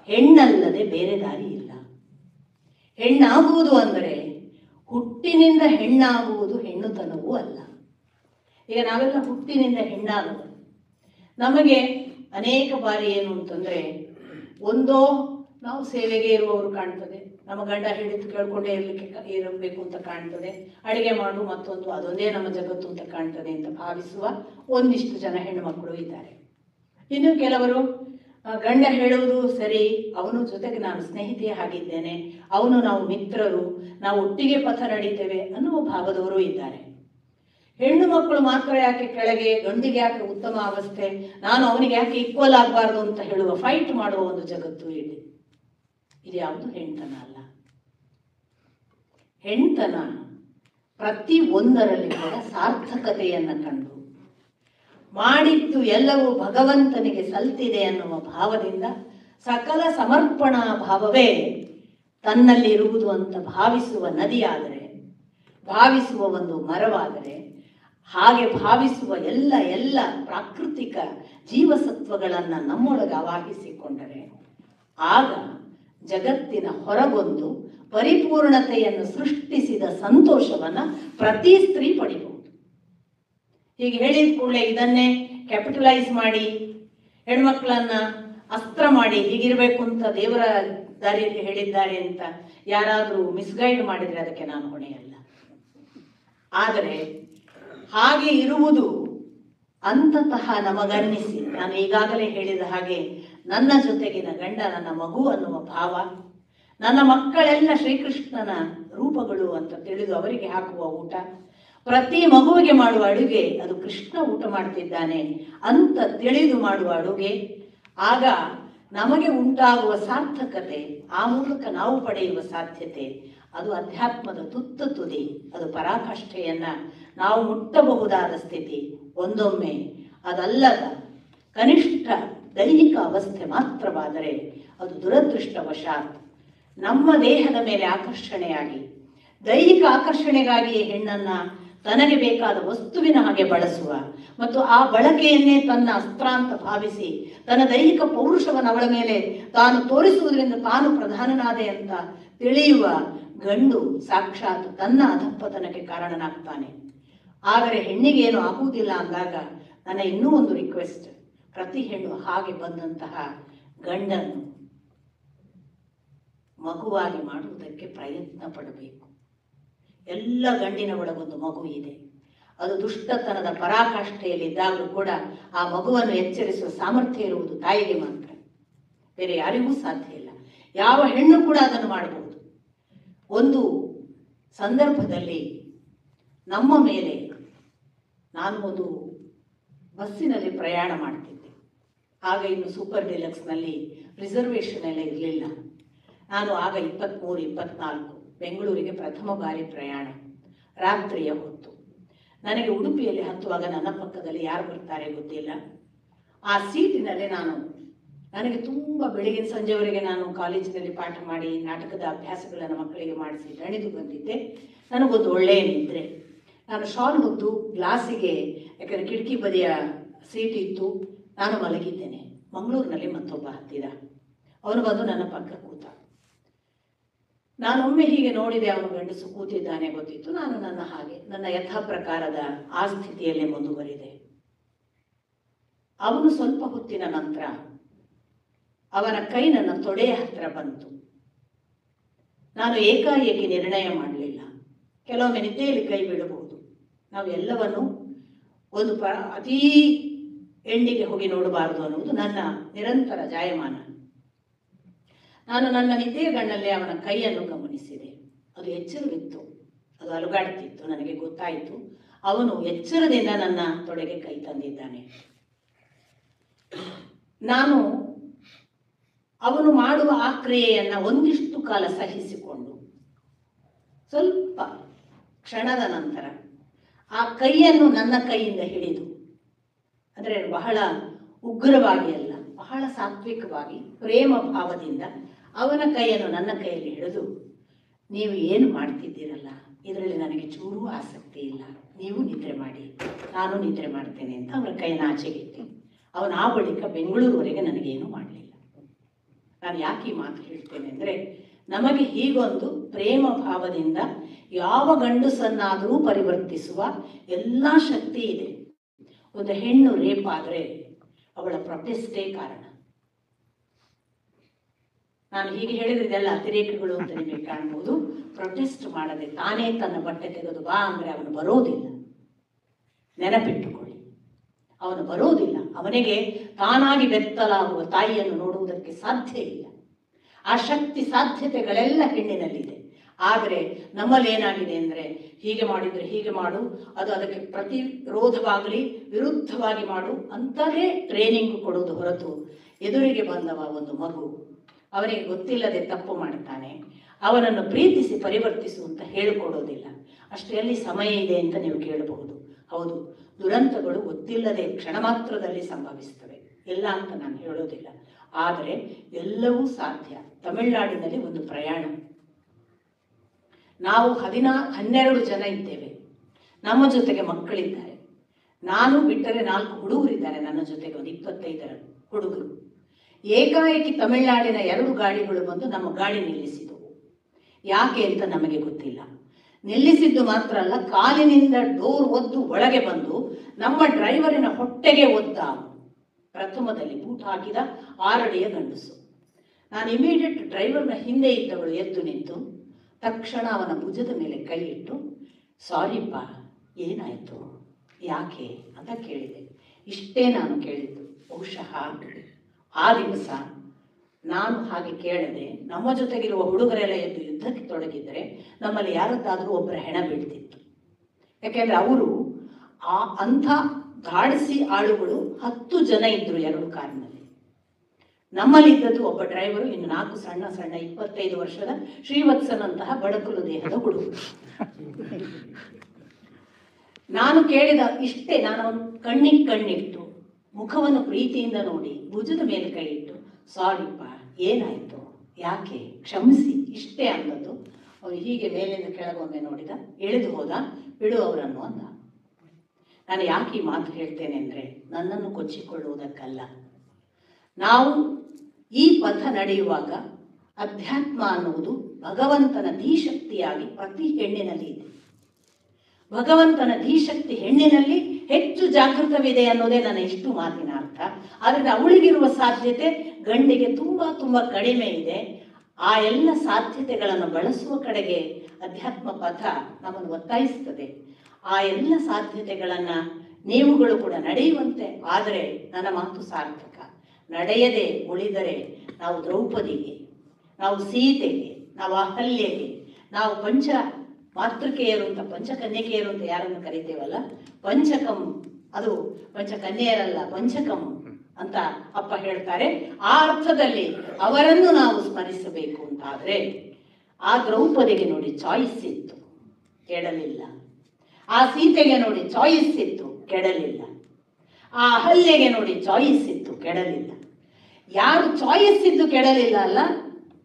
ಹೆಣ್ಣಲ್ಲದೆ ಬೇರೆ ದಾರಿ ಇಲ್ಲ. ಹೆಣ್ಣಾಗುವುದು ಅಂದರೆ ಹುಟ್ಟಿನಿಂದ ಹೆಣ್ಣಾಗುವುದು ಹೆಣ್ಣುತನವೂ ಅಲ್ಲ. ಈಗ ನಾವೆಲ್ಲ ಹುಟ್ಟಿನಿಂದ ಹೆಣ್ಣಾಗುವುದು. ನಮಗೆ ಅನೇಕ ಬಾರಿ ಏನು ಅಂತಂದರೆ, ಒಂದೋ ನಾವು ಸೇವೆಗೆ ಇರುವವರು ಕಾಣ್ತದೆ, ನಮ್ಮ ಗಂಡ ಹೇಳಿದ್ದು ಕೇಳ್ಕೊಂಡೇ ಇರಬೇಕು ಅಂತ ಕಾಣ್ತದೆ, ಅಡುಗೆ ಮಾಡು ಮತ್ತೊಂದು ಅದೊಂದೇ ನಮ್ಮ ಜಗತ್ತು ಅಂತ ಕಾಣ್ತದೆ ಅಂತ ಭಾವಿಸುವ ಒಂದಿಷ್ಟು ಜನ ಹೆಣ್ಣು ಮಕ್ಕಳು ಇದ್ದಾರೆ. ಇನ್ನು ಕೆಲವರು ಗಂಡ ಹೇಳುವುದು ಸರಿ, ಅವನು ಜೊತೆಗೆ ನಾನು ಸ್ನೇಹಿತೆಯ ಹಾಗಿದ್ದೇನೆ, ಅವನು ನಾವು ಮಿತ್ರರು, ನಾವು ಒಟ್ಟಿಗೆ ಪಥ ನಡೀತೇವೆ ಅನ್ನುವ ಭಾಗದವರು ಇದ್ದಾರೆ. ಹೆಣ್ಣು ಮಕ್ಕಳು ಮಾತ್ರ ಯಾಕೆ ಕೆಳಗೆ, ಗಂಡಿಗೆ ಯಾಕೆ ಉತ್ತಮ ಅವಸ್ಥೆ, ನಾನು ಅವನಿಗೆ ಯಾಕೆ ಈಕ್ವಲ್ ಆಗಬಾರ್ದು ಅಂತ ಹೇಳುವ ಫೈಟ್ ಮಾಡುವ ಒಂದು ಜಗತ್ತು ಇದೆ. ಇದು ಯಾವುದು ಹೆಣ್ತನ ಅಲ್ಲ. ಹೆಣ್ತನ ಪ್ರತಿ ಒಂದರಲ್ಲಿ ಕೂಡ ಸಾರ್ಥಕತೆಯನ್ನು ಕಂಡು ಮಾಡಿದ್ದು ಎಲ್ಲವೂ ಭಗವಂತನಿಗೆ ಸಲ್ತಿದೆ ಅನ್ನುವ ಭಾವದಿಂದ ಸಕಲ ಸಮರ್ಪಣಾ ಭಾವವೇ ತನ್ನಲ್ಲಿ ಇರುವುದು ಅಂತ ಭಾವಿಸುವ ನದಿಯಾದರೆ, ಭಾವಿಸುವ ಒಂದು ಮರವಾದರೆ, ಹಾಗೆ ಭಾವಿಸುವ ಎಲ್ಲ ಪ್ರಾಕೃತಿಕ ಜೀವಸತ್ವಗಳನ್ನು ನಮ್ಮೊಳಗೆ ಆವಾಹಿಸಿಕೊಂಡರೆ ಆಗ ಜಗತ್ತಿನ ಹೊರಗೊಂದು ಪರಿಪೂರ್ಣತೆಯನ್ನು ಸೃಷ್ಟಿಸಿದ ಸಂತೋಷವನ್ನು ಪ್ರತಿ ಸ್ತ್ರೀ ಪಡೆಯಬಹುದು. ಹೀಗೆ ಹೇಳಿದ ಕೂಡಲೇ ಇದನ್ನೇ ಕ್ಯಾಪಿಟಲೈಸ್ ಮಾಡಿ ಹೆಣ್ಮಕ್ಳನ್ನ ಅಸ್ತ್ರ ಮಾಡಿ ಹೀಗಿರಬೇಕು ಅಂತ ದೇವರ ದಾರಿಯಲ್ಲಿ ಹೇಳಿದ್ದಾರೆ ಅಂತ ಯಾರಾದರೂ ಮಿಸ್ಗೈಡ್ ಮಾಡಿದರೆ ಅದಕ್ಕೆ ನಾನು ಹೊಣೆಯಲ್ಲ. ಆದರೆ ಹಾಗೆ ಇರುವುದು ಅಂತತಃ ನಮಗನ್ನಿಸಿ, ನಾನು ಈಗಾಗಲೇ ಹೇಳಿದ ಹಾಗೆ ನನ್ನ ಜೊತೆಗಿನ ಗಂಡ ನನ್ನ ಮಗು ಅನ್ನುವ ಭಾವ, ನನ್ನ ಮಕ್ಕಳೆಲ್ಲ ಶ್ರೀಕೃಷ್ಣನ ರೂಪಗಳು ಅಂತ ತಿಳಿದು ಅವರಿಗೆ ಹಾಕುವ ಊಟ, ಪ್ರತಿ ಮಗುವಿಗೆ ಮಾಡುವ ಅಡುಗೆ ಅದು ಕೃಷ್ಣ ಊಟ ಮಾಡ್ತಿದ್ದಾನೆ ಅಂತ ತಿಳಿದು ಮಾಡುವ ಅಡುಗೆ, ಆಗ ನಮಗೆ ಉಂಟಾಗುವ ಸಾರ್ಥಕತೆ, ಆ ಮೂಲಕ ನಾವು ಪಡೆಯುವ ಸಾಧ್ಯತೆ, ಅದು ಅಧ್ಯಾತ್ಮದ ತುತ್ತ ತುದಿ, ಅದು ಪರಾಕಾಷ್ಠೆಯನ್ನ ನಾವು ಮುಟ್ಟಬಹುದಾದ ಸ್ಥಿತಿ. ಒಂದೊಮ್ಮೆ ಅದಲ್ಲದ ಕನಿಷ್ಠ ದೈಹಿಕ ಅವಸ್ಥೆ ಮಾತ್ರವಾದರೆ ಅದು ದುರದೃಷ್ಟವಶಾತ್ ನಮ್ಮ ದೇಹದ ಮೇಲೆ ಆಕರ್ಷಣೆಯಾಗಿ, ದೈಹಿಕ ಆಕರ್ಷಣೆಗಾಗಿಯೇ ಹೆಣ್ಣನ್ನ ತನಗೆ ಬೇಕಾದ ವಸ್ತುವಿನ ಹಾಗೆ ಬಳಸುವ ಮತ್ತು ಆ ಬಳಕೆಯನ್ನೇ ತನ್ನ ಅಸ್ತ್ರ ಅಂತ ಭಾವಿಸಿ ತನ್ನ ದೈಹಿಕ ಪೌರುಷವನ್ನು ಅವಳ ಮೇಲೆ ತಾನು ತೋರಿಸುವುದರಿಂದ ತಾನು ಪ್ರಧಾನನಾದೆ ಅಂತ ತಿಳಿಯುವ ಗಂಡು ಸಾಕ್ಷಾತ್ ತನ್ನ ಅಧಪ್ಪತನಕ್ಕೆ ಕಾರಣನಾಗ್ತಾನೆ. ಆದರೆ ಹೆಣ್ಣಿಗೇನು ಆಗುವುದಿಲ್ಲ ಅಂದಾಗ ನನ್ನ ಇನ್ನೂ ಒಂದು ರಿಕ್ವೆಸ್ಟ್, ಪ್ರತಿ ಹೆಣ್ಣು ಹಾಗೆ ಬಂದಂತಹ ಗಂಡನ್ನು ಮಗುವಾಗಿ ಮಾಡುವುದಕ್ಕೆ ಪ್ರಯತ್ನ ಪಡಬೇಕು. ಎಲ್ಲ ಗಂಡಿನ ಒಳಗೊಂದು ಮಗು ಇದೆ, ಅದು ದುಷ್ಟತನದ ಪರಾಕಾಷ್ಠೆಯಲ್ಲಿದ್ದಾಗಲೂ ಕೂಡ ಆ ಮಗುವನ್ನು ಎಚ್ಚರಿಸುವ ಸಾಮರ್ಥ್ಯ ಇರುವುದು ತಾಯಿಗೆ ಮಾತ್ರ, ಬೇರೆ ಯಾರಿಗೂ ಸಾಧ್ಯ ಇಲ್ಲ. ಯಾವ ಹೆಣ್ಣು ಕೂಡ ಅದನ್ನು ಮಾಡಬಹುದು. ಒಂದು ಸಂದರ್ಭದಲ್ಲಿ ನಮ್ಮ ಮೇಲೆ, ನಾನು ಒಂದು ಬಸ್ಸಿನಲ್ಲಿ ಪ್ರಯಾಣ ಮಾಡ್ತಿದ್ದೆ, ಆಗ ಇನ್ನು ಸೂಪರ್ ಡಿಲಕ್ಸ್ನಲ್ಲಿ ರಿಸರ್ವೇಷನ್ ಎಲ್ಲ ಇರಲಿಲ್ಲ. ನಾನು ಆಗ 23-24 ಬೆಂಗಳೂರಿಗೆ ಪ್ರಥಮ ಬಾರಿ ಪ್ರಯಾಣ, ರಾತ್ರಿಯ ಹೊತ್ತು. ನನಗೆ ಉಡುಪಿಯಲ್ಲಿ ಹತ್ತುವಾಗ ನನ್ನ ಪಕ್ಕದಲ್ಲಿ ಯಾರು ಬರ್ತಾರೆ ಗೊತ್ತಿಲ್ಲ. ಆ ಸೀಟಿನಲ್ಲಿ ನನಗೆ ತುಂಬ ಬೆಳಗಿನ ಸಂಜೆವರೆಗೆ ನಾನು ಕಾಲೇಜಿನಲ್ಲಿ ಪಾಠ ಮಾಡಿ ನಾಟಕದ ಅಭ್ಯಾಸಗಳನ್ನು ಮಕ್ಕಳಿಗೆ ಮಾಡಿಸಿ ದಣಿದು ಬಂದಿದ್ದೆ. ನನಗೊಂದು ಒಳ್ಳೆಯ ನಿದ್ರೆ. ನಾನು ಶಾಲ್ ಹೊತ್ತು ಗ್ಲಾಸಿಗೆ, ಯಾಕಂದರೆ ಕಿಟಕಿ ಬದಿಯ ಸೀಟ್ ಇತ್ತು, ನಾನು ಮಲಗಿದ್ದೇನೆ. ಮಂಗಳೂರಿನಲ್ಲಿ ಮತ್ತೊಬ್ಬ ಹತ್ತಿದ, ಅವನು ಬಂದು ನನ್ನ ಪಕ್ಕ ಕೂತ. ನಾನೊಮ್ಮೆ ಹೀಗೆ ನೋಡಿದೆ, ಅವನು ಗಂಡಸು ಕೂತಿದ್ದಾನೆ ಗೊತ್ತಿತ್ತು. ನಾನು ನನ್ನ ಯಥಾ ಪ್ರಕಾರದ ಆ ಸ್ಥಿತಿಯಲ್ಲೇ ಮುಂದುವರಿದೆ. ಅವನು ಸ್ವಲ್ಪ ಹೊತ್ತಿನ ನಂತರ ಅವನ ಕೈ ನನ್ನ ತೊಡೆಯ ಹತ್ತಿರ ಬಂತು. ನಾನು ಏಕಾಏಕಿ ನಿರ್ಣಯ ಮಾಡಲಿಲ್ಲ. ಕೆಲವೊಮ್ಮೆ ನಿದ್ದೆಯಲ್ಲಿ ಕೈ ಬಿಡಬಹುದು. ನಾವು ಎಲ್ಲವನ್ನು ಒಂದು ಅತೀ ಎಂಡಿಗೆ ಹೋಗಿ ನೋಡಬಾರದು ಅನ್ನುವುದು ನನ್ನ ನಿರಂತರ ಜಾಯಮಾನ. ನಾನು ನನ್ನ ನಿದ್ದೆಯ ಗಣ್ಣಲ್ಲಿ ಅವನ ಕೈಯನ್ನು ಗಮನಿಸಿದೆ. ಅದು ಎಚ್ಚರವಿತ್ತು, ಅದು ಅಲುಗಾಡ್ತಿತ್ತು. ನನಗೆ ಗೊತ್ತಾಯಿತು ಅವನು ಎಚ್ಚರದಿಂದ ನನ್ನ ತೊಡೆಗೆ ಕೈ ತಂದಿದ್ದಾನೆ. ನಾನು ಅವನು ಮಾಡುವ ಆ ಕ್ರಿಯೆಯನ್ನು ಒಂದಿಷ್ಟು ಕಾಲ ಸಹಿಸಿಕೊಂಡು ಸ್ವಲ್ಪ ಕ್ಷಣದ ನಂತರ ಆ ಕೈಯನ್ನು ನನ್ನ ಕೈಯಿಂದ ಹಿಡಿದು, ಅಂದರೆ ಬಹಳ ಉಗ್ರವಾಗಿ ಅಲ್ಲ, ಬಹಳ ಸಾತ್ವಿಕವಾಗಿ ಪ್ರೇಮ ಭಾವದಿಂದ ಅವನ ಕೈಯನ್ನು ನನ್ನ ಕೈಯಲ್ಲಿ ಹಿಡಿದು, ನೀವು ಏನು ಮಾಡ್ತಿದ್ದೀರಲ್ಲ ಇದರಲ್ಲಿ ನನಗೆ ಚೂರೂ ಆಸಕ್ತಿ ಇಲ್ಲ, ನೀವು ನಿದ್ರೆ ಮಾಡಿ, ನಾನು ನಿದ್ರೆ ಮಾಡ್ತೇನೆ ಅಂತ ಅವರ ಕೈಯನ್ನು ಆಚೆಗಿಟ್ಟು ಅವನ ಆ ಬಳಿಕ ಬೆಂಗಳೂರುವರೆಗೆ ನನಗೇನು ಮಾಡಲಿಲ್ಲ. ನಾನು ಯಾಕೆ ಈ ಮಾತು ಹೇಳ್ತೇನೆ ಅಂದರೆ, ನಮಗೆ ಹೀಗೊಂದು ಪ್ರೇಮ ಭಾವದಿಂದ ಯಾವ ಗಂಡಸನ್ನಾದರೂ ಪರಿವರ್ತಿಸುವ ಎಲ್ಲ ಶಕ್ತಿ ಇದೆ. ಒಂದು ಹೆಣ್ಣು ರೇಪ್ ಆದರೆ ಅವಳ ಪ್ರೊಟೆಸ್ಟೇ ಕಾರಣ. ನಾನು ಹೀಗೆ ಹೇಳಿದ್ರೆ ಇದೆಲ್ಲ ಅತಿರೇಕಗಳು ಅಂತ ನಿಮಗೆ ಕಾಣ್ಬೋದು. ಪ್ರೊಟೆಸ್ಟ್ ಮಾಡದೆ ತಾನೇ ತನ್ನ ಬಟ್ಟೆ ತೆಗೆದು ಬಾ ಅಂದರೆ ಅವನು ಬರೋದಿಲ್ಲ. ನೆನಪಿಟ್ಟುಕೊಳ್ಳಿ, ಅವನು ಬರೋದಿಲ್ಲ. ಅವನಿಗೆ ತಾನಾಗಿ ಬೆತ್ತಲಾಗುವ ತಾಯಿಯನ್ನು ನೋಡುವುದಕ್ಕೆ ಸಾಧ್ಯ ಇಲ್ಲ. ಆ ಶಕ್ತಿ ಸಾಧ್ಯತೆಗಳೆಲ್ಲ ಹೆಣ್ಣಿನಲ್ಲಿದೆ. ಆದರೆ ನಮ್ಮಲ್ಲಿ ಏನಾಗಿದೆ ಅಂದರೆ, ಹೀಗೆ ಮಾಡಿದರೆ ಹೀಗೆ ಮಾಡು, ಅದು ಅದಕ್ಕೆ ಪ್ರತಿರೋಧವಾಗಲಿ ವಿರುದ್ಧವಾಗಿ ಮಾಡು ಅಂತಲೇ ಟ್ರೈನಿಂಗ್ ಕೊಡುವುದು ಹೊರತು, ಎದುರಿಗೆ ಬಂದವ ಒಂದು ಮಗು ಅವನಿಗೆ ಗೊತ್ತಿಲ್ಲದೆ ತಪ್ಪು ಮಾಡ್ತಾನೆ, ಅವನನ್ನು ಪ್ರೀತಿಸಿ ಪರಿವರ್ತಿಸು ಅಂತ ಹೇಳಿಕೊಡೋದಿಲ್ಲ. ಅಷ್ಟೆಲ್ಲಿ ಸಮಯ ಇದೆ ಅಂತ ನೀವು ಕೇಳಬಹುದು. ಹೌದು, ದುರಂತಗಳು ಗೊತ್ತಿಲ್ಲದೆ ಕ್ಷಣ ಮಾತ್ರದಲ್ಲಿ ಸಂಭವಿಸ್ತವೆ, ಇಲ್ಲ ಅಂತ ನಾನು ಹೇಳೋದಿಲ್ಲ. ಆದರೆ ಎಲ್ಲವೂ ಸಾಧ್ಯ. ತಮಿಳುನಾಡಿನಲ್ಲಿ ಒಂದು ಪ್ರಯಾಣ, ನಾವು 12 ಜನ ಇದ್ದೇವೆ. ನಮ್ಮ ಜೊತೆಗೆ ಮಕ್ಕಳಿದ್ದಾರೆ. ನಾನು ಬಿಟ್ಟರೆ 4 ಹುಡುಗರಿದ್ದಾರೆ ನನ್ನ ಜೊತೆಗೆ, ಒಂದು 25 ಹುಡುಗರು. ಏಕಾಏಕಿ ತಮಿಳುನಾಡಿನ 2 ಗಾಡಿಗಳು ಬಂದು ನಮ್ಮ ಗಾಡಿ ನಿಲ್ಲಿಸಿದವು. ಯಾಕೆ ಅಂತ ನಮಗೆ ಗೊತ್ತಿಲ್ಲ. ನಿಲ್ಲಿಸಿದ್ದು ಮಾತ್ರ ಅಲ್ಲ, ಕಾಲಿನಿಂದ ಡೋರ್ ಒದ್ದು ಒಳಗೆ ಬಂದು ನಮ್ಮ ಡ್ರೈವರಿನ ಹೊಟ್ಟೆಗೆ ಒದ್ದ. ಪ್ರಥಮದಲ್ಲಿ ಬೂಟ್ ಹಾಕಿದ 6 ಅಡಿಯ ಗಂಡಸು. ನಾನು ಇಮಿಡಿಯೇಟ್ ಡ್ರೈವರ್ನ ಹಿಂದೆ ಇದ್ದವಳು ಎದ್ದು ನಿಂತು ತಕ್ಷಣ ಅವನ ಭುಜದ ಮೇಲೆ ಕೈ ಇಟ್ಟು ಸಾರಿಪ್ಪ, ಏನಾಯಿತು, ಯಾಕೆ ಅಂತ ಕೇಳಿದೆ. ಇಷ್ಟೇ ನಾನು ಕೇಳಿದ್ದು. ಬಹುಶಃ ಆ ದಿವಸ ನಾನು ಹಾಗೆ ಕೇಳದೆ ನಮ್ಮ ಜೊತೆಗಿರುವ ಹುಡುಗರೆಲ್ಲ ಎದ್ದು ಯುದ್ಧಕ್ಕೆ ತೊಡಗಿದರೆ ನಮ್ಮಲ್ಲಿ ಯಾರದ್ದಾದರೂ ಒಬ್ಬರ ಹೆಣ ಬೀಳ್ತಿತ್ತು. ಯಾಕೆಂದರೆ ಅವರು ಅಂಥ ಗಾಡಿಸಿ ಆಳುಗಳು 10 ಜನ ಇದ್ದರು 2 ಕಾರಿನಲ್ಲಿ. ನಮ್ಮಲ್ಲಿದ್ದದ್ದು ಒಬ್ಬ ಡ್ರೈವರು, ಇನ್ನು 4 ಸಣ್ಣ ಸಣ್ಣ 25 ವರ್ಷದ ಶ್ರೀವತ್ಸನಂತಹ ಬಡಕಲು ದೇಹದ ಹುಡುಗರು. ನಾನು ಕೇಳಿದ ಇಷ್ಟೇ. ನಾನು ಅವನು ಕಣ್ಣಿಗೆ ಕಣ್ಣಿಟ್ಟು ಮುಖವನ್ನು ಪ್ರೀತಿಯಿಂದ ನೋಡಿ ಭುಜದ ಮೇಲೆ ಕೈ ಇಟ್ಟು, ಸಾರಿಪ್ಪ, ಏನಾಯಿತು, ಯಾಕೆ, ಕ್ಷಮಿಸಿ, ಇಷ್ಟೇ ಅಂದದ್ದು. ಅವನು ಹೀಗೆ ಮೇಲಿಂದ ಕೆಳಗೊಮ್ಮೆ ನೋಡಿದ, ಇಳಿದು ಹೋದ. ಬಿಡು ಅವರನ್ನು ಅಂದ. ನಾನು ಯಾಕೆ ಈ ಮಾತು ಹೇಳ್ತೇನೆ ಅಂದರೆ, ನನ್ನನ್ನು ಕೊಚ್ಚಿಕೊಳ್ಳುವುದಕ್ಕಲ್ಲ. ನಾವು ಈ ಪಥ ನಡೆಯುವಾಗ ಅಧ್ಯಾತ್ಮ ಅನ್ನುವುದು ಭಗವಂತನ ಧೀಶಕ್ತಿಯಾಗಿ ಪ್ರತಿ ಹೆಣ್ಣಿನಲ್ಲಿ ಇದೆ. ಭಗವಂತನ ಧೀಶಕ್ತಿ ಹೆಣ್ಣಿನಲ್ಲಿ ಹೆಚ್ಚು ಜಾಗೃತವಿದೆ ಅನ್ನೋದೇ ನನ್ನ ಇಷ್ಟು ಮಾತಿನ ಅರ್ಥ. ಆದರೆ ಅವಳಿಗಿರುವ ಸಾಧ್ಯತೆ ಗಂಡಿಗೆ ತುಂಬ ತುಂಬ ಕಡಿಮೆ ಇದೆ. ಆ ಎಲ್ಲ ಸಾಧ್ಯತೆಗಳನ್ನು ಬಳಸುವ ಕಡೆಗೆ ಅಧ್ಯಾತ್ಮ ಪಥ ನಮ್ಮನ್ನು ಒತ್ತಾಯಿಸ್ತದೆ. ಆ ಎಲ್ಲ ಸಾಧ್ಯತೆಗಳನ್ನು ನೀವುಗಳು ಕೂಡ ನಡೆಯುವಂತೆ ಆದರೆ ನನ್ನ ಮಾತು ಸಾರ್ಥಕ. ನಡೆಯದೆ ಉಳಿದರೆ ನಾವು ದ್ರೌಪದಿಗೆ, ನಾವು ಸೀತೆಗೆ, ನಾವು ಅಹಲ್ಯೆಗೆ, ನಾವು ಪಂಚ ಮಾತೃಕೆಯರು ಅಂತ, ಪಂಚಕನ್ಯಕೆಯರು ಅಂತ ಯಾರನ್ನು ಕರಿತೇವಲ್ಲ, ಪಂಚಕಂ, ಅದು ಪಂಚಕನ್ಯೆಯರಲ್ಲ, ಪಂಚಕಂ ಅಂತ ಅಪ್ಪ ಹೇಳ್ತಾರೆ. ಆ ಅರ್ಥದಲ್ಲಿ ಅವರನ್ನು ನಾವು ಸ್ಮರಿಸಬೇಕು ಅಂತಾದರೆ ಆ ದ್ರೌಪದಿಗೆ ನೋಡಿ ಚಾಯ್ಸ್ ಇತ್ತು, ಕೆಡಲಿಲ್ಲ. ಆ ಸೀತೆಗೆ ನೋಡಿ ಚಾಯ್ಸ್ ಇತ್ತು, ಕೆಡಲಿಲ್ಲ. ಆ ಅಹಲ್ಯೆಗೆ ನೋಡಿ ಚಾಯ್ಸ್ ಇತ್ತು, ಕೆಡಲಿಲ್ಲ. ಯಾರು ಚಾಯ್ಸ್ ಇದ್ದು ಕೆಡಲಿಲ್ಲ ಅಲ್ಲ,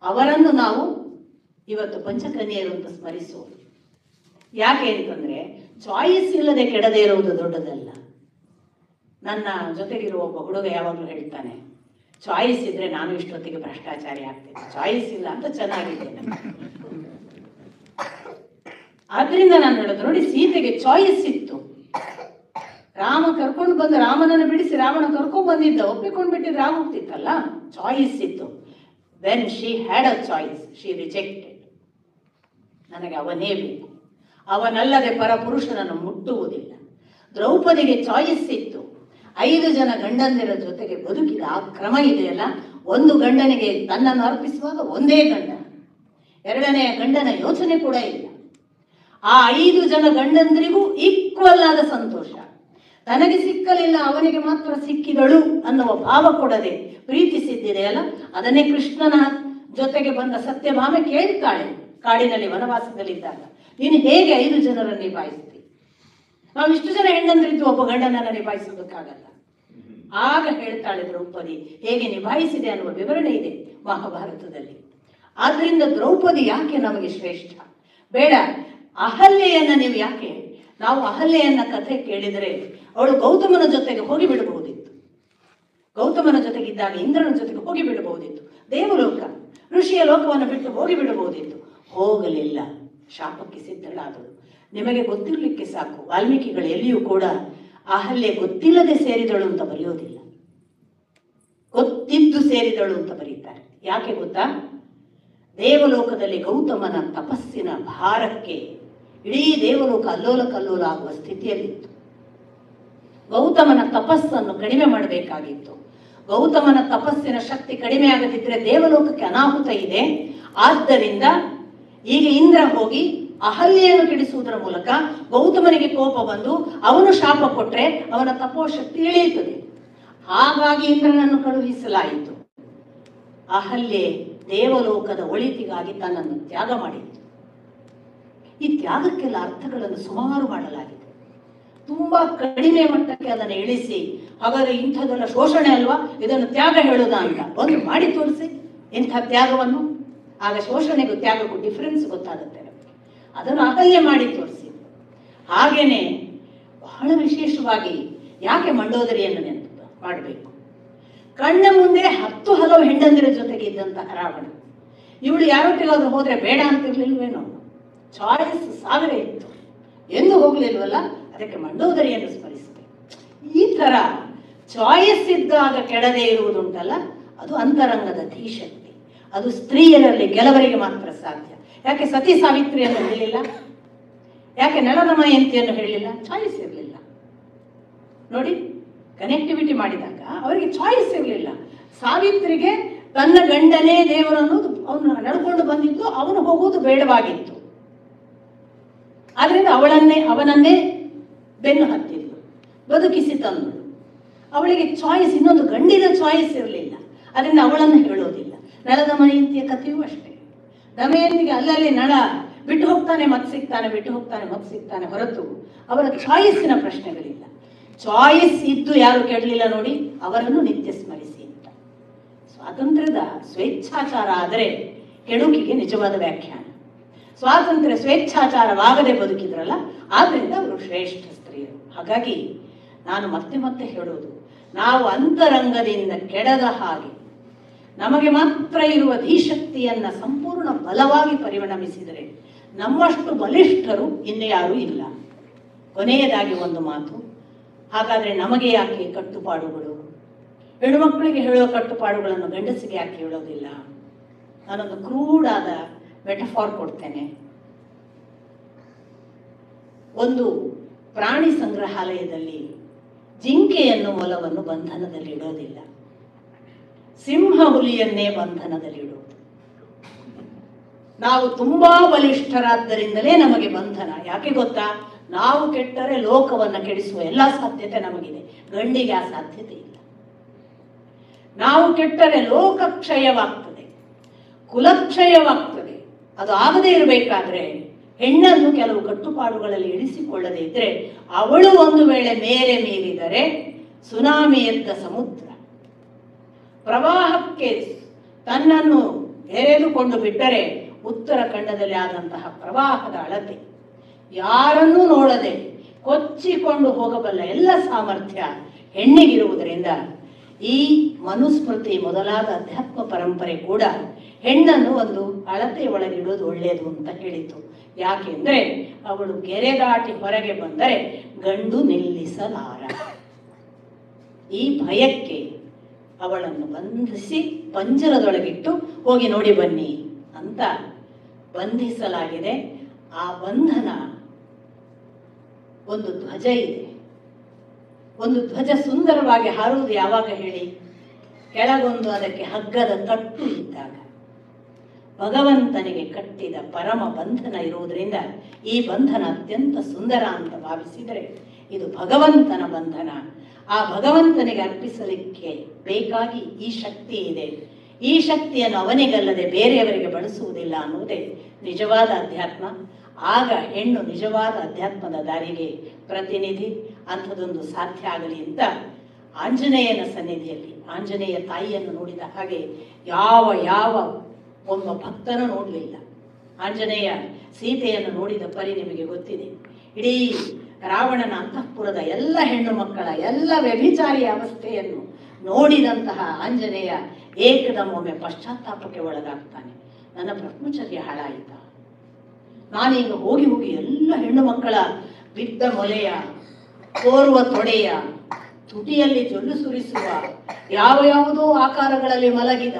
ಅವರನ್ನು ನಾವು ಇವತ್ತು ಪಂಚಕನ್ಯೆಯರು ಅಂತ ಸ್ಮರಿಸೋದು. ಯಾಕೆ ಅಂತಂದ್ರೆ ಚಾಯ್ಸ್ ಇಲ್ಲದೆ ಕೆಡದೇ ಇರುವುದು ದೊಡ್ಡದಲ್ಲ. ನನ್ನ ಜೊತೆಗಿರುವ ಒಬ್ಬ ಹುಡುಗ ಯಾವಾಗಲೂ ಹೇಳ್ತಾನೆ, ಚಾಯ್ಸ್ ಇದ್ರೆ ನಾನು ಇಷ್ಟೊತ್ತಿಗೆ ಭ್ರಷ್ಟಾಚಾರಿ ಆಗ್ತೇನೆ, ಚಾಯ್ಸ್ ಇಲ್ಲ ಅಂತ ಚೆನ್ನಾಗಿದ್ದೇನೆ. ಆದ್ರಿಂದ ನಾನು ಹೇಳೋದು ನೋಡಿ, ಸೀತೆಗೆ ಚಾಯ್ಸ್ ಇತ್ತು. ರಾಮ ಕರ್ಕೊಂಡು ಬಂದು ರಾಮನನ್ನು ಬಿಡಿಸಿ ರಾವಣ ಕರ್ಕೊಂಡು ಬಂದಿದ್ದ, ಒಪ್ಪಿಕೊಂಡು ಬಿಟ್ಟಿದ್ರೆ ಆಗೋಗ್ತಿತ್ತಲ್ಲ. ಚಾಯ್ಸ್ ಇತ್ತು. When she had a choice, she rejected. ನನಗೆ ಅವನೇ ಬೇಕು, ಅವನಲ್ಲದೆ ಪರಪುರುಷನನ್ನು ಮುಟ್ಟುವುದಿಲ್ಲ. ದ್ರೌಪದಿಗೆ ಚಾಯ್ಸ್ ಇತ್ತು. 5 ಜನ ಗಂಡಂದಿರ ಜೊತೆಗೆ ಬದುಕಿದ ಆ ಕ್ರಮ ಇದೆಯಲ್ಲ, ಒಂದು ಗಂಡನಿಗೆ ತನ್ನನ್ನು ಅರ್ಪಿಸುವಾಗ ಒಂದೇ ಗಂಡ, 2ನೆಯ ಗಂಡನ ಯೋಚನೆ ಕೂಡ ಇಲ್ಲ. ಆ 5 ಜನ ಗಂಡಂದರಿಗೂ ಈಕ್ವಲ್ ಆದ ಸಂತೋಷ. ತನಗೆ ಸಿಕ್ಕಲಿಲ್ಲ, ಅವನಿಗೆ ಮಾತ್ರ ಸಿಕ್ಕಿದಳು ಅನ್ನುವ ಭಾವ ಕೊಡದೆ ಪ್ರೀತಿಸಿದ್ದಿದೆಯಲ್ಲ, ಅದನ್ನೇ ಕೃಷ್ಣನ ಜೊತೆಗೆ ಬಂದ ಸತ್ಯಭಾಮೆ ಕೇಳ್ತಾಳೆ ಕಾಡಿನಲ್ಲಿ ವನವಾಸದಲ್ಲಿದ್ದಾಗ, ನೀನು ಹೇಗೆ 5 ಜನರನ್ನು ನಿಭಾಯಿಸ್ತಿ? ನಾವು ಇಷ್ಟು ಜನ ಹೆಣ್ಣಂದ್ರಿದ್ದು ಒಬ್ಬ ಗಂಡನನ್ನು ನಿಭಾಯಿಸೋದಕ್ಕಾಗಲ್ಲ. ಆಗ ಹೇಳ್ತಾಳೆ ದ್ರೌಪದಿ ಹೇಗೆ ನಿಭಾಯಿಸಿದೆ ಅನ್ನುವ ವಿವರಣೆ ಇದೆ ಮಹಾಭಾರತದಲ್ಲಿ. ಆದ್ರಿಂದ ದ್ರೌಪದಿ ಯಾಕೆ ನಮಗೆ ಶ್ರೇಷ್ಠ? ಬೇಡ, ಅಹಲ್ಯೆಯನ್ನ ನೀವು ಯಾಕೆ, ನಾವು ಅಹಲ್ಯೆಯನ್ನ ಕಥೆ ಕೇಳಿದರೆ ಅವಳು ಗೌತಮನ ಜೊತೆಗೆ ಹೋಗಿ ಬಿಡಬಹುದಿತ್ತು. ಗೌತಮನ ಜೊತೆಗಿದ್ದಾಗ ಇಂದ್ರನ ಜೊತೆಗೆ ಹೋಗಿ ಬಿಡಬಹುದಿತ್ತು. ದೇವಲೋಕ, ಋಷಿಯ ಲೋಕವನ್ನು ಬಿಟ್ಟು ಹೋಗಿ ಬಿಡಬಹುದಿತ್ತು. ಹೋಗಲಿಲ್ಲ, ಶಾಪಕ್ಕೆ ಸಿದ್ಧಳಾದಳು. ನಿಮಗೆ ಗೊತ್ತಿರಲಿಕ್ಕೆ ಸಾಕು, ವಾಲ್ಮೀಕಿಗಳು ಎಲ್ಲಿಯೂ ಕೂಡ ಅಹಲ್ಯೆ ಗೊತ್ತಿಲ್ಲದೆ ಸೇರಿದಳು ಅಂತ ಬರೆಯೋದಿಲ್ಲ, ಗೊತ್ತಿದ್ದು ಸೇರಿದಳು ಅಂತ ಬರೀತಾರೆ. ಯಾಕೆ ಗೊತ್ತಾ? ದೇವಲೋಕದಲ್ಲಿ ಗೌತಮನ ತಪಸ್ಸಿನ ಭಾರಕ್ಕೆ ಇಡೀ ದೇವಲೋಕ ಅಲ್ಲೋಲ ಕಲ್ಲೋಲ ಆಗುವ ಸ್ಥಿತಿಯಲ್ಲಿತ್ತು. ಗೌತಮನ ತಪಸ್ಸನ್ನು ಕಡಿಮೆ ಮಾಡಬೇಕಾಗಿತ್ತು. ಗೌತಮನ ತಪಸ್ಸಿನ ಶಕ್ತಿ ಕಡಿಮೆ ಆಗದಿದ್ದರೆ ದೇವಲೋಕಕ್ಕೆ ಅನಾಹುತ ಇದೆ. ಆದ್ದರಿಂದ ಈಗ ಇಂದ್ರ ಹೋಗಿ ಅಹಲ್ಯೆಯನ್ನು ಕೆಡಿಸುವುದರ ಮೂಲಕ ಗೌತಮನಿಗೆ ಕೋಪ ಬಂದು ಅವನು ಶಾಪ ಕೊಟ್ಟರೆ ಅವನ ತಪೋಶಕ್ತಿ ಇಳಿಯುತ್ತದೆ. ಹಾಗಾಗಿ ಇಂದ್ರನನ್ನು ಕಳುಹಿಸಲಾಯಿತು. ಅಹಲ್ಯೆ ದೇವಲೋಕದ ಒಳಿತಿಗಾಗಿ ತನ್ನನ್ನು ತ್ಯಾಗ ಮಾಡಿತ್ತು. ಈ ತ್ಯಾಗಕ್ಕೆಲ್ಲ ಅರ್ಥಗಳನ್ನು ಸುಮಾರು ಮಾಡಲಾಗಿದೆ. ತುಂಬಾ ಕಡಿಮೆ ಮಟ್ಟಕ್ಕೆ ಅದನ್ನು ಇಳಿಸಿ, ಹಾಗಾದ್ರೆ ಇಂಥದ್ದೆಲ್ಲ ಶೋಷಣೆ ಅಲ್ವಾ, ಇದನ್ನು ತ್ಯಾಗ ಹೇಳುದ ಅಂತ ಒಂದು ಮಾಡಿ ತೋರಿಸಿ ಇಂಥ ತ್ಯಾಗವನ್ನು. ಆಗ ಶೋಷಣೆಗೂ ತ್ಯಾಗಕ್ಕೂ ಡಿಫರೆನ್ಸ್ ಗೊತ್ತಾಗುತ್ತೆ ನಮಗೆ. ಅದನ್ನು ಅಹಲ್ಯೆ ಮಾಡಿ ತೋರಿಸಿ. ಹಾಗೇನೆ ಬಹಳ ವಿಶೇಷವಾಗಿ ಯಾಕೆ ಮಂಡೋದರಿಯನ್ನು ನೆನಪು ಮಾಡಬೇಕು? ಕಣ್ಣ ಮುಂದೆ 10 ಹಲವು ಹೆಂಡಂದಿರ ಜೊತೆಗೆ ಇದ್ದಂತಹ ರಾವಣ, ಇವಳು ಯಾರೊಟ್ಟಿಗಾದ್ರೂ ಹೋದ್ರೆ ಬೇಡ ಅಂತಿರ್ಲಿಲ್ವೇನೋ? ಚಾಯ್ಸ್ 1000 ಇತ್ತು, ಎಂದು ಹೋಗ್ಲಿಲ್ವಲ್ಲ, ಅದಕ್ಕೆ ಮಂಡೋದರಿಯನ್ನು ಸ್ಮರಿಸಬೇಕು. ಈ ತರ ಚಾಯ್ಸ್ ಇದ್ದಾಗ ಕೆಡದೆ ಇರುವುದುಂಟಲ್ಲ, ಅದು ಅಂತರಂಗದ ಧೀಶಕ್ತಿ. ಅದು ಸ್ತ್ರೀಯರಲ್ಲಿ ಕೆಲವರಿಗೆ ಮಾತ್ರ ಸಾಧ್ಯ. ಯಾಕೆ ಸತಿ ಸಾವಿತ್ರಿಯನ್ನು ಹೇಳಿಲ್ಲ? ಯಾಕೆ ನೆಲದ ಮಯಂತಿಯನ್ನು ಹೇಳಲಿಲ್ಲ? ಚಾಯ್ಸ್ ಇರಲಿಲ್ಲ. ನೋಡಿ, ಕನೆಕ್ಟಿವಿಟಿ ಮಾಡಿದಾಗ ಅವರಿಗೆ ಚಾಯ್ಸ್ ಇರಲಿಲ್ಲ. ಸಾವಿತ್ರಿಗೆ ತನ್ನ ಗಂಡನೇ ದೇವರು ಅನ್ನೋದು ಅವನು ನಡ್ಕೊಂಡು ಬಂದಿದ್ದು, ಅವನು ಹೋಗುವುದು ಬೇಡವಾಗಿತ್ತು. ಆದ್ರಿಂದ ಅವನನ್ನೇ ಬೆನ್ನು ಹತ್ತಿದ್ಲು, ಬದುಕಿಸಿ ತಂದಳು. ಅವಳಿಗೆ ಚಾಯ್ಸ್, ಇನ್ನೊಂದು ಗಂಡಿನ ಚಾಯ್ಸ್ ಇರಲಿಲ್ಲ. ಅದರಿಂದ ಅವಳನ್ನು ಹೇಳೋದಿಲ್ಲ. ನಳದ ಮಯಂತಿಯ ಕಥೆಯೂ ಅಷ್ಟೇ. ದಮಯಂತಿಗೆ ಅಲ್ಲಲ್ಲಿ ನಳ ಬಿಟ್ಟು ಹೋಗ್ತಾನೆ ಮತ್ತೆ ಸಿಗ್ತಾನೆ, ಬಿಟ್ಟು ಹೋಗ್ತಾನೆ ಮತ್ತೆ ಸಿಗ್ತಾನೆ, ಹೊರತು ಅವರ ಚಾಯ್ಸಿನ ಪ್ರಶ್ನೆಗಳಿಲ್ಲ. ಚಾಯ್ಸ್ ಇದ್ದು ಯಾರು ಕೆಡಲಿಲ್ಲ ನೋಡಿ, ಅವರನ್ನು ನಿತ್ಯ ಸ್ಮರಿಸಿ ಅಂತ. ಸ್ವಾತಂತ್ರ್ಯದ ಸ್ವೇಚ್ಛಾಚಾರ ಆದರೆ ಕೆಡುಕಿಗೆ ನಿಜವಾದ ವ್ಯಾಖ್ಯಾನ. ಸ್ವಾತಂತ್ರ್ಯ ಸ್ವೇಚ್ಛಾಚಾರವಾಗದೆ ಬದುಕಿದ್ರಲ್ಲ, ಆದ್ರಿಂದ ಅವರು ಶ್ರೇಷ್ಠ ಸ್ತ್ರೀಯರು. ಹಾಗಾಗಿ ನಾನು ಮತ್ತೆ ಮತ್ತೆ ಹೇಳೋದು, ನಾವು ಅಂತರಂಗದಿಂದ ಕೆಡದ ಹಾಗೆ ನಮಗೆ ಮಾತ್ರ ಇರುವ ಧೀಶಕ್ತಿಯನ್ನ ಸಂಪೂರ್ಣ ಬಲವಾಗಿ ಪರಿಣಮಿಸಿದರೆ ನಮ್ಮಷ್ಟು ಬಲಿಷ್ಠರು ಇನ್ನು ಯಾರೂ ಇಲ್ಲ. ಕೊನೆಯದಾಗಿ ಒಂದು ಮಾತು, ಹಾಗಾದ್ರೆ ನಮಗೆ ಯಾಕೆ ಕಟ್ಟುಪಾಡುಗಳು? ಹೆಣ್ಣುಮಕ್ಕಳಿಗೆ ಹೇಳುವ ಕಟ್ಟುಪಾಡುಗಳನ್ನು ಗಂಡಸಿಗೆ ಯಾಕೆ ಹೇಳೋದಿಲ್ಲ? ನಾನೊಂದು ಕ್ರೂಡಾದ ಮೆಟಫಾರ್ ಕೊಡ್ತೇನೆ. ಒಂದು ಪ್ರಾಣಿ ಸಂಗ್ರಹಾಲಯದಲ್ಲಿ ಜಿಂಕೆಯನ್ನು, ಮೊಲವನ್ನು ಬಂಧನದಲ್ಲಿ ಇಡೋದಿಲ್ಲ. ಸಿಂಹ ಹುಲಿಯನ್ನೇ ಬಂಧನದಲ್ಲಿ ಇಡುವುದು. ನಾವು ತುಂಬಾ ಬಲಿಷ್ಠರಾದ್ದರಿಂದಲೇ ನಮಗೆ ಬಂಧನ. ಯಾಕೆ ಗೊತ್ತಾ? ನಾವು ಕೆಟ್ಟರೆ ಲೋಕವನ್ನು ಕೆಡಿಸುವ ಎಲ್ಲ ಸಾಧ್ಯತೆ ನಮಗಿದೆ. ಗಂಡಿಗೆ ಆ ಸಾಧ್ಯತೆ ಇಲ್ಲ. ನಾವು ಕೆಟ್ಟರೆ ಲೋಕಕ್ಷಯವಾಗ್ತದೆ, ಕುಲಕ್ಷಯವಾಗ್ತದೆ. ಅದು ಆಗದೇ ಇರಬೇಕಾದ್ರೆ ಹೆಣ್ಣನ್ನು ಕೆಲವು ಕಟ್ಟುಪಾಡುಗಳಲ್ಲಿ ಇಳಿಸಿಕೊಳ್ಳದೆ ಇದ್ರೆ, ಅವಳು ಒಂದು ವೇಳೆ ಮೇರೆ ಮೀರಿದರೆ ಸುನಾಮಿ ಎದ್ದ ಸಮುದ್ರ, ಪ್ರವಾಹಕ್ಕೆ ತನ್ನನ್ನು ಎರೆದುಕೊಂಡು ಬಿಟ್ಟರೆ ಉತ್ತರ ಖಂಡದಲ್ಲಿ ಆದಂತಹ ಪ್ರವಾಹದ ಅಳತೆ, ಯಾರನ್ನೂ ನೋಡದೆ ಕೊಚ್ಚಿಕೊಂಡು ಹೋಗಬಲ್ಲ ಎಲ್ಲ ಸಾಮರ್ಥ್ಯ ಹೆಣ್ಣಿಗಿರುವುದರಿಂದ ಈ ಮನುಸ್ಮೃತಿ ಮೊದಲಾದ ಅಧ್ಯಾತ್ಮ ಪರಂಪರೆ ಕೂಡ ಹೆಣ್ಣನ್ನು ಒಂದು ಅಳತೆ ಒಳಗಿಡೋದು ಒಳ್ಳೆಯದು ಅಂತ ಹೇಳಿತು. ಯಾಕೆಂದ್ರೆ ಅವಳು ಗೆರೆ ದಾಟಿ ಹೊರಗೆ ಬಂದರೆ ಗಂಡು ನಿಲ್ಲಿಸಲಾರ. ಈ ಭಯಕ್ಕೆ ಅವಳನ್ನು ಬಂಧಿಸಿ ಪಂಜರದೊಳಗಿಟ್ಟು ಹೋಗಿ ನೋಡಿ ಬನ್ನಿ ಅಂತ ಬಂಧಿಸಲಾಗಿದೆ. ಆ ಬಂಧನ, ಒಂದು ಧ್ವಜ ಇದೆ. ಒಂದು ಧ್ವಜ ಸುಂದರವಾಗಿ ಹಾರುವುದು ಯಾವಾಗ ಹೇಳಿ? ಕೆಳಗೊಂದು ಅದಕ್ಕೆ ಹಗ್ಗದ ಕಟ್ಟು ಇದ್ದಾಗ. ಭಗವಂತನಿಗೆ ಕಟ್ಟಿದ ಪರಮ ಬಂಧನ ಇರುವುದರಿಂದ ಈ ಬಂಧನ ಅತ್ಯಂತ ಸುಂದರ ಅಂತ ಭಾವಿಸಿದರೆ ಇದು ಭಗವಂತನ ಬಂಧನ. ಆ ಭಗವಂತನಿಗೆ ಅರ್ಪಿಸಲಿಕ್ಕೆ ಬೇಕಾಗಿ ಈ ಶಕ್ತಿ ಇದೆ. ಈ ಶಕ್ತಿಯನ್ನು ಅವನಿಗಲ್ಲದೆ ಬೇರೆಯವರಿಗೆ ಬಳಸುವುದಿಲ್ಲ ಅನ್ನುವುದೇ ನಿಜವಾದ ಅಧ್ಯಾತ್ಮ. ಆಗ ಹೆಣ್ಣು ನಿಜವಾದ ಅಧ್ಯಾತ್ಮದ ದಾರಿಗೆ ಪ್ರತಿನಿಧಿ. ಅಂಥದೊಂದು ಸಾಧ್ಯ ಆಗಲಿ ಅಂತ ಆಂಜನೇಯನ ಸನ್ನಿಧಿಯಲ್ಲಿ ಆಂಜನೇಯ ತಾಯಿಯನ್ನು ನೋಡಿದ ಹಾಗೆ ಯಾವ ಒಬ್ಬ ಭಕ್ತನೂ ನೋಡಲಿಲ್ಲ. ಆಂಜನೇಯ ಸೀತೆಯನ್ನು ನೋಡಿದ ಪರಿ ನಿಮಗೆ ಗೊತ್ತಿದೆ. ಇಡೀ ರಾವಣನ ಅಂತಃಪುರದ ಎಲ್ಲ ಹೆಣ್ಣು ಮಕ್ಕಳ ಎಲ್ಲ ವ್ಯಭಿಚಾರಿಯ ಅವಸ್ಥೆಯನ್ನು ನೋಡಿದಂತಹ ಆಂಜನೇಯ ಏಕದಮ್ಮೊಮ್ಮೆ ಪಶ್ಚಾತ್ತಾಪಕ್ಕೆ ಒಳಗಾಗ್ತಾನೆ. ನನ್ನ ಬ್ರಹ್ಮಚರ್ಯ ಹಾಳಾಯಿತ, ನಾನೀಗ ಹೋಗಿ ಎಲ್ಲ ಹೆಣ್ಣು ಮಕ್ಕಳ ಬಿದ್ದ ಮೊಲೆಯ, ಕೋರುವ ತೊಡೆಯ, ತುಟಿಯಲ್ಲಿ ಜೊಲ್ಲು ಸುರಿಸುವ, ಯಾವುದೋ ಆಕಾರಗಳಲ್ಲಿ ಮಲಗಿದ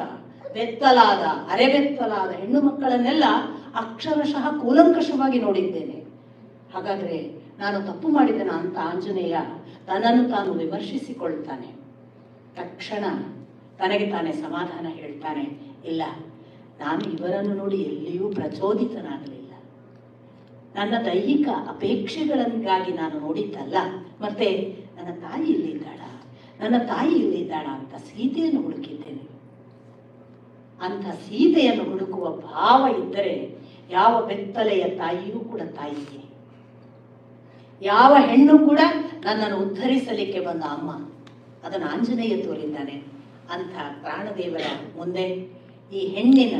ಬೆತ್ತಲಾದ, ಅರೆಬೆತ್ತಲಾದ ಹೆಣ್ಣು ಮಕ್ಕಳನ್ನೆಲ್ಲ ಅಕ್ಷರಶಃ ಕೂಲಂಕಷವಾಗಿ ನೋಡಿದ್ದೇನೆ. ಹಾಗಾದ್ರೆ ನಾನು ತಪ್ಪು ಮಾಡಿದೆನಾ ಅಂತ ಆಂಜನೇಯ ತನ್ನನ್ನು ತಾನು ವಿಮರ್ಶಿಸಿಕೊಳ್ತಾನೆ. ತಕ್ಷಣ ತನಗೆ ತಾನೇ ಸಮಾಧಾನ ಹೇಳ್ತಾನೆ, ಇಲ್ಲ, ನಾನು ಇವರನ್ನು ನೋಡಿ ಎಲ್ಲಿಯೂ ಪ್ರಚೋದಿತನಾಗಲಿಲ್ಲ. ನನ್ನ ದೈಹಿಕ ಅಪೇಕ್ಷೆಗಳಿಗಾಗಿ ನಾನು ನೋಡಿದ್ದಲ್ಲ. ಮತ್ತೆ ನನ್ನ ತಾಯಿ ಇಲ್ಲಿದ್ದಾಳ ಅಂತ ಸೀತೆಯನ್ನು ಹುಡುಕಿದ್ದೇನೆ. ಅಂತ ಸೀತೆಯನ್ನು ಹುಡುಕುವ ಭಾವ ಇದ್ದರೆ ಯಾವ ಬೆತ್ತಲೆಯ ತಾಯಿಯೂ ಕೂಡ ತಾಯಿಯೇ. ಯಾವ ಹೆಣ್ಣು ಕೂಡ ನನ್ನನ್ನು ಉದ್ಧರಿಸಲಿಕ್ಕೆ ಬಂದ ಅಮ್ಮ, ಅದನ್ನು ಆಂಜನೇಯ ತೋರಿದ್ದಾನೆ. ಅಂಥ ಪ್ರಾಣದೇವರ ಮುಂದೆ ಈ ಹೆಣ್ಣಿನ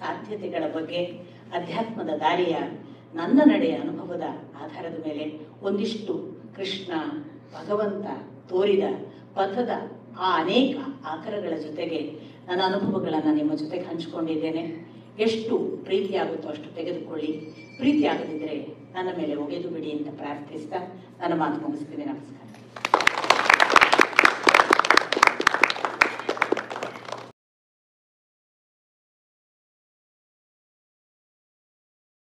ಸಾಧ್ಯತೆಗಳ ಬಗ್ಗೆ, ಅಧ್ಯಾತ್ಮದ ದಾರಿಯ ನನ್ನ ನಡೆಯ ಅನುಭವದ ಆಧಾರದ ಮೇಲೆ ಒಂದಿಷ್ಟು ಕೃಷ್ಣ ಭಗವಂತ ತೋರಿದ ಪಥದ ಆ ಅನೇಕ ಆಕರಗಳ ಜೊತೆಗೆ ನನ್ನ ಅನುಭವಗಳನ್ನು ನಿಮ್ಮ ಜೊತೆಗೆ ಹಂಚಿಕೊಂಡಿದ್ದೇನೆ. ಎಷ್ಟು ಪ್ರೀತಿಯಾಗುತ್ತೋ ಅಷ್ಟು ತೆಗೆದುಕೊಳ್ಳಿ, ಪ್ರೀತಿ ಆಗದಿದ್ದರೆ ನನ್ನ ಮೇಲೆ ಒಗೆದು ಬಿಡಿ ಅಂತ ಪ್ರಾರ್ಥಿಸ್ತಾ ನನ್ನ ಮಾತು ಮುಗಿಸ್ತೀನಿ. ನಮಸ್ಕಾರ.